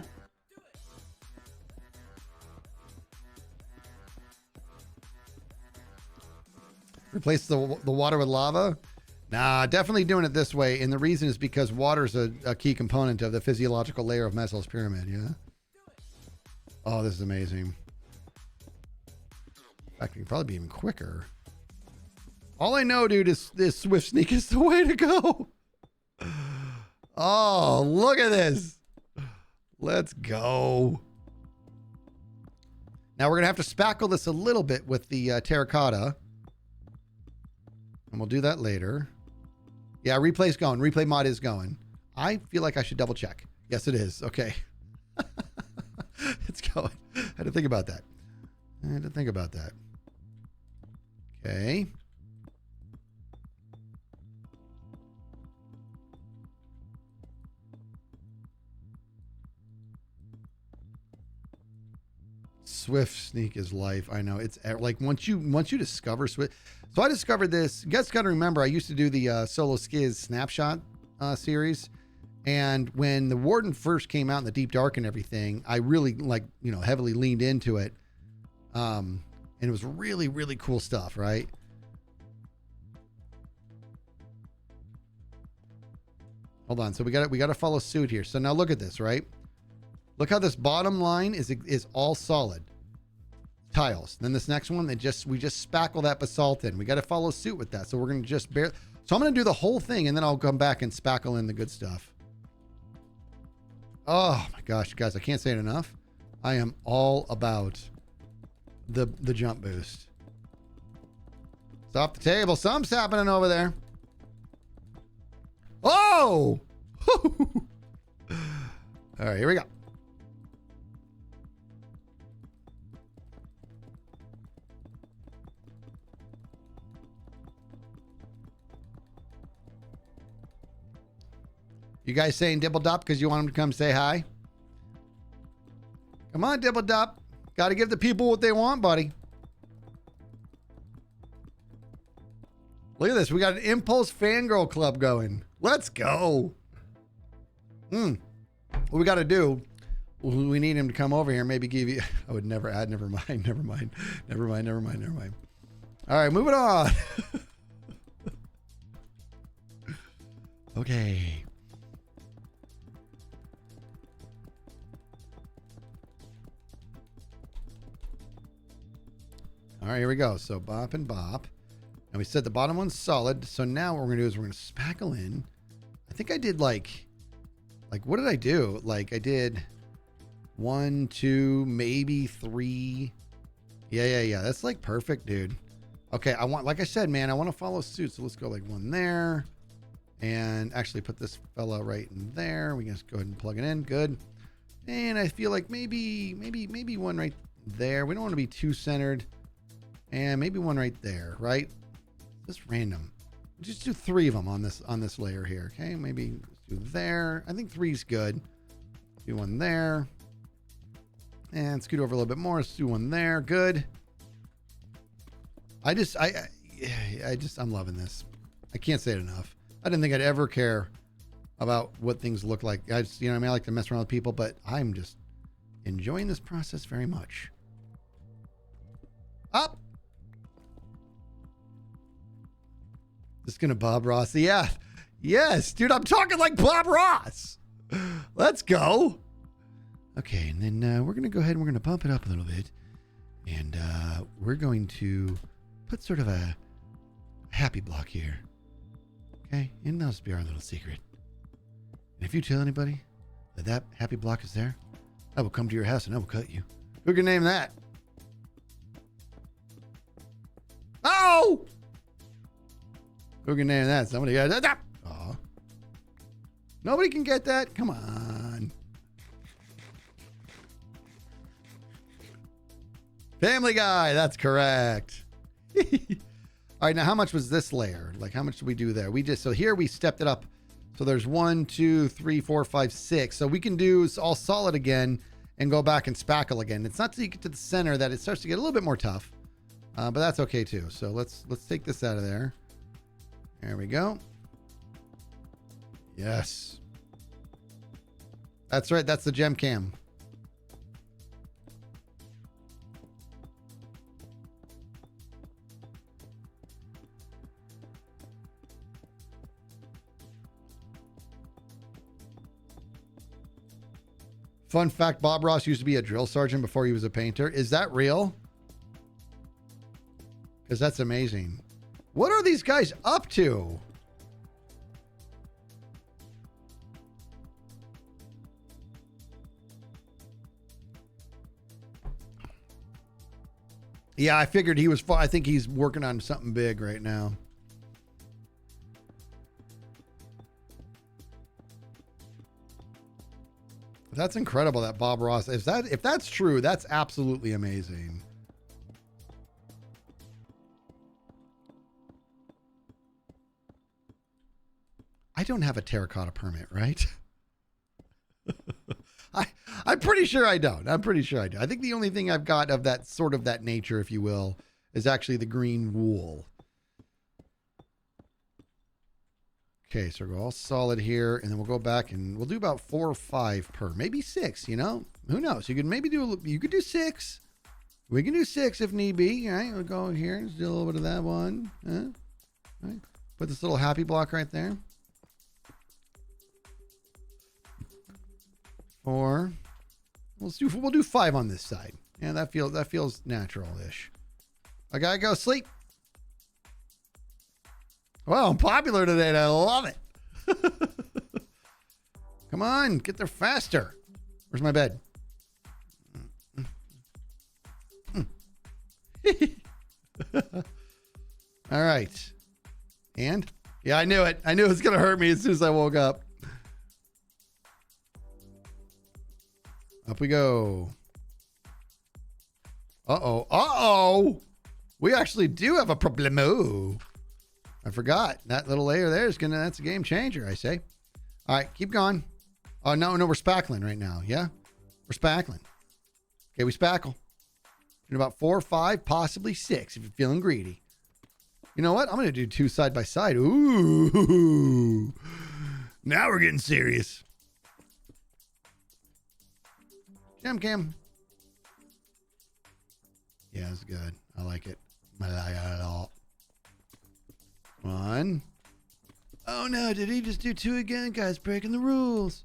Replace the water with lava? Nah, definitely doing it this way. And the reason is because water is a key component of the physiological layer of Maslow's pyramid, yeah? Oh, this is amazing. In fact, it can probably be even quicker. All I know, dude, is this Swift Sneak is the way to go. Oh, look at this. Let's go. Now we're going to have to spackle this a little bit with the terracotta. And we'll do that later. Yeah, replay's going. Replay mod is going. I feel like I should double check. Yes, it is. Okay. It's going. I had to think about that. Okay. Swift Sneak is life. I know. It's like once you discover Swift. So I discovered this. You guys got to remember, I used to do the Solo Skizz snapshot series. And when the Warden first came out in the Deep Dark and everything, I really heavily leaned into it. And it was really, really cool stuff, right? Hold on. So we got to follow suit here. So now look at this, right? Look how this bottom line is all solid tiles. Then this next one, we just spackle that basalt in. We got to follow suit with that. So we're going to just so I'm going to do the whole thing and then I'll come back and spackle in the good stuff. Oh my gosh, guys, I can't say it enough. I am all about the jump boost. It's off the table. Something's happening over there. Oh! All right, here we go. You guys saying Dibble Dop because you want him to come say hi? Come on, Dibble Dop. Got to give the people what they want, buddy. Look at this. We got an Impulse Fangirl Club going. Let's go. What we got to do, we need him to come over here. Maybe give you... I would never add. Never mind. All right, moving on. Okay. All right, here we go. So bop and bop. And we said the bottom one's solid. So now what we're going to do is we're going to spackle in. I think I did like, what did I do? Like I did 1, 2, maybe 3. Yeah. That's like perfect, dude. Okay, I want, like I said, man, I want to follow suit. So let's go like one there. And actually put this fella right in there. We can just go ahead and plug it in. Good. And I feel like maybe one right there. We don't want to be too centered. And maybe one right there, right? Just random. Just do 3 of them on this layer here. Okay, maybe do there. I think 3's good. Do one there. And scoot over a little bit more. Let's do one there. Good. I'm loving this. I can't say it enough. I didn't think I'd ever care about what things look like. I just, I like to mess around with people, but I'm just enjoying this process very much. Up. Just gonna Bob Ross. Yeah. Yes, dude, I'm talking like Bob Ross. Let's go. Okay, and then we're gonna go ahead and we're gonna bump it up a little bit. And we're going to put sort of a happy block here. Okay, and that'll just be our little secret. And if you tell anybody that happy block is there, I will come to your house and I will cut you. Who can name that? Oh! Who can name that? Somebody got that. Oh. Nobody can get that? Come on. Family Guy, that's correct. All right, now how much was this layer? Like how much did we do there? So here we stepped it up. So there's 1, 2, 3, 4, 5, 6. So we can do all solid again and go back and spackle again. It's not till you get to the center that it starts to get a little bit more tough, but that's okay too. So let's take this out of there. There we go. Yes. That's right. That's the gem cam. Fun fact, Bob Ross used to be a drill sergeant before he was a painter. Is that real? Because that's amazing. What are these guys up to? Yeah, I figured he was. I think he's working on something big right now. That's incredible that Bob Ross, if that's true, that's absolutely amazing. I don't have a terracotta permit, right? I'm pretty sure I don't. I'm pretty sure I do. I think the only thing I've got of that sort of that nature, if you will, is actually the green wool. Okay, so we'll go all solid here, and then we'll go back and we'll do about 4 or 5 per, maybe 6, Who knows? You could maybe you could do 6. We can do 6 if need be, right? We'll go here, let's do a little bit of that one. Right. Put this little happy block right there. 4. We'll do 5 on this side. Yeah, that feels natural-ish. I gotta go sleep. Well, I'm popular today and I love it. Come on, get there faster. Where's my bed? All right. And? Yeah, I knew it. I knew it was going to hurt me as soon as I woke up. Up we go. Uh-oh. Uh-oh. We actually do have a problemo. I forgot. That little layer there is that's a game changer, I say. All right, keep going. Oh, no, we're spackling right now. Yeah, we're spackling. Okay, we spackle. In about 4 or 5, possibly 6 if you're feeling greedy. You know what? I'm going to do 2 side by side. Ooh. Now we're getting serious. Gem cam. Yeah, it's good. I like it. I like it a lot. 1. Oh no, did he just do 2 again? Guys, breaking the rules.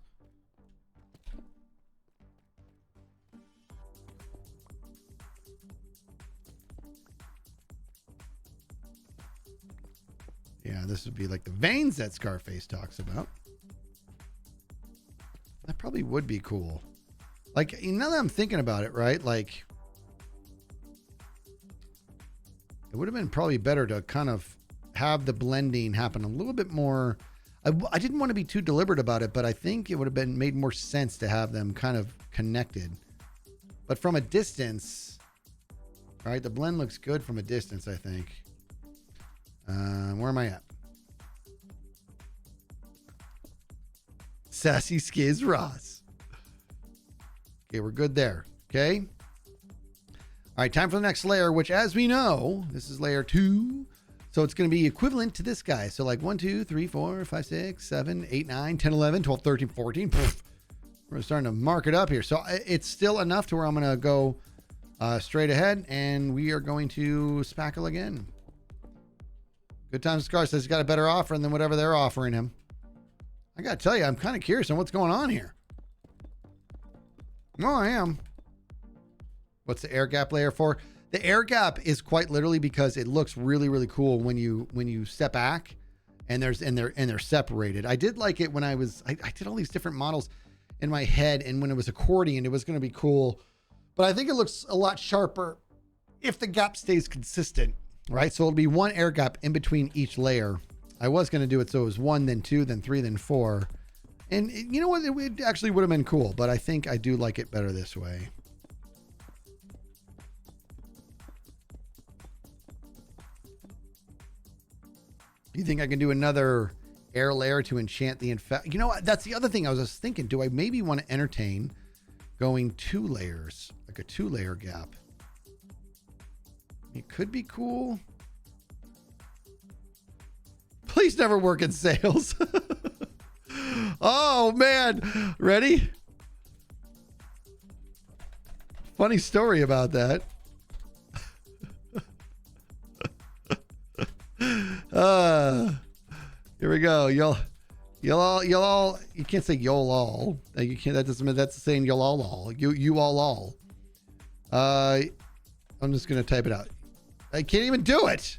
Yeah, this would be like the veins that Scarface talks about. That probably would be cool. Like, now that I'm thinking about it, right? Like, it would have been probably better to kind of have the blending happen a little bit more. I didn't want to be too deliberate about it, but I think it would have been made more sense to have them kind of connected. But from a distance, right? The blend looks good from a distance, I think. Where am I at? Sassy Skizz Ross. Okay, we're good there. Okay. All right, time for the next layer, which, as we know, this is layer 2. So it's going to be equivalent to this guy. So like 1, 2, 3, 4, 5, 6, 7, 8, 9, 10, 11, 12, 13, 14. Poof. We're starting to mark it up here. So it's still enough to where I'm going to go straight ahead, and we are going to spackle again. Good Times Scar says he's got a better offer than whatever they're offering him. I got to tell you, I'm kind of curious on what's going on here. No, I am. What's the air gap layer for? The air gap is quite literally because it looks really, really cool when you step back and they're separated. I did like it when I did all these different models in my head, and when it was accordion, it was going to be cool. But I think it looks a lot sharper if the gap stays consistent, right? So it'll be 1 air gap in between each layer. I was going to do it so it was 1, then 2, then 3, then 4. And you know what? It actually would have been cool, but I think I do like it better this way. You think I can do another air layer to enchant the infect? You know what? That's the other thing I was just thinking. Do I maybe want to entertain going 2 layers, like a 2-layer gap? It could be cool. Please never work in sales. Oh man. Ready? Funny story about that. Here we go. You'll all, you can't say you'll all. You can't, that doesn't mean that's saying you'll all. You all. I'm just going to type it out. I can't even do it.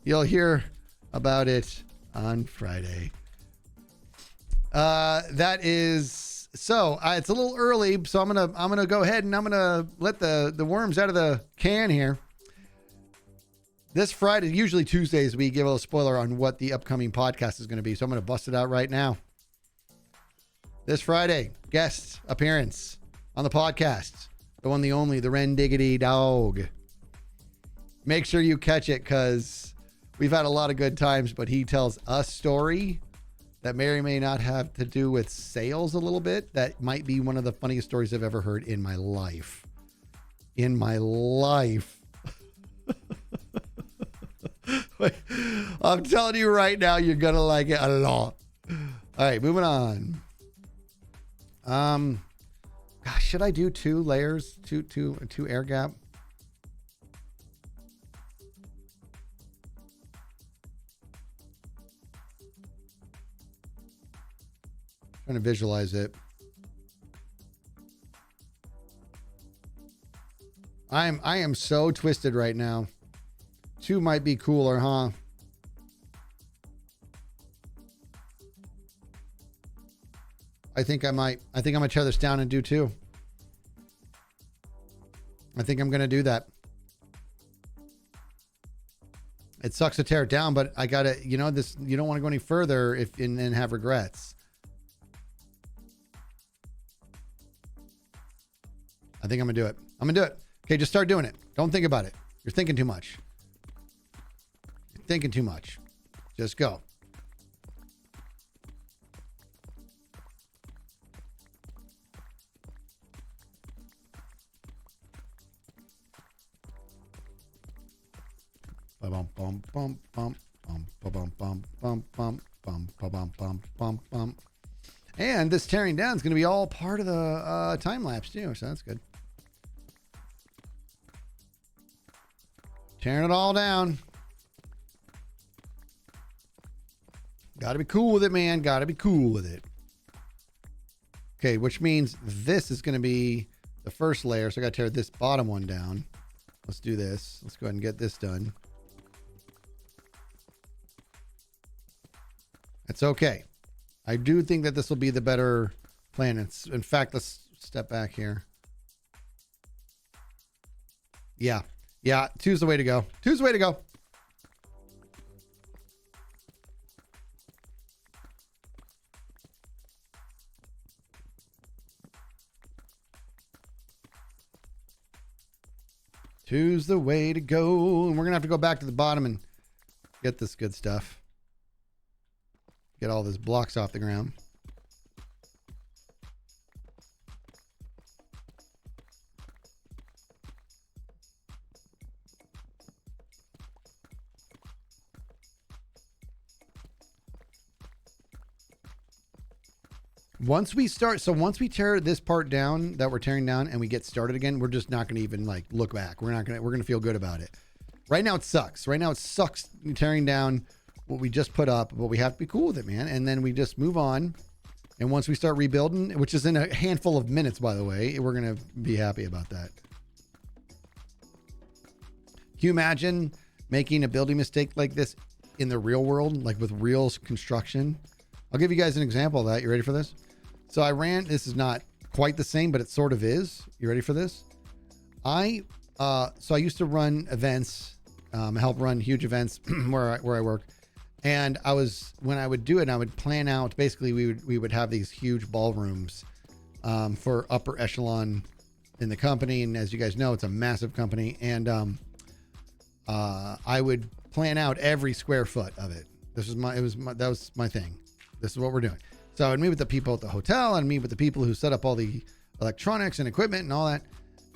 You'll hear about it on Friday. That is, so it's a little early, so I'm going to go ahead and I'm going to let the worms out of the can here. This Friday, usually Tuesdays, we give a little spoiler on what the upcoming podcast is going to be. So I'm going to bust it out right now. This Friday, guest appearance on the podcast. The one, the only, the Ren Diggity Dog. Make sure you catch it because we've had a lot of good times, but he tells a story that may or may not have to do with sales a little bit. That might be one of the funniest stories I've ever heard in my life. In my life. I'm telling you right now, you're gonna like it a lot. All right, moving on. Gosh, should I do 2 layers, two air gap? Trying to visualize it. I am so twisted right now. 2 might be cooler, huh? I think I might. I think I'm gonna tear this down and do 2. I think I'm gonna do that. It sucks to tear it down, but I gotta, you know, this, you don't want to go any further if and have regrets. I think I'm gonna do it. I'm gonna do it. Okay, just start doing it. Don't think about it. You're thinking too much. Thinking too much. Just go. Bum bum bum bum bum bum bum bum bum bum bum bum bum bum. And this tearing down is going to be all part of the time lapse too, so that's good. Tearing it all down. Got to be cool with it, man. Got to be cool with it. Okay, which means this is going to be the first layer. So I got to tear this bottom one down. Let's do this. Let's go ahead and get this done. That's okay. I do think that this will be the better plan. In fact, let's step back here. Yeah. Yeah. 2's the way to go. 2's the way to go. Two's the way to go. And we're going to have to go back to the bottom and get this good stuff. Get all these blocks off the ground. Once we we tear this part down that we're tearing down and we get started again, we're just not going to even like look back. We're going to feel good about it. Right now it sucks. Right now it sucks tearing down what we just put up, but we have to be cool with it, man. And then we just move on. And once we start rebuilding, which is in a handful of minutes, by the way, we're going to be happy about that. Can you imagine making a building mistake like this in the real world, like with real construction? I'll give you guys an example of that. You ready for this? So this is not quite the same, but it sort of is. You ready for this? I used to run events, help run huge events where I work. And when I would do it, I would plan out, basically we would have these huge ballrooms for upper echelon in the company. And as you guys know, it's a massive company. And I would plan out every square foot of it. That was my thing. This is what we're doing. So I'd meet with the people at the hotel and meet with the people who set up all the electronics and equipment and all that.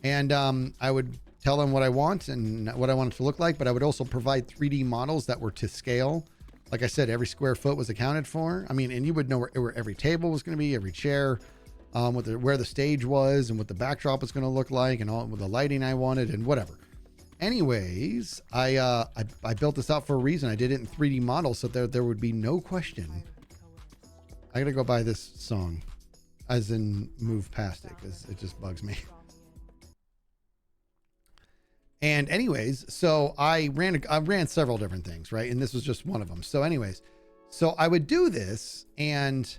And I would tell them what I want and what I want it to look like, but I would also provide 3D models that were to scale. Like I said, every square foot was accounted for. I mean, and you would know where every table was going to be, every chair, where the stage was and what the backdrop was going to look like and all with the lighting I wanted and whatever. Anyways, I built this out for a reason. I did it in 3D models so there would be no question. I gotta go buy this song, as in move past it, because it just bugs me. And anyways, so I ran several different things, right? And this was just one of them. So anyways, so I would do this, and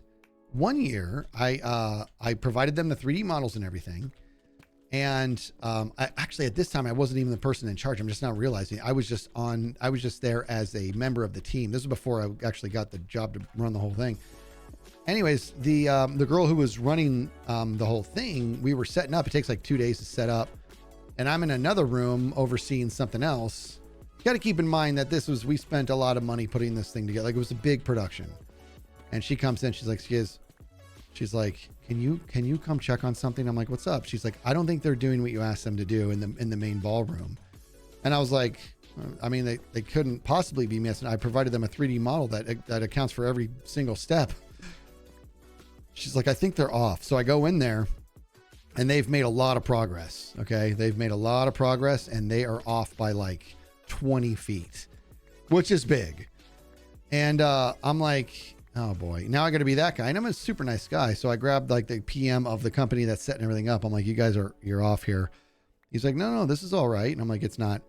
one year I provided them the 3D models and everything. And actually at this time I wasn't even the person in charge. I'm just now realizing I was just there as a member of the team. This was before I actually got the job to run the whole thing. Anyways, the girl who was running the whole thing, we were setting up. It takes like 2 days to set up. And I'm in another room overseeing something else. You got to keep in mind that we spent a lot of money putting this thing together. Like, it was a big production. And she comes in, she's like, Skizz, she's like, can you come check on something? I'm like, what's up? She's like, I don't think they're doing what you asked them to do in the main ballroom. And I was like, I mean, they couldn't possibly be missing. I provided them a 3D model that accounts for every single step. She's like, I think they're off. So I go in there and they've made a lot of progress. Okay. They've made a lot of progress and they are off by like 20 feet, which is big. And I'm like, oh boy, now I got to be that guy. And I'm a super nice guy. So I grabbed like the PM of the company that's setting everything up. I'm like, you're off here. He's like, no, this is all right. And I'm like, it's not.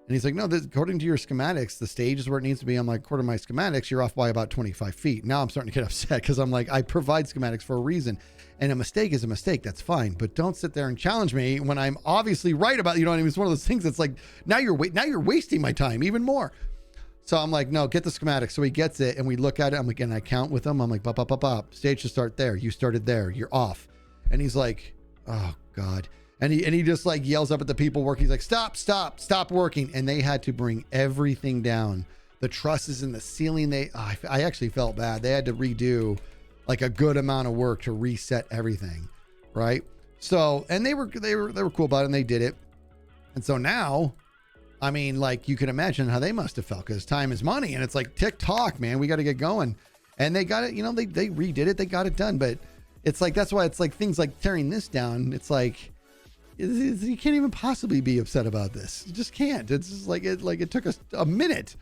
And he's like, no, according to your schematics, the stage is where it needs to be. I'm like, according to my schematics, you're off by about 25 feet. Now I'm starting to get upset because I'm like, I provide schematics for a reason. And a mistake is a mistake. That's fine. But don't sit there and challenge me when I'm obviously right about, you know what I mean? It's one of those things that's like, now you're wasting my time even more. So I'm like, no, get the schematics. So he gets it and we look at it. I'm like, and I count with him. I'm like, bop. Stage should start there. You started there. You're off. And he's like, oh God. And he just like yells up at the people working. He's like, stop working. And they had to bring everything down. The trusses in the ceiling. I actually felt bad. They had to redo like a good amount of work to reset everything. Right. So, and they were cool about it and they did it. And so now I mean, like you can imagine how they must have felt because time is money and it's like tick-tock, man. We got to get going. And they got it, you know, they redid it. They got it done. But it's like, that's why it's like things like tearing this down. It's like, you can't even possibly be upset about this. You just can't. It's just like it took us a minute.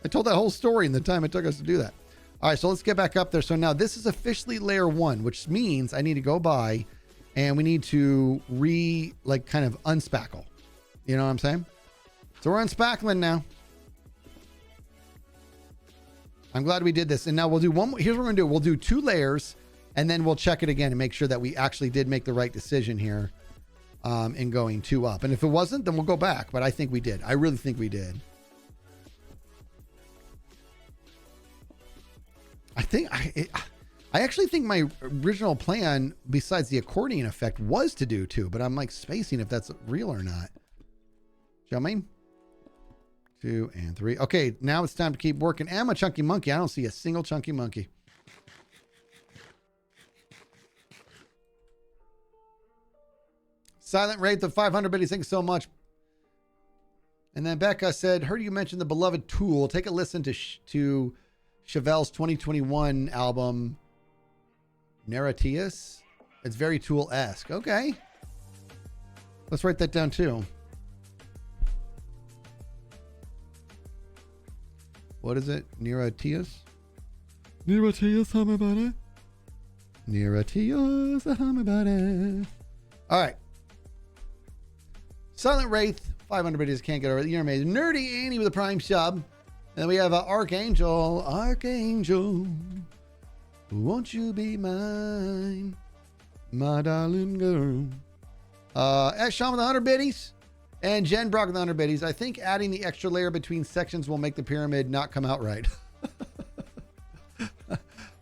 I told that whole story in the time it took us to do that. All right, so let's get back up there. So now this is officially layer 1, which means I need to go by and we need to kind of unspackle. You know what I'm saying? So we're unspackling now. I'm glad we did this. And now we'll do one more. Here's what we're going to do. We'll do 2 layers and then we'll check it again and make sure that we actually did make the right decision here in going 2 up. And if it wasn't, then we'll go back. But I think we did. I really think we did. I actually think my original plan, besides the accordion effect, was to do 2. But I'm like spacing if that's real or not. Do you know what I mean? 2 and 3. Okay, now it's time to keep working. And my chunky monkey. I don't see a single chunky monkey. Silent Wraith of 500 biddies. Thanks so much. And then Becca said, heard you mention the beloved Tool. Take a listen to Chevelle's 2021 album, Narratius. It's very Tool-esque. Okay. Let's write that down too. What is it? Narratius? Narratius, how about it? Narratius, how about it? All right. Silent Wraith, 500 biddies, can't get over it. You're amazing. Nerdy Annie with a prime sub. And then we have Archangel. Archangel, won't you be mine, my darling girl? Sean with 100 biddies. And Jen Brock with 100 biddies. I think adding the extra layer between sections will make the pyramid not come out right.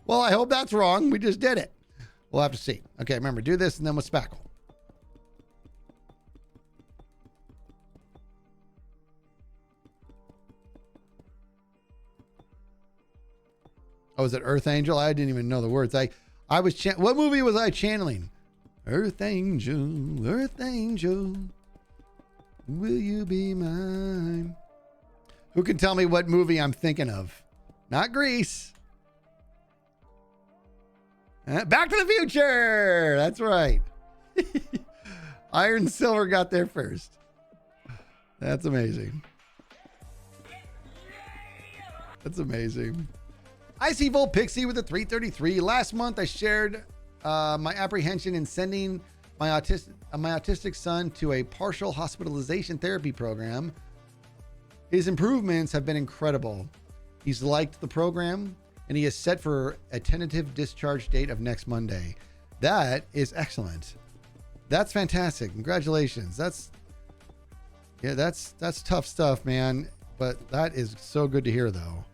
Well, I hope that's wrong. We just did it. We'll have to see. Okay, remember, do this and then we'll spackle. Oh, is it Earth Angel? I didn't even know the words. I was what movie was I channeling? Earth Angel, Earth Angel, will you be mine? Who can tell me what movie I'm thinking of? Not Grease. Back to the Future. That's right. Iron Silver got there first. That's amazing. That's amazing. I see Volt Pixie with a 333. Last month, I shared my apprehension in sending my autistic son to a partial hospitalization therapy program. His improvements have been incredible. He's liked the program, and he is set for a tentative discharge date of next Monday. That is excellent. That's fantastic. Congratulations. That's tough stuff, man. But that is so good to hear, though.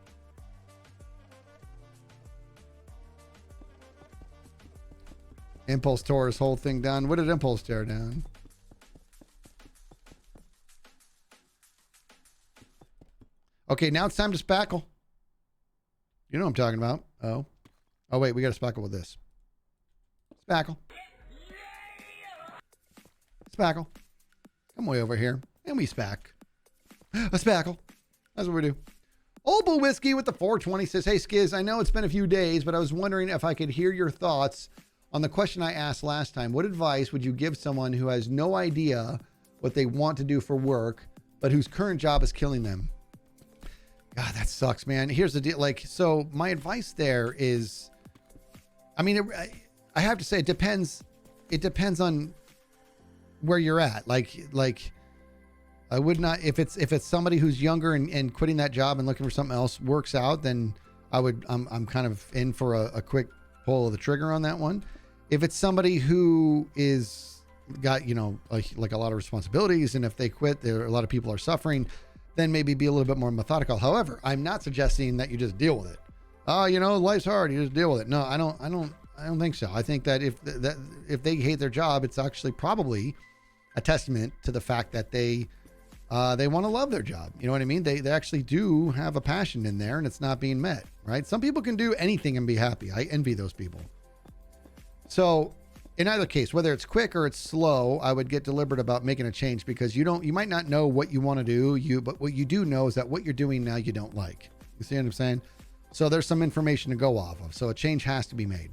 Impulse tore his whole thing down. What did Impulse tear down? Okay, now it's time to spackle. You know what I'm talking about. Oh, wait, we got to spackle with this. Spackle. Spackle. Come way over here. And we spack. A spackle. That's what we do. Old Bull Whiskey with the 420 says, hey, Skizz, I know it's been a few days, but I was wondering if I could hear your thoughts on the question I asked last time. What advice would you give someone who has no idea what they want to do for work, but whose current job is killing them? God, that sucks, man. Here's the deal. So my advice there is, I mean, I have to say it depends. It depends on where you're at. Like I would not, if it's somebody who's younger and quitting that job and looking for something else works out, then I'm kind of in for a quick pull of the trigger on that one. If it's somebody who is got, like a lot of responsibilities, and if they quit, a lot of people are suffering, then maybe be a little bit more methodical. However, I'm not suggesting that you just deal with it. Oh, life's hard. You just deal with it. No, I don't think so. I think that if they hate their job, it's actually probably a testament to the fact that they want to love their job. You know what I mean? They actually do have a passion in there, and it's not being met, right? Some people can do anything and be happy. I envy those people. So in either case, whether it's quick or it's slow, I would get deliberate about making a change because you might not know what you want to do, but what you do know is that what you're doing now you don't like. You see what I'm saying? So there's some information to go off of. So a change has to be made.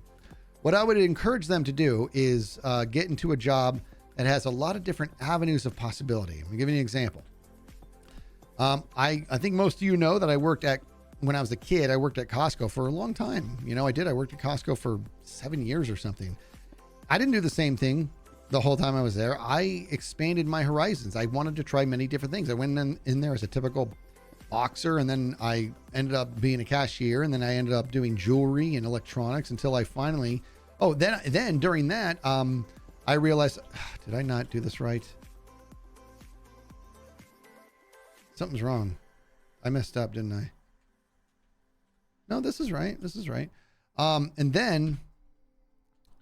What I would encourage them to do is get into a job that has a lot of different avenues of possibility. I'm gonna give you an example. I think most of you know that when I was a kid, I worked at Costco for a long time. You know, I worked at Costco for 7 years or something. I didn't do the same thing the whole time I was there. I expanded my horizons. I wanted to try many different things. I went in there as a typical boxer, and then I ended up being a cashier, and then I ended up doing jewelry and electronics until I finally, then during that, I realized, did I not do this right? Something's wrong. I messed up, didn't I? No, this is right. This is right. And then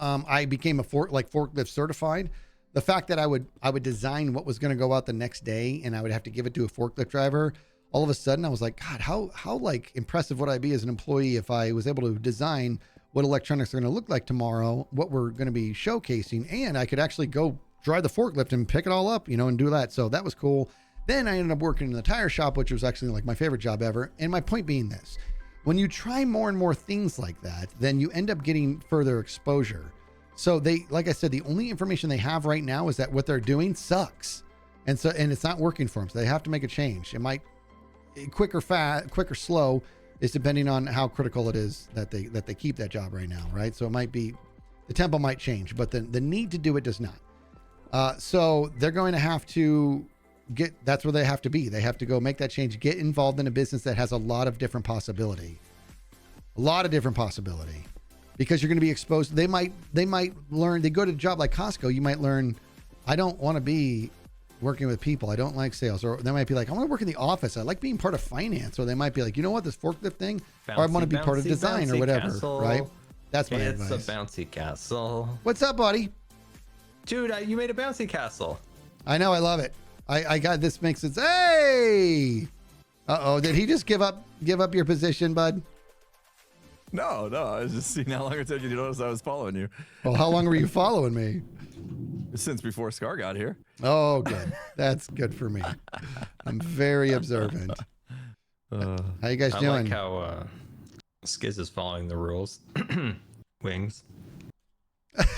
I became a forklift certified. The fact that I would design what was going to go out the next day and I would have to give it to a forklift driver. All of a sudden I was like, God, how like impressive would I be as an employee if I was able to design what electronics are going to look like tomorrow, what we're going to be showcasing, and I could actually go drive the forklift and pick it all up, and do that. So that was cool. Then I ended up working in the tire shop, which was actually like my favorite job ever. And my point being this, when you try more and more things like that, then you end up getting further exposure. So they, like I said, the only information they have right now is that what they're doing sucks. And it's not working for them. So they have to make a change. It might quick or slow is depending on how critical it is that they keep that job right now. Right. So it might be, the tempo might change, but the need to do it does not. So they're going to have to that's where they have to be. They have to go make that change, get involved in a business that has a lot of different possibility, because you're going to be exposed. They might learn, they go to a job like Costco. You might learn, I don't want to be working with people. I don't like sales. Or they might be like, I want to work in the office. I like being part of finance. Or they might be like, you know what, this forklift thing, or I want to be part of design or whatever. Castle. Right. That's my advice. It's a bouncy castle. What's up, buddy? Dude, you made a bouncy castle. I know. I love it. I got this makes it. Hey, did he just give up your position, bud? No, I was just seeing how long it took you to notice I was following you. Well, how long were you following me? Since before Scar got here. Oh, good. That's good for me. I'm very observant. How you guys doing? I like how Skizz is following the rules. Wings.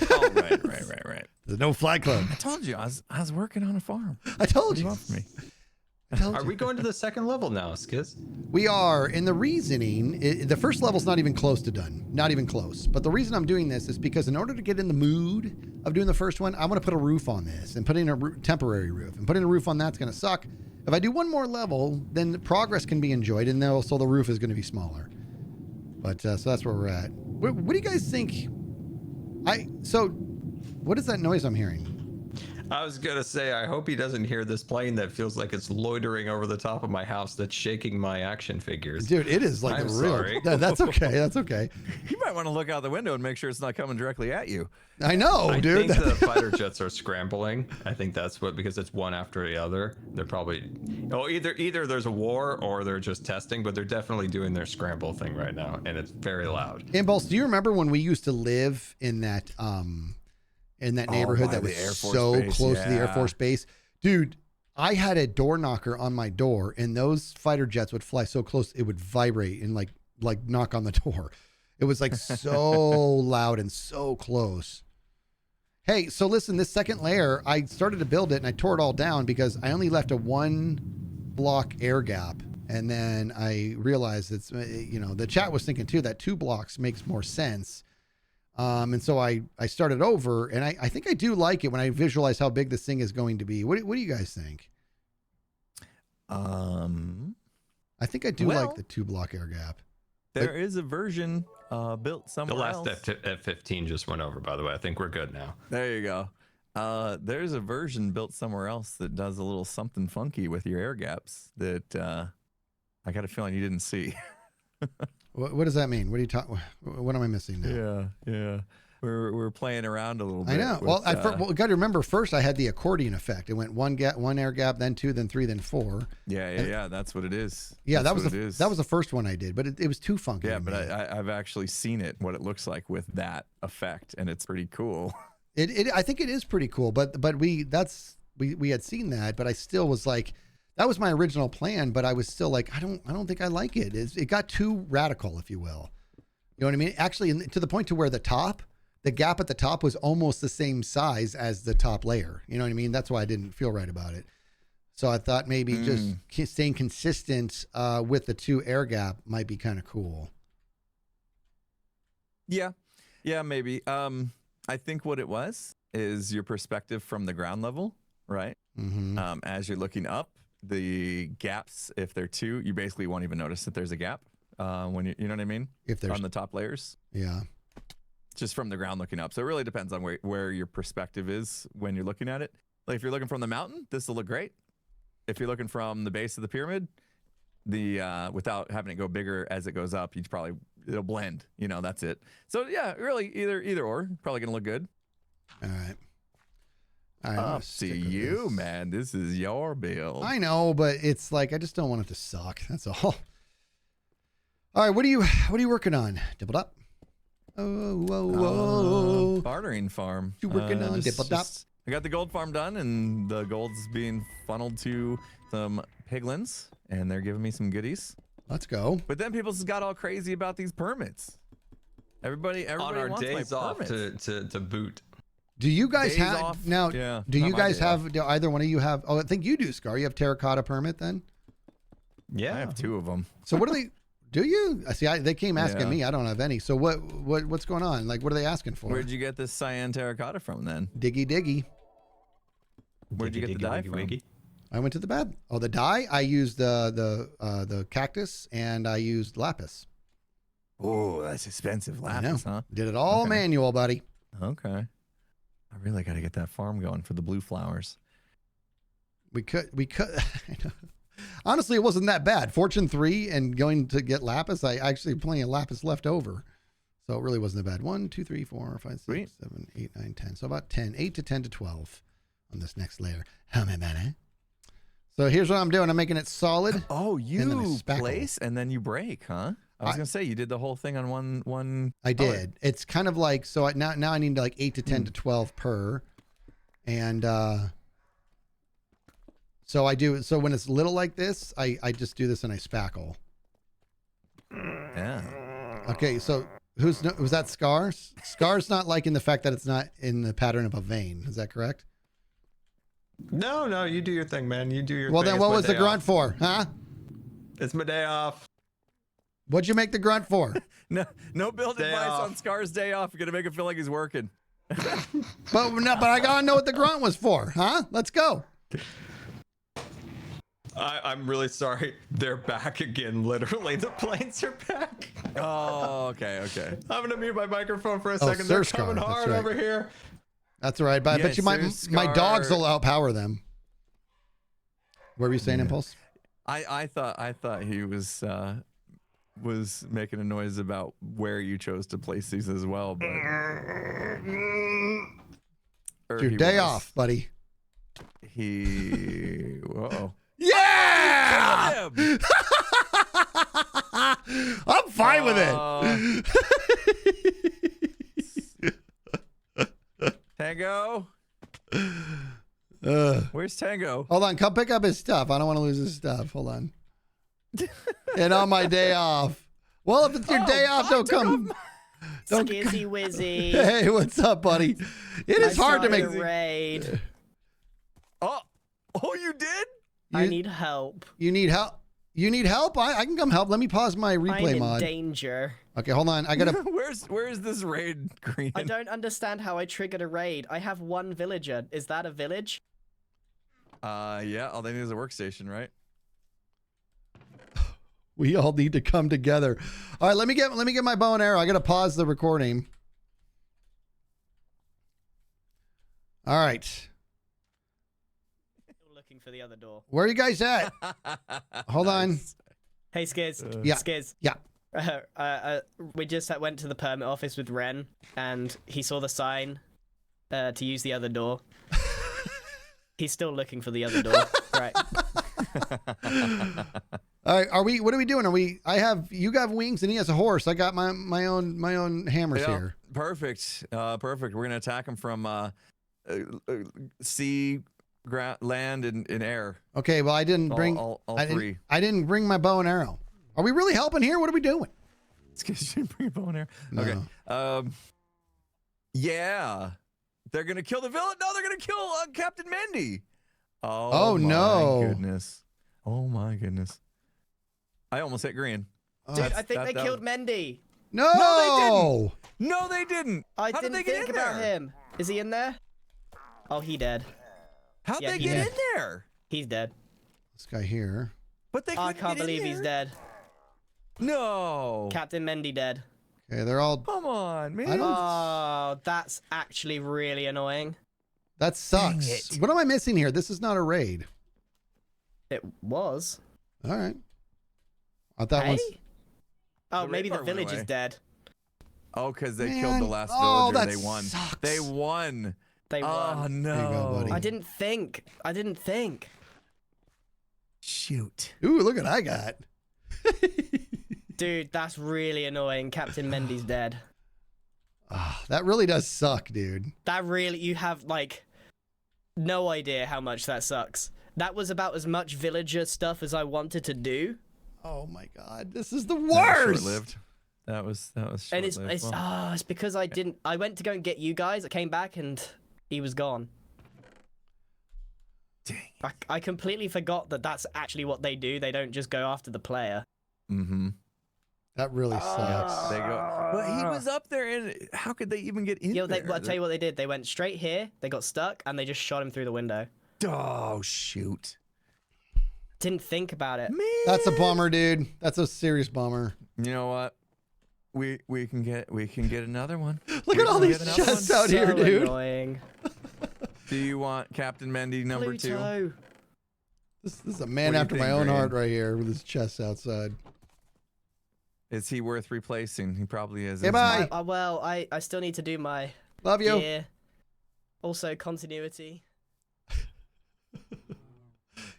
Oh, right. The no fly club. I told you I was working on a farm. I told you. What do you want from me? Are we going to the second level now, Skizz? We are. In the reasoning, the first level's not even close to done. Not even close. But the reason I'm doing this is because in order to get in the mood of doing the first one, I want to put a roof on this and put in a temporary roof. And putting a roof on that's going to suck. If I do one more level, then progress can be enjoyed, and also the roof is going to be smaller. But so that's where we're at. What do you guys think? So what is that noise I'm hearing? I was gonna say, I hope he doesn't hear this plane that feels like it's loitering over the top of my house that's shaking my action figures. Dude, it is like I'm real. sorry. That's okay. That's okay. You might want to look out the window and make sure it's not coming directly at you. I know, dude. I think the fighter jets are scrambling. I think that's because it's one after the other. They're probably either there's a war or they're just testing, but they're definitely doing their scramble thing right now, and it's very loud. Impulse, do you remember when we used to live in that neighborhood that was so close to the Air Force Base? Dude, I had a door knocker on my door, and those fighter jets would fly so close it would vibrate and like knock on the door. It was like so loud and so close. Hey, so listen, this second layer, I started to build it and I tore it all down because I only left a 1 block air gap. And then I realized it's, the chat was thinking too, that 2 blocks makes more sense. And so I started over, and I think I do like it when I visualize how big this thing is going to be. What do you guys think? I think I do like the 2 block air gap. There is a version built somewhere else. The last F-15 just went over, by the way. I think we're good now. There you go. There's a version built somewhere else that does a little something funky with your air gaps that I got a feeling you didn't see. What does that mean? What are you talking? What am I missing now? Yeah. We're playing around a little bit. I know. Well, you got to remember, first I had the accordion effect. It went 1 air gap, then 2, then 3, then 4. Yeah. That's what it is. Yeah, that was the first one I did, but it was too funky. Yeah, but I've actually seen it, what it looks like with that effect, and it's pretty cool. I think it is pretty cool, but we had seen that, but I still was like, that was my original plan, but I was still like, I don't think I like it. It got too radical, if you will. You know what I mean? Actually, to the point to where the gap at the top was almost the same size as the top layer. You know what I mean? That's why I didn't feel right about it. So I thought maybe just staying consistent with the 2 air gap might be kind of cool. Yeah, maybe. I think what it was is your perspective from the ground level, right? Mm-hmm. As you're looking up, the gaps, if they're 2, you basically won't even notice that there's a gap when you know what I mean? If there's on the top layers. Yeah. Just from the ground looking up. So it really depends on where your perspective is when you're looking at it. Like if you're looking from the mountain, this will look great. If you're looking from the base of the pyramid, without having it go bigger as it goes up, it'll blend. You know, that's it. So yeah, really either or, probably gonna look good. All right. Up to you, man. This is your build. I know, but it's like I just don't want it to suck. That's all. All right, what are you working on? Dibbled up. Oh. Bartering farm. You working on dibbled up? I got the gold farm done, and the gold's being funneled to some piglins, and they're giving me some goodies. Let's go. But then people just got all crazy about these permits. Everybody on our wants days my off permits. to boot. Do you guys Days have off. now? Yeah, do not you my guys day have? Do either one of you have? Oh, I think you do, Scar. You have terracotta permit then. Yeah, I have 2 of them. So what do they? Do you? I see. They came asking Yeah. me. I don't have any. So what's going on? Like, what are they asking for? Where'd you get this cyan terracotta from then? Diggy diggy. Where'd you get the dye from? I went to the bed. Oh, the dye. I used the cactus and I used lapis. Oh, that's expensive lapis, huh? Did it all Okay. manual, buddy. Okay. I really got to get that farm going for the blue flowers. We could. I know. Honestly, it wasn't that bad. Fortune 3 and going to get lapis. I actually have plenty of lapis left over. So it really wasn't that bad. 1, 2, 3, 4, 5, 6, Sweet. 7, 8, 9, 10. So about 10, 8 to 10 to 12 on this next layer. So here's what I'm doing. I'm making it solid. Oh, and then I you spackle. place and then you break, huh? I was going to say, you did the whole thing on one. I color. did. It's kind of like, so now I need like 8 to 10 to 12 per. And so I do. So when it's little like this, I just do this and I spackle. Yeah. Okay, so was that Scar's? Scar's not liking the fact that it's not in the pattern of a vein. Is that correct? No, you do your thing, man. You do your Well, thing. then It's what my was the day grunt off. for, huh? It's my day off. What'd you make the grunt for? No build Day advice off. on Scar's day off. You're going to make him feel like he's working. But I gotta know what the grunt was for, huh? Let's go. I'm really sorry. They're back again. Literally, the planes are back. Oh, okay. I'm gonna mute my microphone for a Oh, second. They're Sir coming Scar, that's hard right. over here. That's all right. But I Yeah, bet you Sir my dogs Scar. will outpower them. What were you saying, Impulse? I thought he was making a noise about where you chose to place these as well, but It's your day off, buddy. Whoa. Yeah! I'm fine with it. Tango? Where's Tango? Hold on, come pick up his stuff. I don't want to lose his stuff. Hold on. And on my day off. Well, if it's your day off, don't come. Don't Skizzy Wizzy. Hey, what's up, buddy? It is hard to make. a raid. Oh, you did? I need help. You need help? You need help? I can come help. Let me pause my replay I'm in mod. danger. Okay, hold on. I gotta. Where's this raid, Green? I don't understand how I triggered a raid. I have one villager. Is that a village? Yeah. All they need is a workstation, right? We all need to come together. All right, let me get my bow and arrow. I gotta pause the recording. All right. Still looking for the other door. Where are you guys at? Hold on. Hey, Skizz. Yeah. Skizz. Yeah. We just went to the permit office with Ren, and he saw the sign to use the other door. He's still looking for the other door. Right. All right, what are we doing? You got wings and he has a horse. I got my own hammers here. Perfect. Perfect. We're gonna attack him from sea, ground, land, and air. Okay, well, I didn't bring all I didn't- three. I didn't bring my bow and arrow. Are we really helping here? What are we doing? It's because you didn't bring a bow and arrow. No. Okay. Yeah. They're gonna kill the villain. No, they're gonna kill Captain Mendy. Oh, my no. Goodness. Oh my goodness. I almost hit green. Dude, I think they killed Mendy. No! No, No, they didn't. I How did didn't they get think in about there? him. Is he in there? Oh, he dead. How'd Yeah, they he get did. in there? He's dead. This guy here. But they I couldn't can't get in believe he's there. dead. No. Captain Mendy dead. Okay, they're all. Come on, man. I don't- Oh, that's actually really annoying. That sucks. it. What am I missing here? This is not a raid. It was. All right. I thought Hey? once. Oh, The maybe raid the bar went village is away. dead. Oh, because they killed Man. the last Oh, villager. that They won. sucks. They won. They Oh won. no. There you go, buddy. I didn't think. Shoot. Ooh, look what I got. Dude, that's really annoying. Captain Mendy's dead. Ah, that really does suck, dude. That really, you have like no idea how much that sucks. That was about as much villager stuff as I wanted to do. Oh my god, this is the That was worst. short-lived. That was And short-lived. it's Well, it's because I went to go and get you guys. I came back and he was gone. dang. I completely forgot that that's actually what they do. They don't just go after the player. Mm-hmm. That really sucks. They go. But he was up there, and how could they even get in Yo, there? I'll tell you what they did. They went straight here. They got stuck and they just shot him through the window. Oh shoot. Didn't think about it. Man. That's a bummer, dude. That's a serious bummer. You know what? We can get another one. Look We at all can these get another chests one. out here, So dude. Annoying. Do you want Captain Mendy number 2? Pluto. This is a man What do you after my think, own Graham? heart right here with his chests outside. Is he worth replacing? He probably is. Hey, isn't bye. he? Well, I still need to do my Love you. gear. Also, continuity.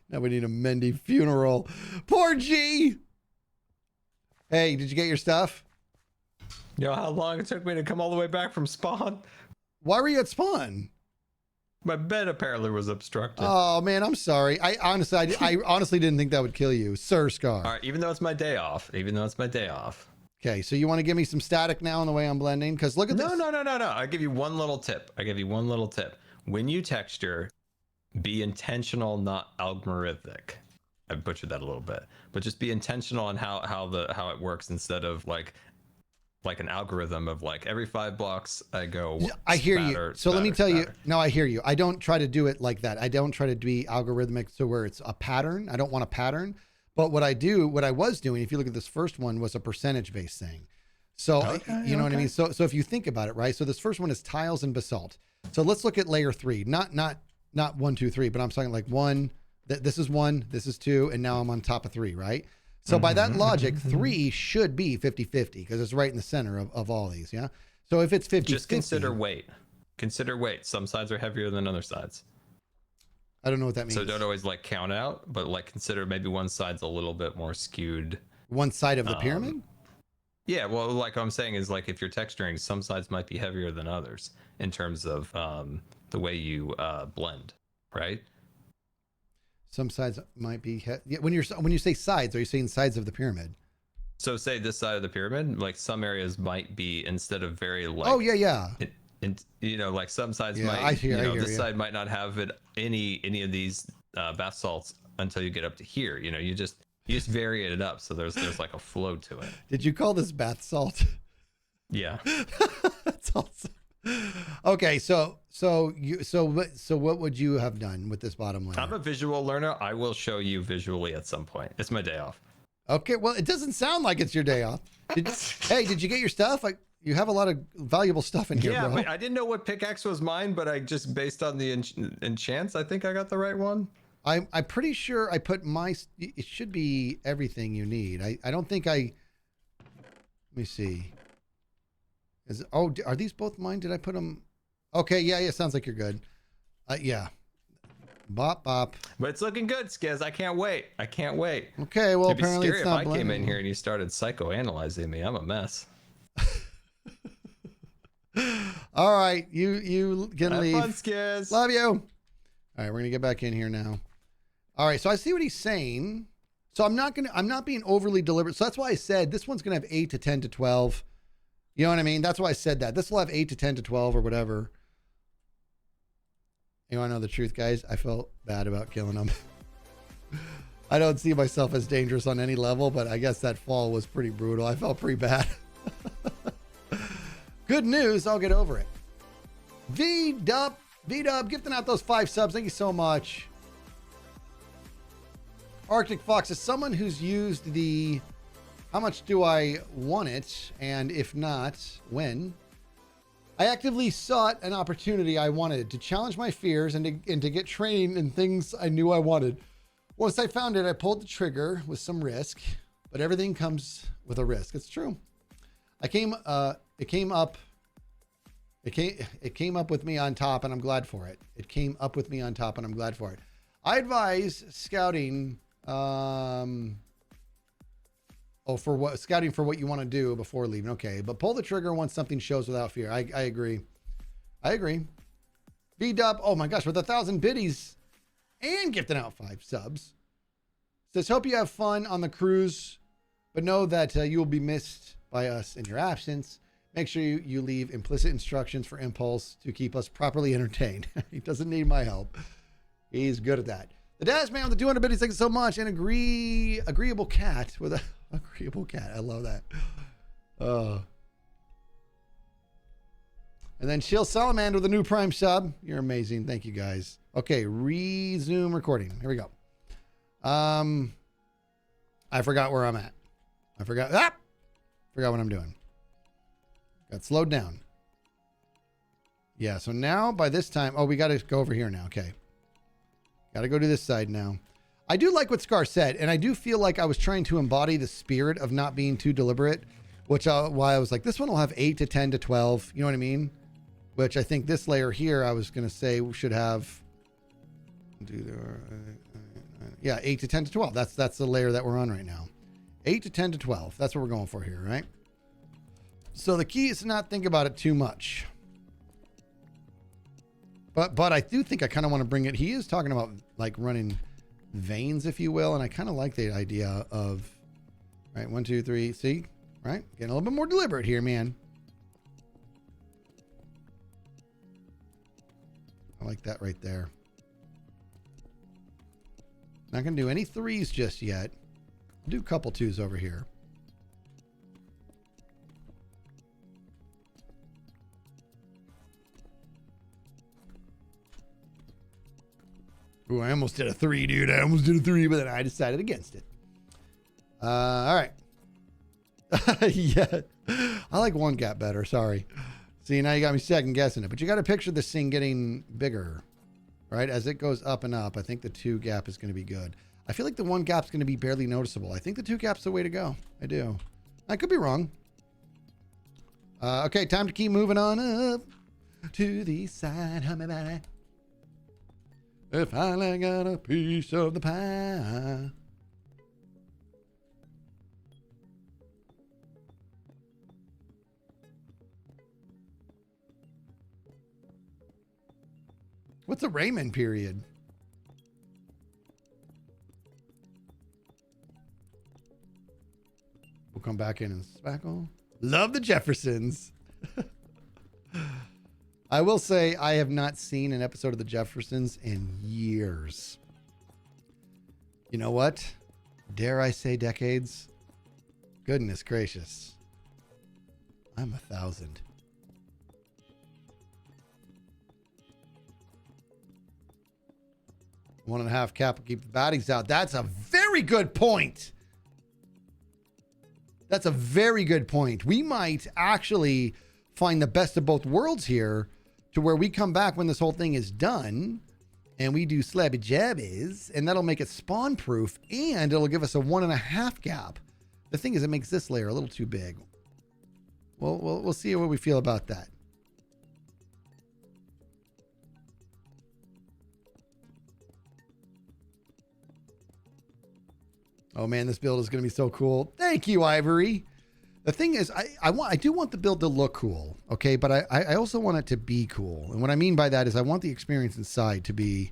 Now we need a Mendy funeral. Poor G. Hey, did you get your stuff? You know how long it took me to come all the way back from spawn? Why were you at spawn? My bed apparently was obstructed. Oh man, I'm sorry. I honestly didn't think that would kill you, Sir Scar. All right, even though it's my day off. Okay, so you want to give me some static now on the way I'm blending? Because look at No. this. I give you one little tip. When you texture, be intentional, not algorithmic. I butchered that a little bit, but just be intentional on how it works instead of like an algorithm of like every 5 blocks I go. I hear spatter, you. So let me spatter, tell you. spatter. No, I hear you. I don't try to do it like that. I don't try to be algorithmic to where it's a pattern. I don't want a pattern. But what I was doing, if you look at this first one, was a percentage-based thing. So you know what I mean? So if you think about it, right? So this first one is tiles and basalt. So let's look at layer 3. Not 1, 2, 3, but I'm talking like 1. This is 1, this is 2, and now I'm on top of 3, right? So by that logic, 3 should be 50-50 because it's right in the center of all these, yeah? So if it's 50-50... Just consider weight. Some sides are heavier than other sides. I don't know what that means. So don't always like count out, but like consider maybe one side's a little bit more skewed. One side of the pyramid? Yeah, well, like what I'm saying is like if you're texturing, some sides might be heavier than others in terms of the way you blend, right? Some sides might be when you say sides, are you saying sides of the pyramid? So say this side of the pyramid, like some areas might be instead of very like Oh yeah. Like some sides Yeah, might I hear this you. side might not have it any of these bath salts until you get up to here. You just vary it up so there's like a flow to it. Did you call this bath salt? Yeah. That's awesome. Okay, so what would you have done with this bottom layer? I'm a visual learner. I will show you visually at some point. It's my day off. Okay, well, it doesn't sound like it's your day off. Did you get your stuff? Like, you have a lot of valuable stuff in here, Yeah, bro. but I didn't know what pickaxe was mine, but I just based on the enchants, I think I got the right one. I'm pretty sure I put it should be everything you need. I don't think let me see. Are these both mine? Did I put them? Okay, yeah, sounds like you're good. Yeah. Bop. But it's looking good, Skizz. I can't wait. Okay, well, It'd be apparently scary it's if not I came in blending. here and you started psychoanalyzing me. I'm a mess. All right, you can Have leave. fun, Skizz. Love you. All right, we're gonna get back in here now. All right, so I see what he's saying. So I'm not being overly deliberate. So that's why I said this one's gonna have 8 to 10 to 12. You know what I mean? That's why I said that. This will have 8 to 10 to 12 or whatever. You want to know the truth, guys? I felt bad about killing him. I don't see myself as dangerous on any level, but I guess that fall was pretty brutal. I felt pretty bad. Good news, I'll get over it. V-Dub, gifting out those 5 subs. Thank you so much. Arctic Fox is someone who's used the how much do I want it, and if not, when? I actively sought an opportunity I wanted to challenge my fears and to get training in things I knew I wanted. Once I found it, I pulled the trigger with some risk, but everything comes with a risk. It's true. It came up with me on top, and I'm glad for it. It came up with me on top, and I'm glad for it. I advise scouting, scouting for what you want to do before leaving. Okay, but pull the trigger once something shows without fear. I agree. I agree. V-Dub, oh my gosh, with 1,000 biddies and gifting out 5 subs. Says, hope you have fun on the cruise, but know that you will be missed by us in your absence. Make sure you leave implicit instructions for Impulse to keep us properly entertained. He doesn't need my help. He's good at that. The Dash Man with the 200 biddies, thank you so much. And agreeable cat with a agreeable cat. I love that. And then Chill Salamander with a new Prime sub. You're amazing. Thank you guys. Okay, resume recording. Here we go. I forgot where I'm at. I forgot what I'm doing. Got slowed down. Yeah, so now by this time, oh, we got to go over here now. Okay. Got to go to this side now. I do like what Scar said, and I do feel like I was trying to embody the spirit of not being too deliberate, which why I was like, this one will have 8 to 10 to 12. You know what I mean? Which I think this layer here, I was going to say should have, yeah, 8 to 10 to 12. That's the layer that we're on right now. 8 to 10 to 12. That's what we're going for here, right? So the key is to not think about it too much. But I do think I kind of want to bring it. He is talking about like running veins, if you will. And I kind of like the idea of, right, 1, 2, 3, see, right? Getting a little bit more deliberate here, man. I like that right there. Not going to do any 3s just yet. I'll do a couple 2s over here. Ooh, I almost did a 3, dude. I almost did a 3, but then I decided against it. All right. Yeah. I like 1 gap better. Sorry. See, now you got me second guessing it. But you got to picture this thing getting bigger, right? As it goes up and up, I think the 2 gap is going to be good. I feel like the 1 gap's going to be barely noticeable. I think the 2 gap's the way to go. I do. I could be wrong. Okay, time to keep moving on up to the side. How about it? If I got a piece of the pie. What's a Raymond period? We'll come back in and spackle. Love the Jeffersons. I will say I have not seen an episode of the Jeffersons in years. You know what? Dare I say decades? Goodness gracious. I'm 1,000. One and a half cap will keep the baddies out. That's a very good point. That's a very good point. We might actually find the best of both worlds here to where we come back when this whole thing is done and we do slabby jabbies, and that'll make it spawn proof and it'll give us a 1.5 gap. The thing is, it makes this layer a little too big. Well, we'll see what we feel about that. Oh man, this build is going to be so cool. Thank you, Ivory. The thing is, I do want the build to look cool, okay? But I also want it to be cool. And what I mean by that is I want the experience inside to be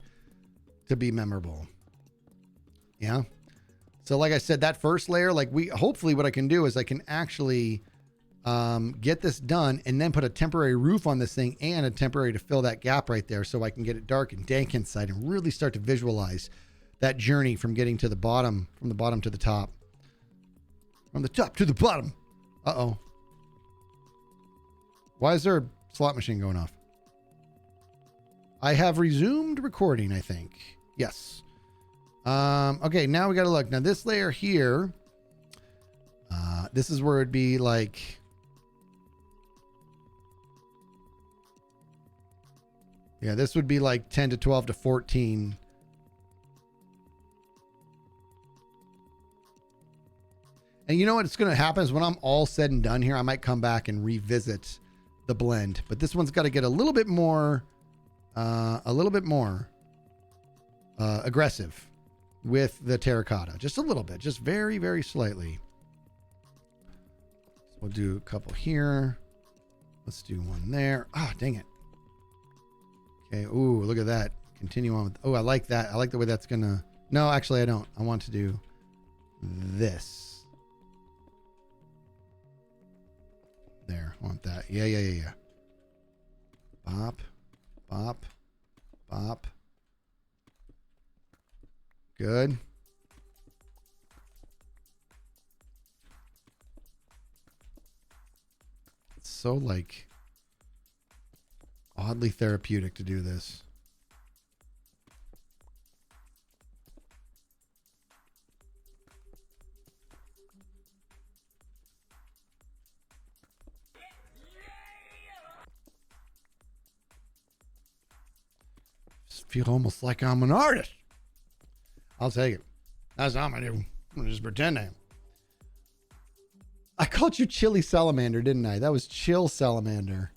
memorable. Yeah. So like I said, that first layer, like hopefully what I can do is I can actually get this done and then put a temporary roof on this thing and a temporary to fill that gap right there so I can get it dark and dank inside and really start to visualize that journey from getting to the bottom, from the bottom to the top. From the top to the bottom. Uh-oh. Why is there a slot machine going off? I have resumed recording, I think. Yes. Okay, now we got to look. Now this layer here, this is where it'd be like, yeah, this would be like 10 to 12 to 14. And you know what's going to happen is when I'm all said and done here, I might come back and revisit the blend. But this one's got to get a little bit more aggressive with the terracotta. Just a little bit. Just very, very slightly. So we'll do a couple here. Let's do one there. Ah, dang it. Okay. Ooh, look at that. Continue on with... Oh, I like that. I like the way that's going to... No, actually, I don't. I want to do this. There, want that. Yeah. Bop, bop, bop. Good. It's so like oddly therapeutic to do this. Feel almost like I'm an artist. I'll take it. That's not what I'm gonna do. I'm gonna just pretend I am. I called you Chili Salamander, didn't I? That was Chill Salamander.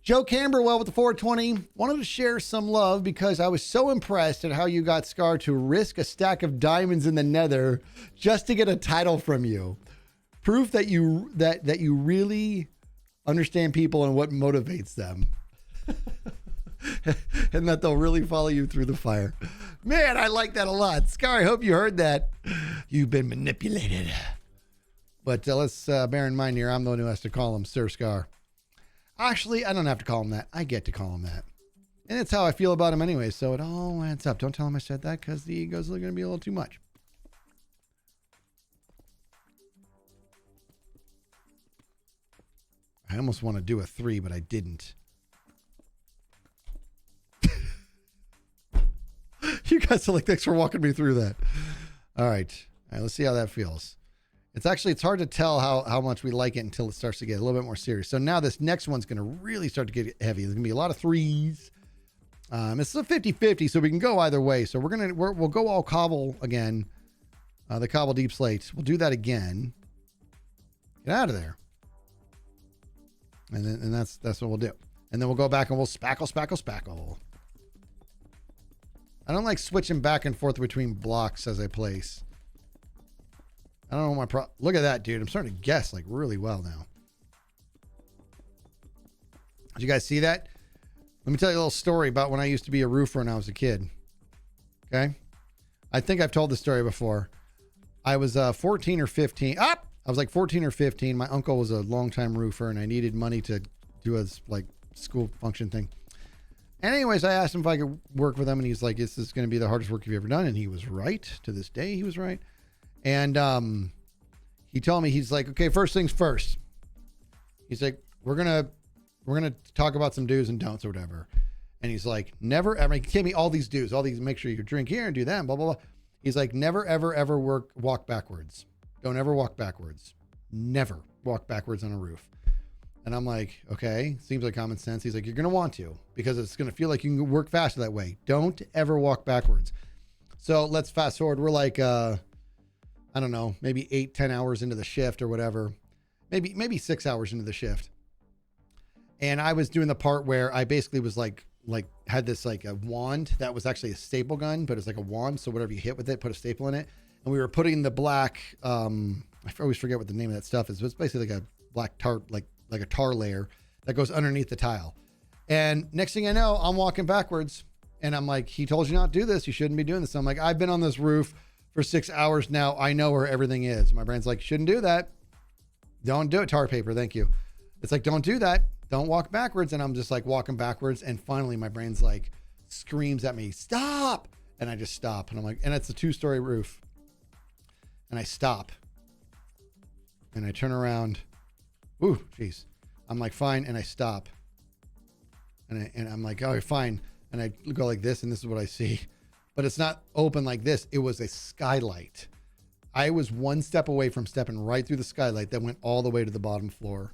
Joe Camberwell with the 420. Wanted to share some love because I was so impressed at how you got Scar to risk a stack of diamonds in the nether just to get a title from you. Proof that you really understand people and what motivates them. And that they'll really follow you through the fire. Man, I like that a lot. Scar, I hope you heard that. You've been manipulated. But let's bear in mind here, I'm the one who has to call him Sir Scar. Actually, I don't have to call him that. I get to call him that. And it's how I feel about him anyway, so it all adds up. Don't tell him I said that because the ego's going to be a little too much. I almost want to do a 3, but I didn't. You guys are like, thanks for walking me through that. All right. Let's see how that feels. It's hard to tell how much we like it until it starts to get a little bit more serious. So now this next one's going to really start to get heavy. There's going to be a lot of 3s. It's a 50-50, so we can go either way. So we'll go all cobble again. The cobble deep slate. We'll do that again. Get out of there. And that's what we'll do. And then we'll go back and we'll spackle. I don't like switching back and forth between blocks as I place. I don't know what my look at that, dude. I'm starting to guess like really well now. Did you guys see that? Let me tell you a little story about when I used to be a roofer when I was a kid. Okay. I think I've told this story before. I was 14 or 15. I was like 14 or 15. My uncle was a longtime roofer and I needed money to do a like school function thing. And anyways, I asked him if I could work with him, and he's like, "This is going to be the hardest work you've ever done." And he was right. To this day, he was right. And he told me, he's like, "Okay, first things first." He's like, "We're gonna talk about some do's and don'ts or whatever." And he's like, "Never ever." He gave me all these do's, all these. Make sure you drink here and do that, and blah blah blah. He's like, "Never ever walk backwards. Don't ever walk backwards. Never walk backwards on a roof." And I'm like, okay, seems like common sense. He's like, "You're going to want to because it's going to feel like you can work faster that way. Don't ever walk backwards." So let's fast forward. We're like, I don't know, maybe 8-10 hours into the shift or whatever, maybe 6 hours into the shift. And I was doing the part where I basically was like had this like a wand that was actually a staple gun, but it's like a wand. So whatever you hit with it, put a staple in it. And we were putting the black, I always forget what the name of that stuff is, but it's basically like a black tar, like a tar layer that goes underneath the tile. And next thing I know, I'm walking backwards and I'm like, he told you not to do this. You shouldn't be doing this. I'm like, I've been on this roof for 6 hours now. I know where everything is. My brain's like, shouldn't do that. Don't do it. Tar paper. Thank you. It's like, don't do that. Don't walk backwards. And I'm just like walking backwards. And finally my brain's like screams at me, stop. And I just stop. And I'm like, and it's a 2-story roof. And I stop. And I turn around. Ooh, jeez. I'm like, fine. And I stop. And I'm like, oh, fine. And I go like this, and this is what I see. But it's not open like this. It was a skylight. I was one step away from stepping right through the skylight that went all the way to the bottom floor.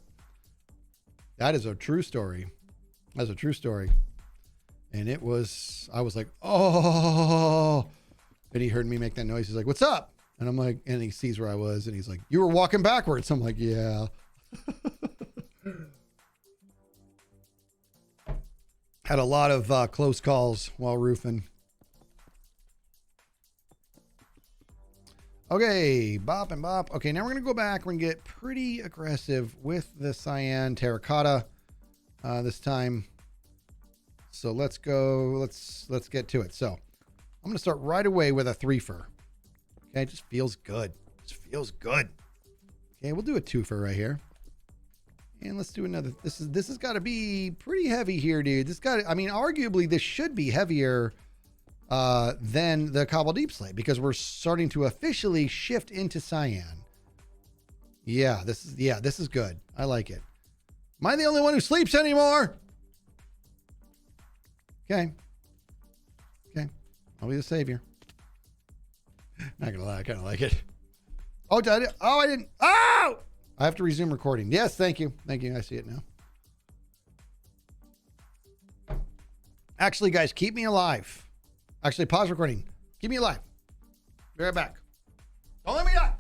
That is a true story. That's a true story. And I was like, oh. And he heard me make that noise. He's like, what's up? And I'm like, and he sees where I was, and he's like, you were walking backwards. I'm like, yeah. Had a lot of close calls while roofing. Okay, bop and bop. Okay, now we're going to go back. We're going to get pretty aggressive with the cyan terracotta this time. So let's go. Let's get to it. So I'm going to start right away with a 3-fer. Okay, it just feels good. Just feels good. Okay, we'll do a 2-fer right here. And let's do another. This has got to be pretty heavy here, dude. I mean, arguably this should be heavier than the Cobble Deep Slate because we're starting to officially shift into cyan. Yeah, this is good. I like it. Am I the only one who sleeps anymore? Okay. I'll be the savior. Not gonna lie, I kind of like it. Oh, did I? Oh, I didn't. Oh! I have to resume recording. Yes, thank you. Thank you. I see it now. Actually, guys, keep me alive. Actually, pause recording. Keep me alive. Be right back. Don't let me die.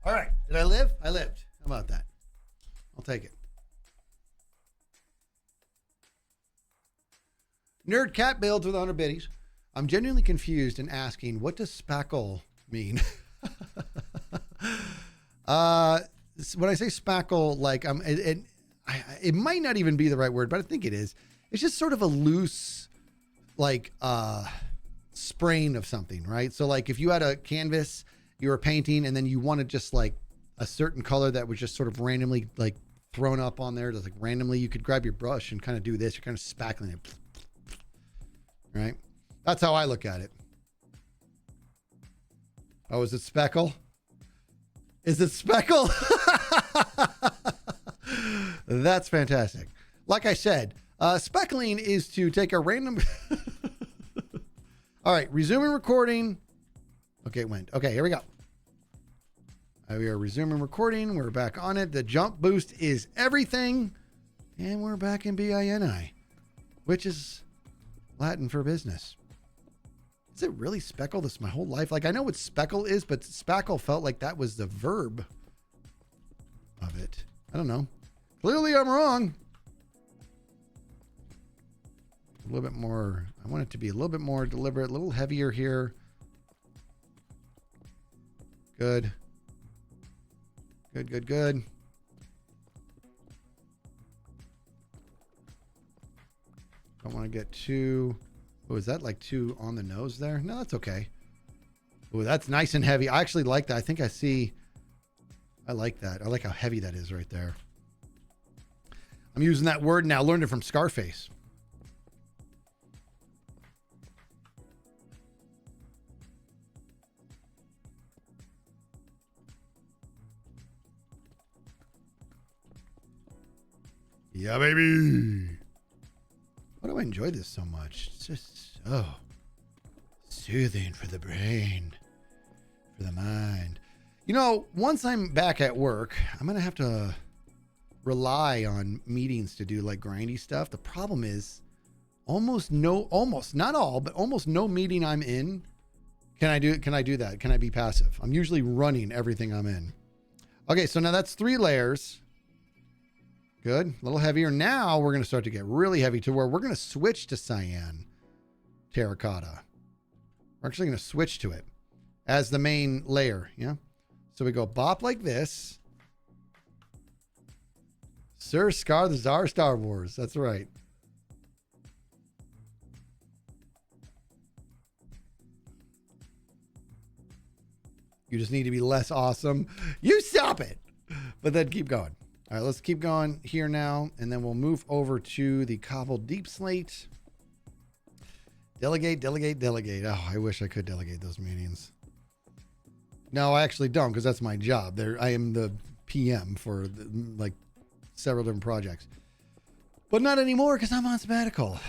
All right. Did I live? I lived. How about that? I'll take it. Nerd cat builds with 100 biddies. I'm genuinely confused and asking, what does spackle mean? When I say spackle, like it might not even be the right word, but I think it is. It's just sort of a loose, like spraying of something, right? So like if you had a canvas you were painting and then you wanted just like a certain color that was just sort of randomly like thrown up on there, just like randomly, you could grab your brush and kind of do this. You're kind of spackling it, right? That's how I look at it. Oh, is it speckle? Is it speckle? That's fantastic. Like I said, speckling is to take a random... All right, resuming recording. Okay, it went. Okay, here we go. We are resuming recording. We're back on it. The jump boost is everything. And we're back in BINI, which is Latin for business. Is it really speckle this my whole life? Like, I know what speckle is, but spackle felt like that was the verb of it. I don't know. Clearly, I'm wrong. A little bit more. I want it to be a little bit more deliberate, a little heavier here. Good. Good, good, good. Don't want to get too... Oh, is that like too on the nose there? No, that's okay. Oh, that's nice and heavy. I actually like that. I think I see... I like that. I like how heavy that is right there. I'm using that word now. Learned it from Scarface. Yeah, baby. Why do I enjoy this so much? It's just so soothing for the brain, for the mind. You know, once I'm back at work, I'm going to have to rely on meetings to do like grindy stuff. The problem is not all, but almost no meeting I'm in. Can I do that? Can I be passive? I'm usually running everything I'm in. Okay, so now that's 3 layers. Good. A little heavier. Now we're going to start to get really heavy to where we're going to switch to cyan terracotta. We're actually going to switch to it as the main layer. Yeah. So we go bop like this. Sir Scar the Czar Star Wars. That's right. You just need to be less awesome. You stop it. But then keep going. All right, let's keep going here now, and then we'll move over to the cobbled deep slate. Delegate, delegate, delegate. Oh, I wish I could delegate those meetings. No, I actually don't, because that's my job. I am the PM for like several different projects. But not anymore, because I'm on sabbatical.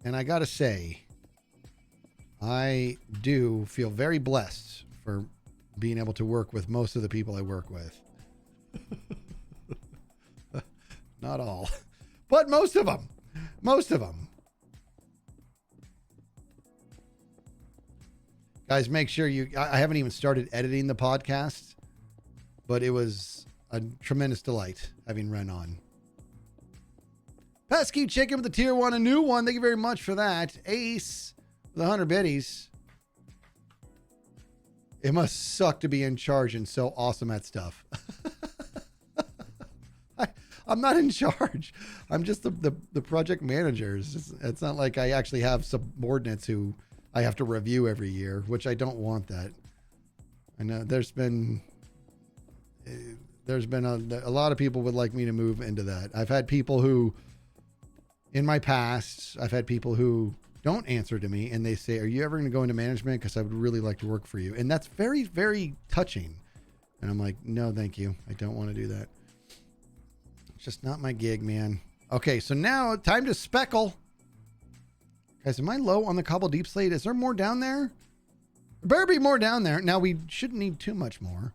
And I got to say, I do feel very blessed for being able to work with most of the people I work with. Not all, but most of them. Most of them. Guys, make sure I haven't even started editing the podcast, but it was a tremendous delight having Ren on. Pesky Chicken with the tier 1, a new one. Thank you very much for that. Ace with 100 biddies. It must suck to be in charge and so awesome at stuff. I'm not in charge. I'm just the project manager. It's not like I actually have subordinates who I have to review every year, which I don't want that. I know there's been a lot of people would like me to move into that. I've had people who, in my past, I've had people who don't answer to me and they say, "Are you ever going to go into management? Because I would really like to work for you." And that's very, very touching. And I'm like, no, thank you. I don't want to do that. Just not my gig, man. Okay, so now time to speckle. Guys, am I low on the cobble deep slate? Is there more down there? There better be more down there. Now, we shouldn't need too much more.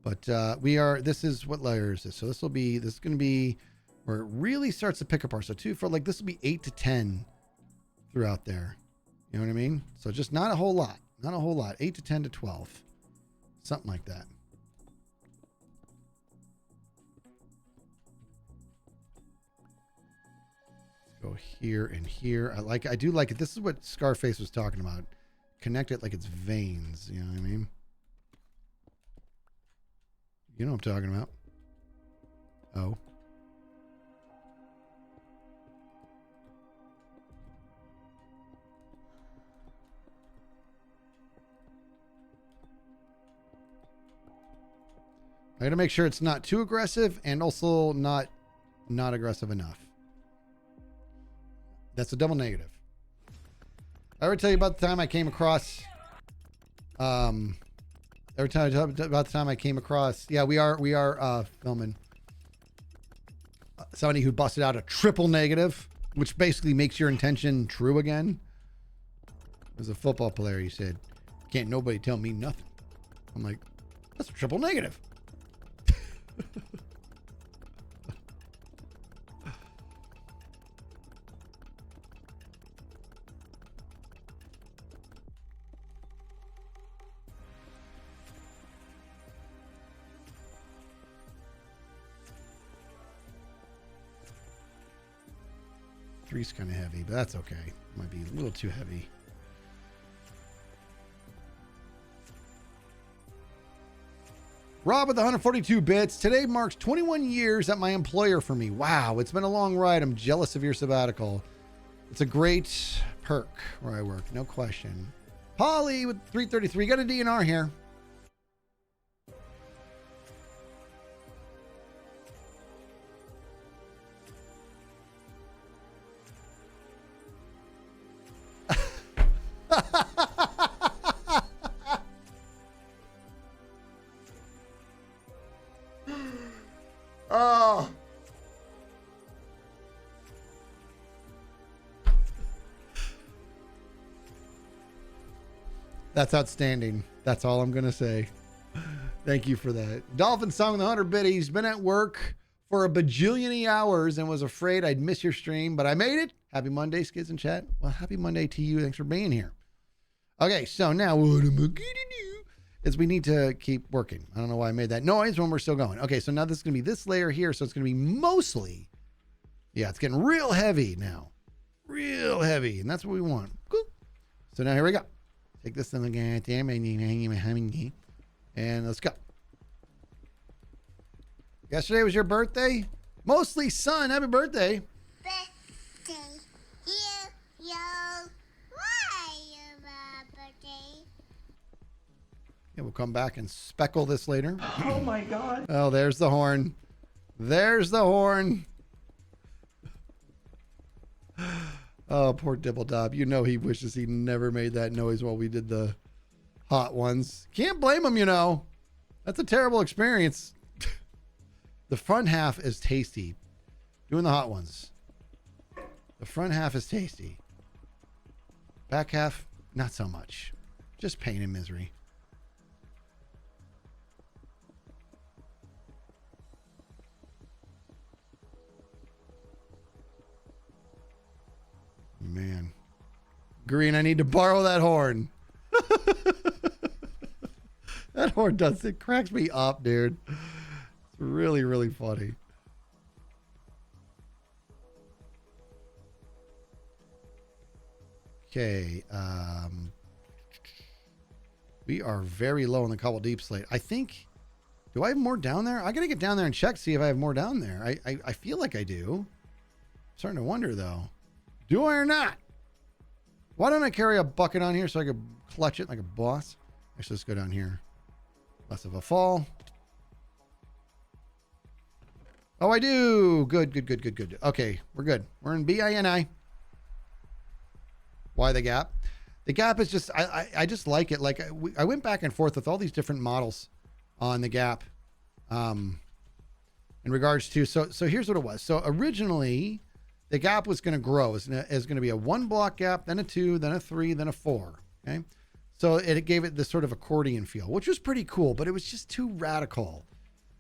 But this is, what layer is this? So this is going to be where it really starts to pick apart. So this will be 8 to 10 throughout there. You know what I mean? So just not a whole lot. Not a whole lot. 8 to 10 to 12. Something like that. Go here and here. I do like it. This is what Scarface was talking about. Connect it like it's veins. You know what I mean? You know what I'm talking about. Oh. I gotta make sure it's not too aggressive and also not aggressive enough. That's a double negative. I ever tell you about the time I came across yeah, we are filming somebody who busted out a triple negative, which basically makes your intention true again. It was a football player, he said. Can't nobody tell me nothing. I'm like, that's a triple negative. Three's kind of heavy, but that's okay. Might be a little too heavy. Rob with 142 bits. Today marks 21 years at my employer for me. Wow, it's been a long ride. I'm jealous of your sabbatical. It's a great perk where I work, no question. Polly with 333. Got a DNR here. Oh. That's outstanding. That's all I'm going to say. Thank you for that. Dolphin Song with 100 bit. He's been at work for a bajillion hours and was afraid I'd miss your stream, but I made it. Happy Monday, Skizz and chat. Well, happy Monday to you. Thanks for being here. Okay, so now what am I going to do is we need to keep working. I don't know why I made that noise when we're still going. Okay, so now this is going to be this layer here. So it's going to be mostly, yeah, it's getting real heavy now. Real heavy. And that's what we want. Cool. So now here we go. Take this thing again. And let's go. Yesterday was your birthday? Mostly sun. Happy birthday. Birthday. You, yo. Why your birthday? Yeah, we'll come back and speckle this later. Oh my God. Oh, there's the horn. There's the horn. Oh, poor Dibbledob. You know he wishes he never made that noise while we did the hot ones. Can't blame him, you know. That's a terrible experience. The front half is tasty. Doing the hot ones. The front half is tasty. Back half, not so much. Just pain and misery. Man. Green, I need to borrow that horn. That horn does, it cracks me up, dude. It's really, really funny. Okay. We are very low on the Cobble Deep Slate. I think, do I have more down there? I got to get down there and check, see if I have more down there. I feel like I do. I'm starting to wonder, though. Do I or not? Why don't I carry a bucket on here so I could clutch it like a boss? Actually, let's go down here. Less of a fall. Oh, I do. Good, good, good, good, good. Okay, we're good. We're in BINI. Why the gap? The gap is just, I just like it. Like I went back and forth with all these different models on the gap in regards to, so here's what it was. So originally the gap was going to grow. It's going to be a 1 block gap, then a 2, then a 3, then a 4. Okay. So it gave it this sort of accordion feel, which was pretty cool, but it was just too radical.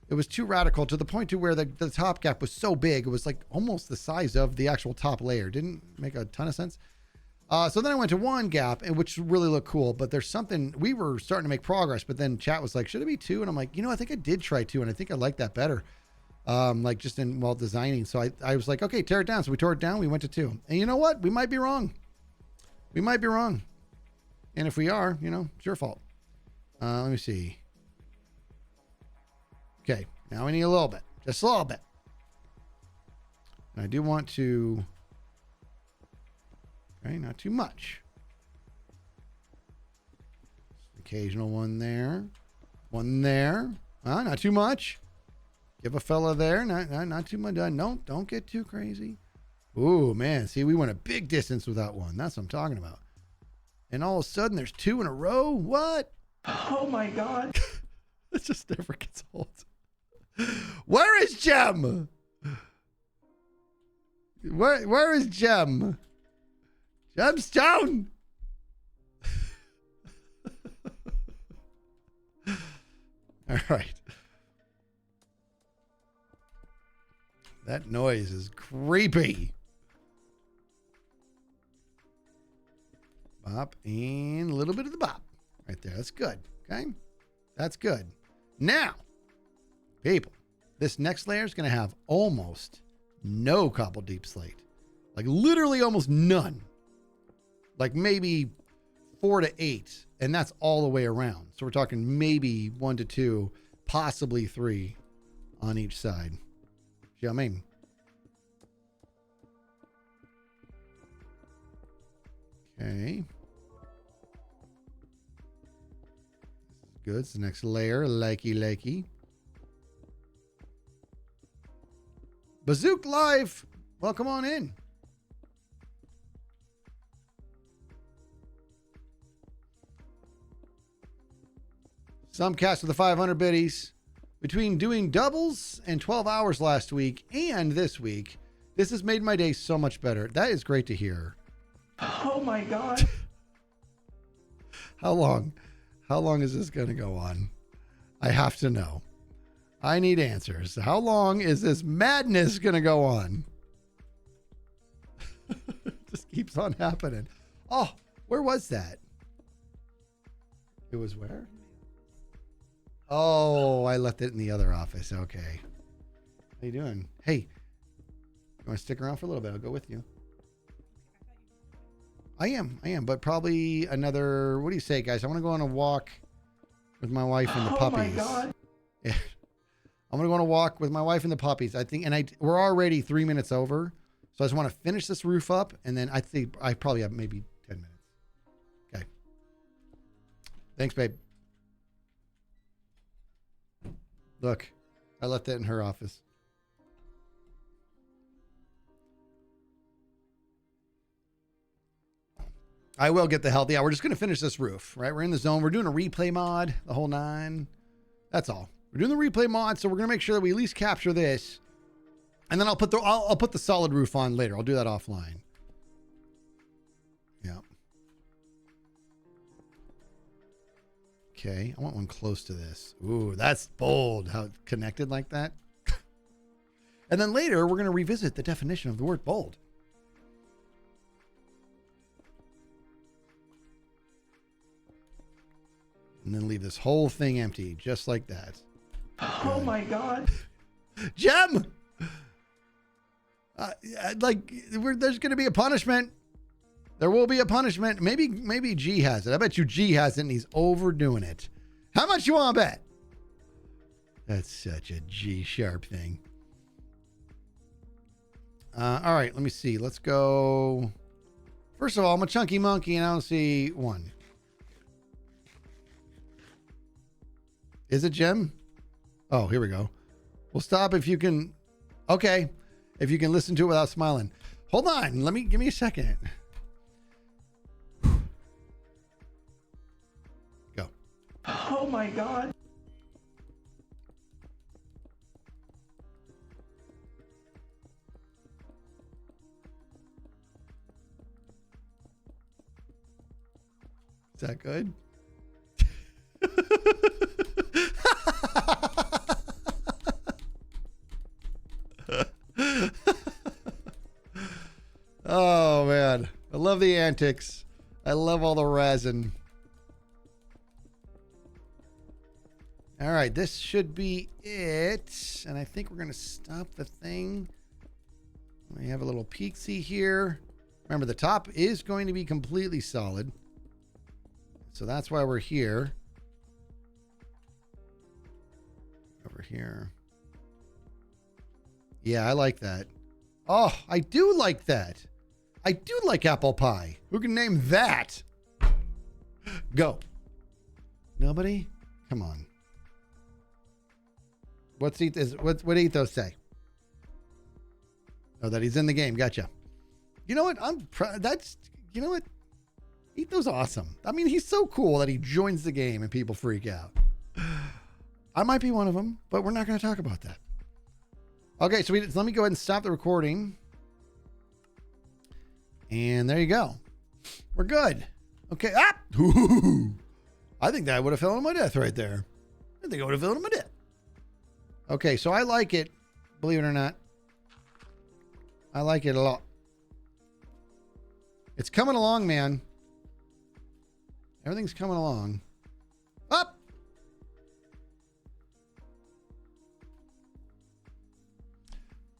It was too radical to the point to where the top gap was so big. It was like almost the size of the actual top layer. Didn't make a ton of sense. So then I went to 1 gap, and which really looked cool, but there's something, we were starting to make progress, but then chat was like, should it be 2? And I'm like, you know, I think I did try 2, and I think I like that better. Like just while designing. So I was like, okay, tear it down. So we tore it down. We went to 2, and you know what? We might be wrong. We might be wrong. And if we are, you know, it's your fault. Let me see. Okay. Now we need a little bit, just a little bit. And I do want to, okay, not too much. Occasional one there. One there. Not too much. Give a fella there. Not too much. Don't get too crazy. Ooh, man. See, we went a big distance with that one. That's what I'm talking about. And all of a sudden, there's 2 in a row. What? Oh my God. It just never gets old. Where is Gem? Where is Gem? Gemstone. All right. That noise is creepy. Bop and a little bit of the bop right there. That's good. Okay. That's good. Now, people, this next layer is going to have almost no cobble deep slate. Like literally almost none. Like maybe 4 to 8. And that's all the way around. So we're talking maybe 1 to 2, possibly 3 on each side. See what I mean? Okay. Good. It's the next layer. Likey. Bazook Live. Welcome on in. Some cast with the 500 biddies. Between doing doubles and 12 hours last week and this week, this has made my day so much better. That is great to hear. Oh my God. How long? How long is this going to go on? I have to know. I need answers. How long is this madness going to go on? Just keeps on happening. Oh, where was that? It was where? Oh, I left it in the other office. Okay. How you doing? Hey, you want to stick around for a little bit? I'll go with you. I am, but probably another, what do you say, guys? I want to go on a walk with my wife and the puppies. Oh my God. Yeah. I'm going to go on a walk with my wife and the puppies. I think, and we're already 3 minutes over. So I just want to finish this roof up. And then I think I probably have maybe 10 minutes. Okay. Thanks, babe. Look, I left that in her office. I will get the health. Yeah, we're just going to finish this roof, right? We're in the zone. We're doing a replay mod, the whole 9. That's all. We're doing the replay mod, so we're going to make sure that we at least capture this. And then I'll put the solid roof on later. I'll do that offline. Yeah. Okay, I want one close to this. Ooh, that's bold. How it's connected like that. And then later, we're going to revisit the definition of the word bold. And then leave this whole thing empty, just like that. Oh my God. Gem! There's going to be a punishment. There will be a punishment. Maybe G has it. I bet you G has it and he's overdoing it. How much you want to bet? That's such a G sharp thing. All right, let me see. Let's go. First of all, I'm a chunky monkey and I don't see one. Is it Gem? Oh, here we go. We'll stop if you can. Okay. If you can listen to it without smiling. Hold on. Give me a second. Go. Oh my God. Is that good? Oh man, I love the antics. I love all the resin. All right, this should be it. And I think we're going to stop the thing. We have a little peek-see here. Remember, the top is going to be completely solid. So that's why we're here. Over here. Yeah, I like that. Oh, I do like that. I do like apple pie. Who can name that? Go. Nobody? Come on. What Ethos say? Oh, that he's in the game. Gotcha. You know what? You know what? Ethos awesome. I mean, he's so cool that he joins the game and people freak out. I might be one of them, but we're not going to talk about that. Okay, so let me go ahead and stop the recording. And there you go. We're good. Okay. Ah! Ooh. I think that would have fell on my death right there. I think I would have filled him a dip. Okay, so I like it, believe it or not. I like it a lot. It's coming along, man. Everything's coming along. Up!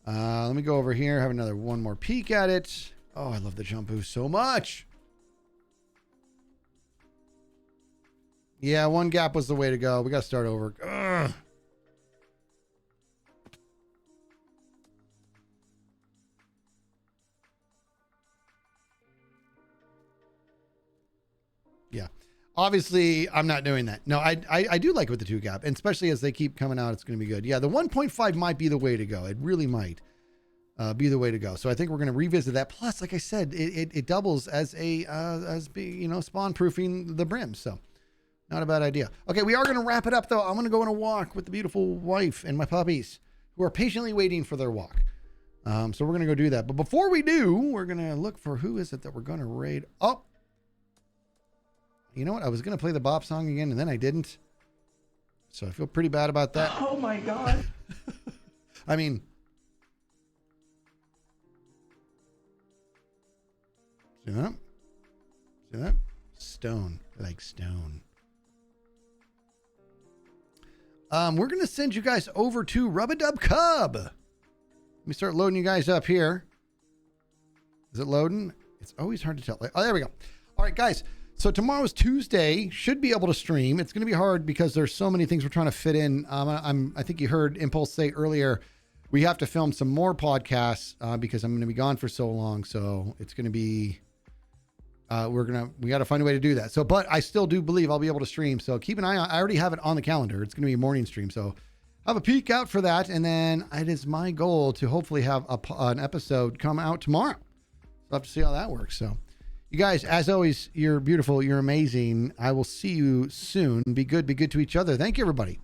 Let me go over here, have one more peek at it. Oh, I love the jump boost so much. Yeah, one gap was the way to go. We got to start over. Ugh. Yeah. Obviously, I'm not doing that. No, I do like it with the 2 gap, and especially as they keep coming out, it's going to be good. Yeah, the 1.5 might be the way to go. It really might be the way to go. So I think we're going to revisit that. Plus, like I said, it doubles as spawn proofing the brim. So not a bad idea. Okay, we are going to wrap it up though. I'm going to go on a walk with the beautiful wife and my puppies who are patiently waiting for their walk. So we're going to go do that. But before we do, we're going to look for who is it that we're going to raid. Oh, you know what? I was going to play the bop song again, and then I didn't. So I feel pretty bad about that. Oh my God. I mean, see that? See that? Stone. I like stone. We're going to send you guys over to Rub-a-Dub Cub. Let me start loading you guys up here. Is it loading? It's always hard to tell. Oh, there we go. All right, guys. So tomorrow's Tuesday. Should be able to stream. It's going to be hard because there's so many things we're trying to fit in. I think you heard Impulse say earlier, we have to film some more podcasts because I'm going to be gone for so long. So it's going to be, we got to find a way to do that. So, but I still do believe I'll be able to stream. So keep an eye on, I already have it on the calendar. It's going to be a morning stream. So have a peek out for that. And then it is my goal to hopefully have an episode come out tomorrow. So I'll have to see how that works. So you guys, as always, you're beautiful. You're amazing. I will see you soon. Be good to each other. Thank you, everybody.